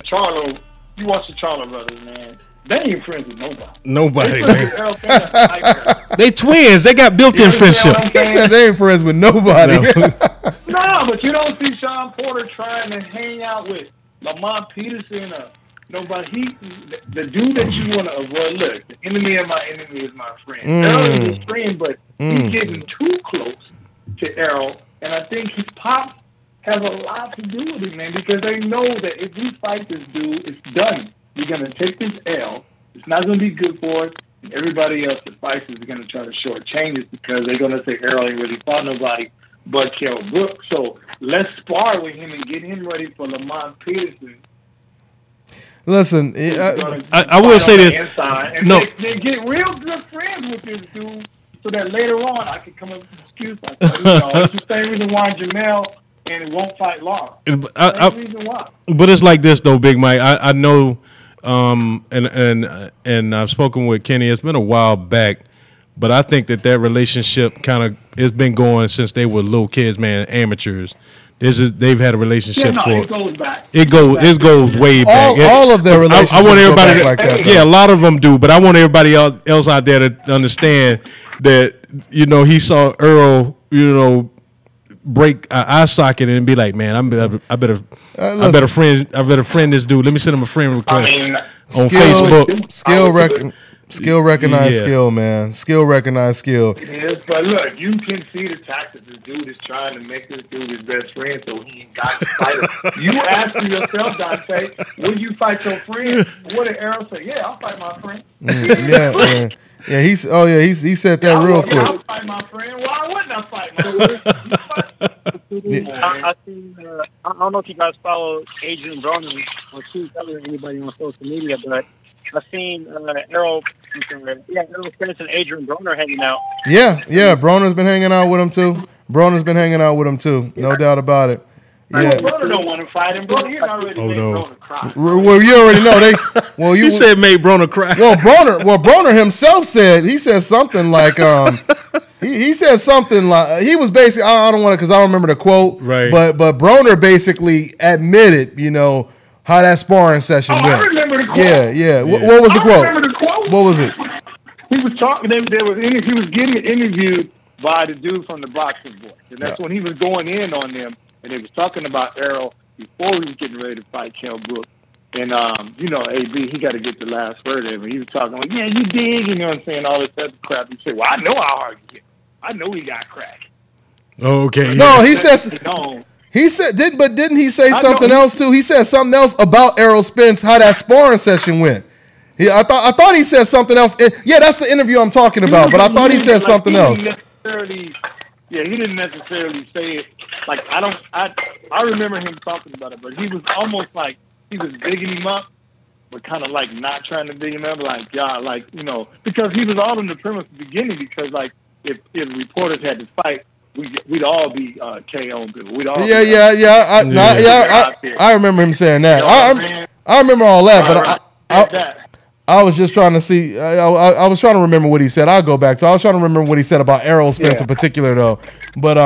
watch the Charlo brothers, man. They ain't friends with nobody. Nobody, man. They twins. They got built-in friendship. He said they ain't friends with nobody. No, but you don't see Sean Porter trying to hang out with Lamont Peterson, nobody. The dude that you want to avoid. Look, the enemy of my enemy is my friend. Errol is his friend, but he's getting too close to Errol, and I think his pops have a lot to do with it, man, because they know that if we fight this dude, it's done. We're gonna take this L. It's not gonna be good for us. And everybody else that fights is going to try to shortchange it because they're going to say Errol ain't really fought nobody but Kell Brook. So let's spar with him and get him ready for Lamont Peterson. Listen, I will say this. No, they get real good friends with this dude, so that later on I can come up with an excuse. Like, it's the same reason why Jamel and won't fight Law. Same reason why. But it's like this though, Big Mike. I know. And I've spoken with Kenny. It's been a while back, but I think that relationship kind of has been going since they were little kids, man, amateurs. They've had a relationship for it goes back. It goes way back. All of their relationships. I want everybody go back like that. Yeah, a lot of them do, but I want everybody else out there to understand that he saw Earl break an eye socket and be like, man, I better friend this dude. Let me send him a friend request on Facebook. Skill recognize skill, man. Skill recognize skill. It is, but look, you can see the tactics. This dude is trying to make this dude his best friend, so he ain't got to fight him. You asking yourself, Dante, will you fight your friend? What did Errol say? Yeah, I'll fight my friend. Yeah, he said that real quick. I'll fight my friend. Why wouldn't I fight my friend? I don't know if you guys follow Adrian Broner or anybody on social media, but I've seen Errol Spence and Adrian Broner hanging out. Yeah, Broner's been hanging out with him too. No doubt about it. Yeah. Broner don't want to fight him, bro. He already made Broner cry. Well, you already know you said made Broner cry. Well, Broner himself said something like he said something like he was basically I don't want to because I don't remember the quote. Right. But Broner basically admitted how that sparring session went. I remember the quote. Yeah. What was the quote? I remember the quote. What was it? He was talking. He was getting interviewed by the dude from the Boxing Voice, and that's when he was going in on them. And they was talking about Errol before he was getting ready to fight Kell Brook. And, AB, he got to get the last word in. He was talking like, yeah, you dig, you know what I'm saying, all this other crap. He said, well, I know how hard you get. I know he got crack. Okay. No, he says... Didn't he say something else, too? He said something else about Errol Spence, how that sparring session went. I thought he said something else. Yeah, that's the interview I'm talking about, but I thought he said something else. Yeah, he didn't necessarily say it. Like, I remember him talking about it, but he was almost like he was bigging him up, but kind of like not trying to big him up, like, because he was all in the premise at the beginning, because, like, if reporters had to fight, we'd all be KO people. We'd all I remember him saying that. I remember all that, but I was just trying to see. I was trying to remember what he said. I'll go back to. I was trying to remember what he said about Errol Spence in particular, though. But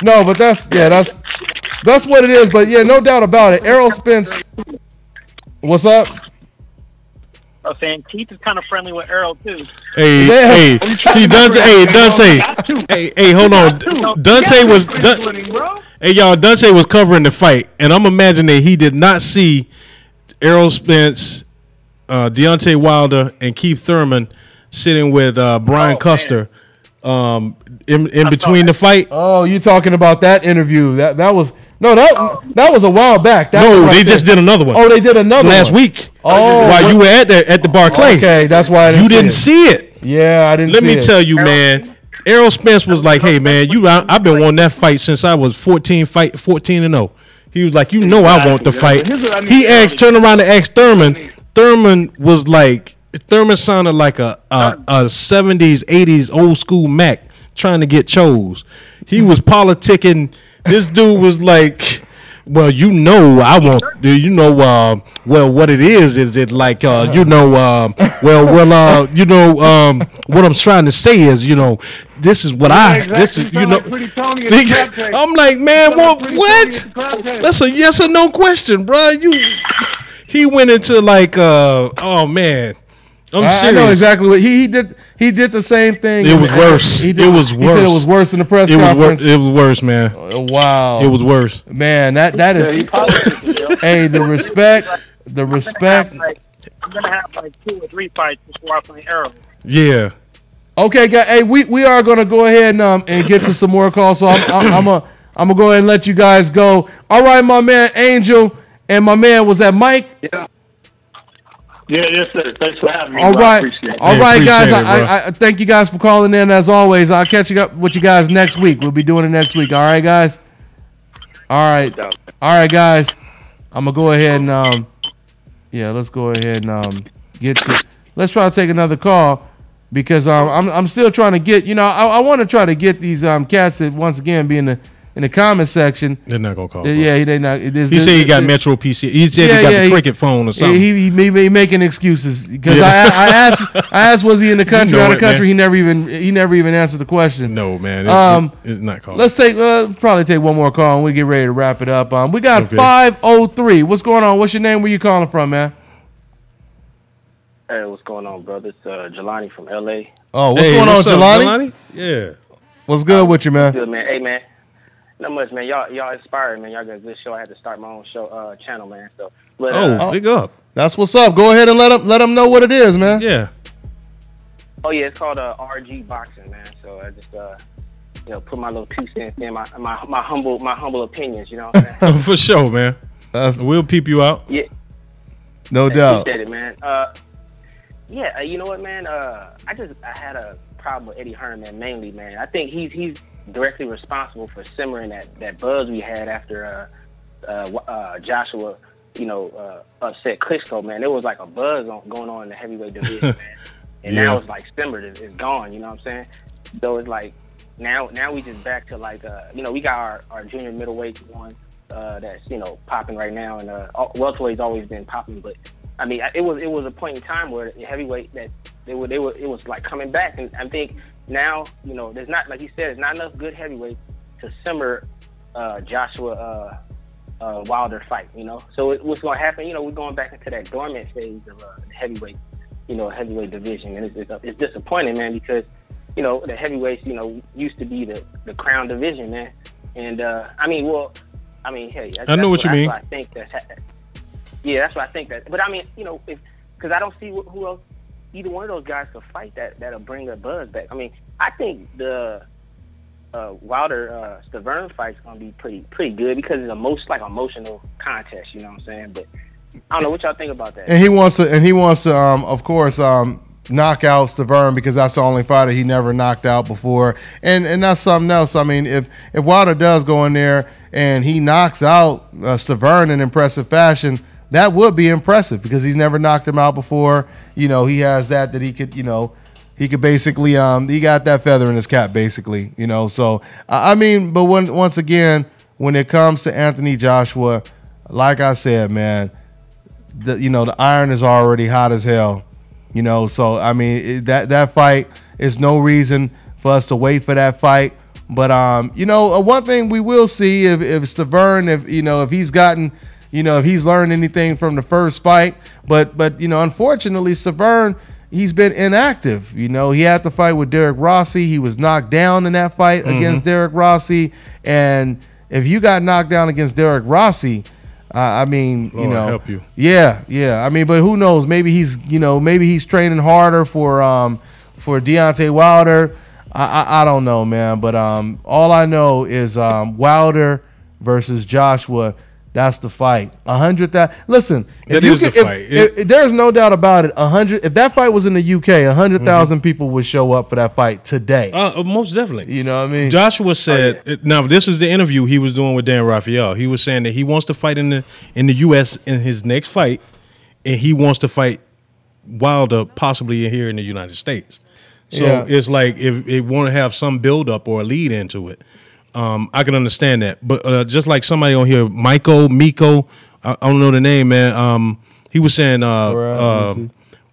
no, but that's what it is. But yeah, no doubt about it. Errol Spence. What's up? I was saying Keith is kind of friendly with Errol too. Hey, see Dante. Hey, hold on. Dante was. Hey, y'all. Dante was covering the fight, and I'm imagining he did not see Errol Spence, Deontay Wilder, and Keith Thurman sitting with Brian Custer in between the fight. Oh, you talking about that interview? That was a while back. They just did another one. Oh, they did another last week. Oh, while you were at the Barclay. Okay, that's why you didn't see it. Yeah, I didn't. Let me tell you, man. Errol Spence was like, "Hey, man, I've been wanting that fight since I was 14-0." He was like, I want the fight. He turned around and asked Thurman. Thurman sounded like a 70s, 80s old school Mac trying to get chose. He was politicking. This dude was like, well, what it is it like, what I'm trying to say is, this is what I'm like, man, what? That's a yes or no question, bro. He went into like, oh man, I'm serious. I know exactly what he did. He did the same thing. It was worse. It was worse. He said it was worse in the press conference. It was worse, man. Wow. It was worse. Man, that is. Hey, the respect. I'm gonna have like 2 or 3 fights before I play Arrow. Yeah. Okay, guys. Hey, we are gonna go ahead and get to some more calls. So I'm gonna go ahead and let you guys go. All right, my man Angel and my man, was that Mike? Yeah. Yeah, yes, sir. Thanks for having me. All bro. I right, appreciate it. all right, guys. Appreciate it, I thank you guys for calling in as always. I'll catch you up with you guys next week. We'll be doing it next week. All right, guys. All right, guys. I'm gonna go ahead and let's go ahead and get to. Let's try to take another call because I'm still trying to get. I want to try to get these cats that once again be in the comment section. They're not gonna call. Yeah, they not. He said he got Metro PC. He said he got the cricket phone or something. He may be making excuses because I asked was he in the country or out of the country. He never even answered the question. No, man. It's not calling. Let's probably take one more call and we get ready to wrap it up. We got 503. What's going on? What's your name? Where you calling from, man? Hey, what's going on, brother? It's Jelani from LA. Oh, what's going on, Jelani? Yeah. What's good with you, man? Good, man. Hey, man. Not much, man. Y'all inspired, man. Y'all got a good show. I had to start my own show channel, man. So, big up. That's what's up. Go ahead and let them know what it is, man. Yeah. Oh yeah, it's called RG Boxing, man. So I just put my little 2 cents in, my humble opinions, you know what I'm saying? For sure, man. We'll peep you out. Yeah. No doubt. Appreciate it, man. Yeah, you know what, man? I had a problem with Eddie Hearn, man, mainly, man. I think he's directly responsible for simmering that buzz we had after Joshua, upset Klitschko, man. There was like a buzz going on in the heavyweight division, man. And now it's like simmered, it's gone, you know what I'm saying? So it's like now we just back to like we got our junior middleweight one that's popping right now, and welterweight's always been popping, but I mean it was a point in time where the heavyweight that it was like coming back, and I think now there's not, like you said, there's not enough good heavyweight to simmer Joshua Wilder fight, So what's going to happen? We're going back into that dormant phase of heavyweight, heavyweight division, and it's disappointing, man, because the heavyweights used to be the crown division, man, and hey, I know what you mean. I think that's what I think that. But I mean, because I don't see who else, either one of those guys could fight that'll bring a buzz back. I mean, I think the Wilder Stavern fight's gonna be pretty good because it's emotional contest. You know what I'm saying? But I don't know what y'all think about that. And he wants to, of course, knock out Stavern because that's the only fighter he never knocked out before, and that's something else. I mean, if Wilder does go in there and he knocks out Stavern in impressive fashion, that would be impressive because he's never knocked him out before. He has that he could, he could basically, he got that feather in his cap, basically, So, I mean, but once again, when it comes to Anthony Joshua, like I said, man, the iron is already hot as hell, So, I mean, that fight is no reason for us to wait for that fight. But, one thing we will see if Stavern, if he's gotten, if he's learned anything from the first fight, but unfortunately, Stavern, he's been inactive. He had to fight with Derek Rossi. He was knocked down in that fight against Derek Rossi. And if you got knocked down against Derek Rossi, I mean, Lord help you. Yeah. I mean, but who knows? Maybe he's training harder for Deontay Wilder. I don't know, man. But all I know is Wilder versus Joshua. That's the fight. 100,000. Listen, if there's no doubt about it. 100. If that fight was in the UK, 100,000 people would show up for that fight today. Most definitely. You know what I mean? Joshua said. Now this was the interview he was doing with Dan Rafael. He was saying that he wants to fight in the US in his next fight, and he wants to fight Wilder possibly here in the United States. So it's like if it want to have some build up or a lead into it. I can understand that, but just like somebody on here, Miko, I don't know the name, man. He was saying,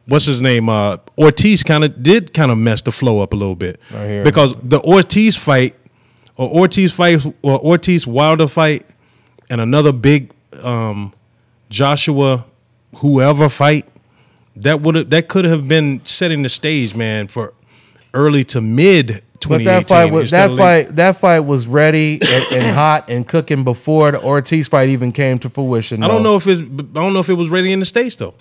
what's his name? Ortiz kind of messed the flow up a little bit because the Ortiz fight, or Ortiz Wilder fight, and another big Joshua whoever fight that could have been setting the stage, man, for early to mid 2018. But that fight was ready and hot and cooking before the Ortiz fight even came to fruition. I don't know if it was ready in the States though.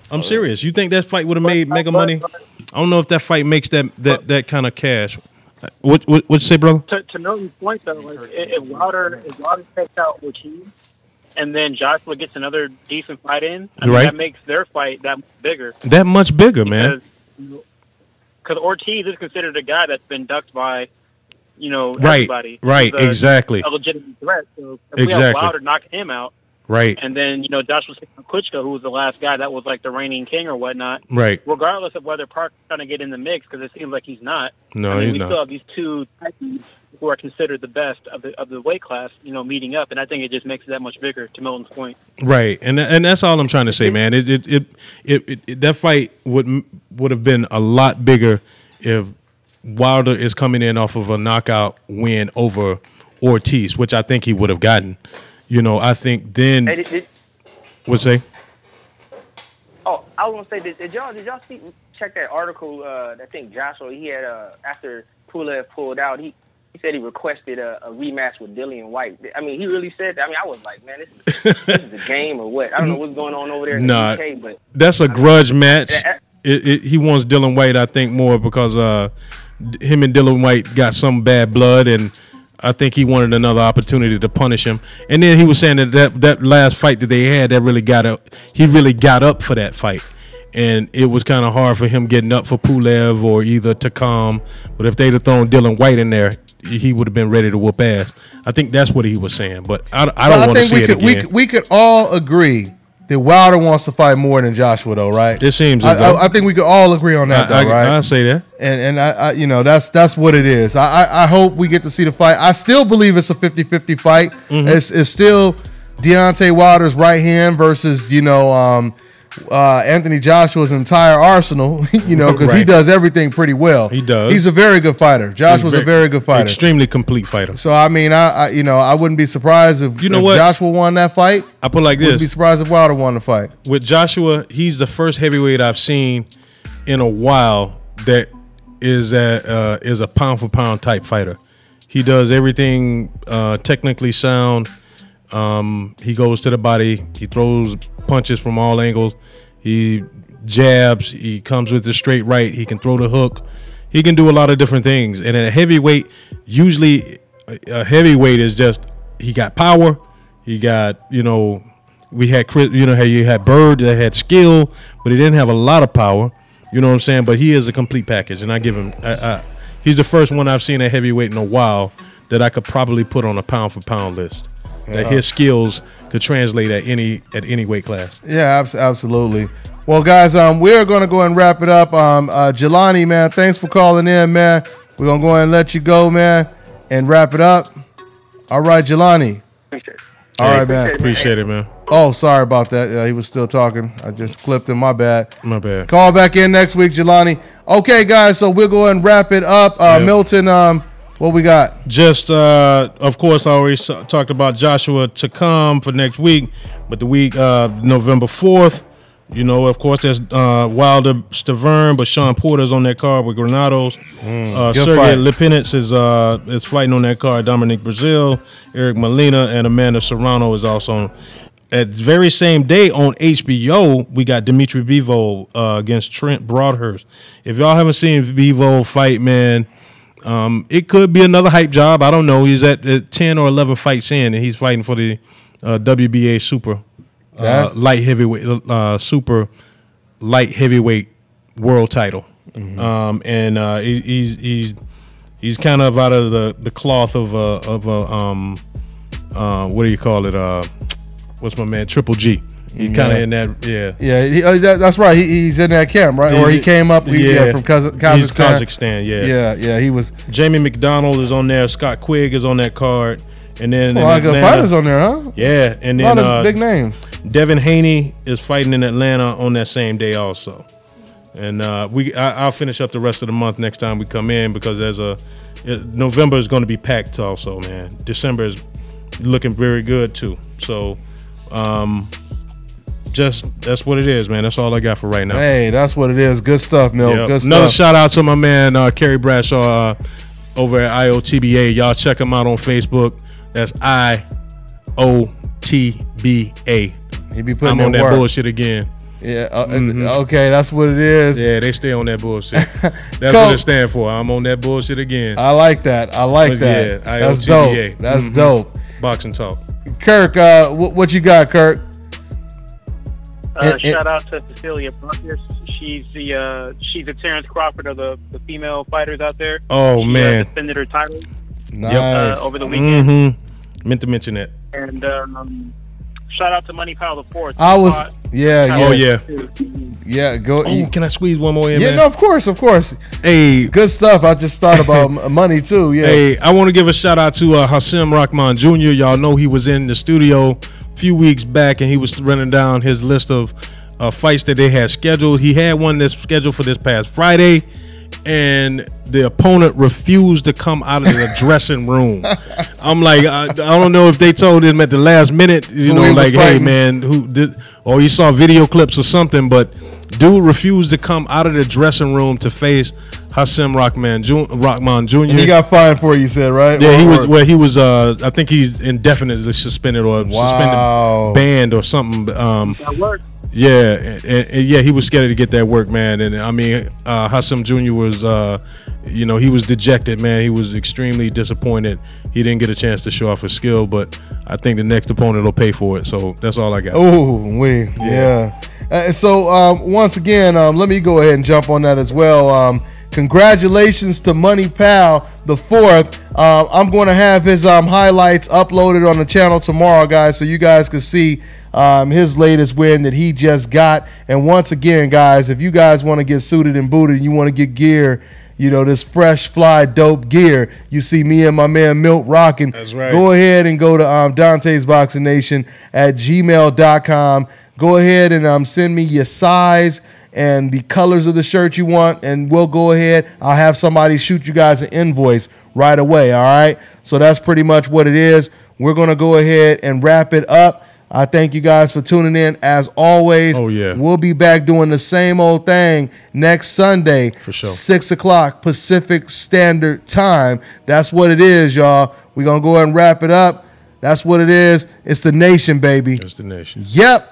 I'm serious. You think that fight would have made mega money? I don't know if that fight makes that kind of cash. What you say, brother? To Milton's point though, like if Wilder takes out Ortiz, and then Joshua gets another decent fight in, I mean, that makes their fight that much bigger. That much bigger, man. Because Ortiz is considered a guy that's been ducked by, everybody. Right, exactly. A legitimate threat. So if we have Wilder knocking him out, right, and then Joshua Klitschko, who was the last guy that was like the reigning king or whatnot, right. Regardless of whether Parker's trying to get in the mix, because it seems like he's not. No, we he's not. Still have these two Titans who are considered the best of the weight class, meeting up, and I think it just makes it that much bigger. To Milton's point, right, and that's all I'm trying to say, man. That fight would have been a lot bigger if Wilder is coming in off of a knockout win over Ortiz, which I think he would have gotten. I think then. What's say? Oh, I was gonna say, did y'all check that article? I think Joshua, he had after Pulev pulled out, he said he requested a rematch with Dillian White. I mean, he really said that. I mean, I was like, man, this is a game or what? I don't know what's going on over there in the UK, but that's a grudge match. He wants Dillian White, I think, more because him and Dillian White got some bad blood, and I think he wanted another opportunity to punish him. And then he was saying that last fight that they had, that really got up. He really got up for that fight, and it was kind of hard for him getting up for Pulev or either Takam. But if they'd have thrown Dillian White in there, he would have been ready to whoop ass. I think that's what he was saying. But I don't want to see it again. We could all agree that Wilder wants to fight more than Joshua, though, right? It seems. I think we could all agree on that, though, right? I say that, and I that's what it is. I hope we get to see the fight. I still believe it's a 50-50 fight. It's still Deontay Wilder's right hand versus Anthony Joshua's entire arsenal. Because he does everything pretty well. He does. He's a very good fighter. Joshua's a very good fighter, extremely complete fighter. So I mean, I wouldn't be surprised if Joshua won that fight. I put it like this: wouldn't be surprised if Wilder won the fight. With Joshua, he's the first heavyweight I've seen in a while that is a pound for pound type fighter. He does everything technically sound. He goes to the body. He throws punches from all angles. He jabs. He comes with the straight right. He can throw the hook. He can do a lot of different things. And at a heavyweight, usually a heavyweight is just he got power. He got we had Chris. How you had Bird that had skill, but he didn't have a lot of power. You know what I'm saying? But he is a complete package, and I give him. He's the first one I've seen a heavyweight in a while that I could probably put on a pound for pound list. That his skills could translate at any weight class. Yeah, absolutely. Well, guys, we're going to go and wrap it up. Jelani, man, thanks for calling in, man. We're going to go ahead and let you go, man, and wrap it up. All right, Jelani. Appreciate it. All right, man. Appreciate it, man. Oh, sorry about that. Yeah, he was still talking. I just clipped him. My bad. My bad. Call back in next week, Jelani. Okay, guys, so we'll go ahead and wrap it up. Milton, what we got? Just, of course, I already talked about Joshua to come for next week, but the week November 4th, of course, there's Wilder Stavern, but Sean Porter's on that card with Granados. Sergey Lipinets is fighting on that card. Dominic Brazil, Eric Molina, and Amanda Serrano is also on. At the very same day on HBO, we got Dimitri Bivol against Trent Broadhurst. If y'all haven't seen Bivol fight, man, it could be another hype job. I don't know. He's at 10 or 11 fights in, and he's fighting for the WBA super light heavyweight super light heavyweight world title. And he's kind of out of the cloth of what do you call it? What's my man? Triple G. He's kind of in that, yeah. That's right. He's in that camp, right? Or he came up from Kazakhstan. He's Kazakhstan, yeah. He was. Jamie McDonald is on there. Scott Quigg is on that card, and then a lot of good fighters on there, huh? Yeah, and then a lot of big names. Devin Haney is fighting in Atlanta on that same day also, and I'll finish up the rest of the month next time we come in because November is going to be packed also, man. December is looking very good too. So. That's what it is, man. That's all I got for right now. Hey, that's what it is. Good stuff, Mill. Yep. Good stuff. Another shout out to my man Kerry Bradshaw. over at IOTBA. Y'all check him out on Facebook. That's IOTBA. He be putting I'm on that work. bullshit again. Yeah. Okay, that's what it is. Yeah, they stay on that bullshit. That's what it stands for. I'm on that bullshit again. I like that. I like that. Yeah, that's IOTBA. dope. That's dope. Boxing talk. Kirk, what you got, Kirk? Shout out to Cecilia Buckner. She's the Terrence Crawford of the female fighters out there. Oh, man. Defended her title. Nice. Over the weekend. Meant to mention that. And shout out to Money Pal the Fourth. Oh yeah. Go. Oh, can I squeeze one more in? Yeah, man? no, of course. Hey, good stuff. I just thought about money too. Yeah. Hey, I want to give a shout out to Hassim Rahman Jr. Y'all know he was in the studio a few weeks back, and he was running down his list of fights that they had scheduled. He had one that's scheduled for this past Friday, and the opponent refused to come out of the dressing room. I'm like, I don't know if they told him at the last minute, like, hey man, who did, or he saw video clips or something, but dude refused to come out of the dressing room to face Hassim Rahman Jr. And he got fined for it, you said, right? Yeah, he was I think he's indefinitely suspended or suspended, banned or something. That worked. Yeah, and yeah, he was scared to get that work, man. And I mean, Hassim Jr. was, he was dejected, man. He was extremely disappointed. He didn't get a chance to show off his skill, but I think the next opponent will pay for it. So that's all I got. Oh, yeah. So once again, let me go ahead and jump on that as well. Congratulations to Money Pal the Fourth. I'm going to have his highlights uploaded on the channel tomorrow, guys, so you guys can see his latest win that he just got. And once again, guys, if you guys want to get suited and booted and you want to get gear, this fresh, fly, dope gear, you see me and my man Milt rocking. That's right. Go ahead and go to Dante's Boxing Nation at gmail.com. Go ahead and send me your size and the colors of the shirt you want, and we'll go ahead. I'll have somebody shoot you guys an invoice right away, all right? So that's pretty much what it is. We're going to go ahead and wrap it up. I thank you guys for tuning in as always. Oh, yeah. We'll be back doing the same old thing next Sunday. For sure. 6 o'clock Pacific Standard Time. That's what it is, y'all. We're going to go ahead and wrap it up. That's what it is. It's the nation, baby. It's the nation. Yep.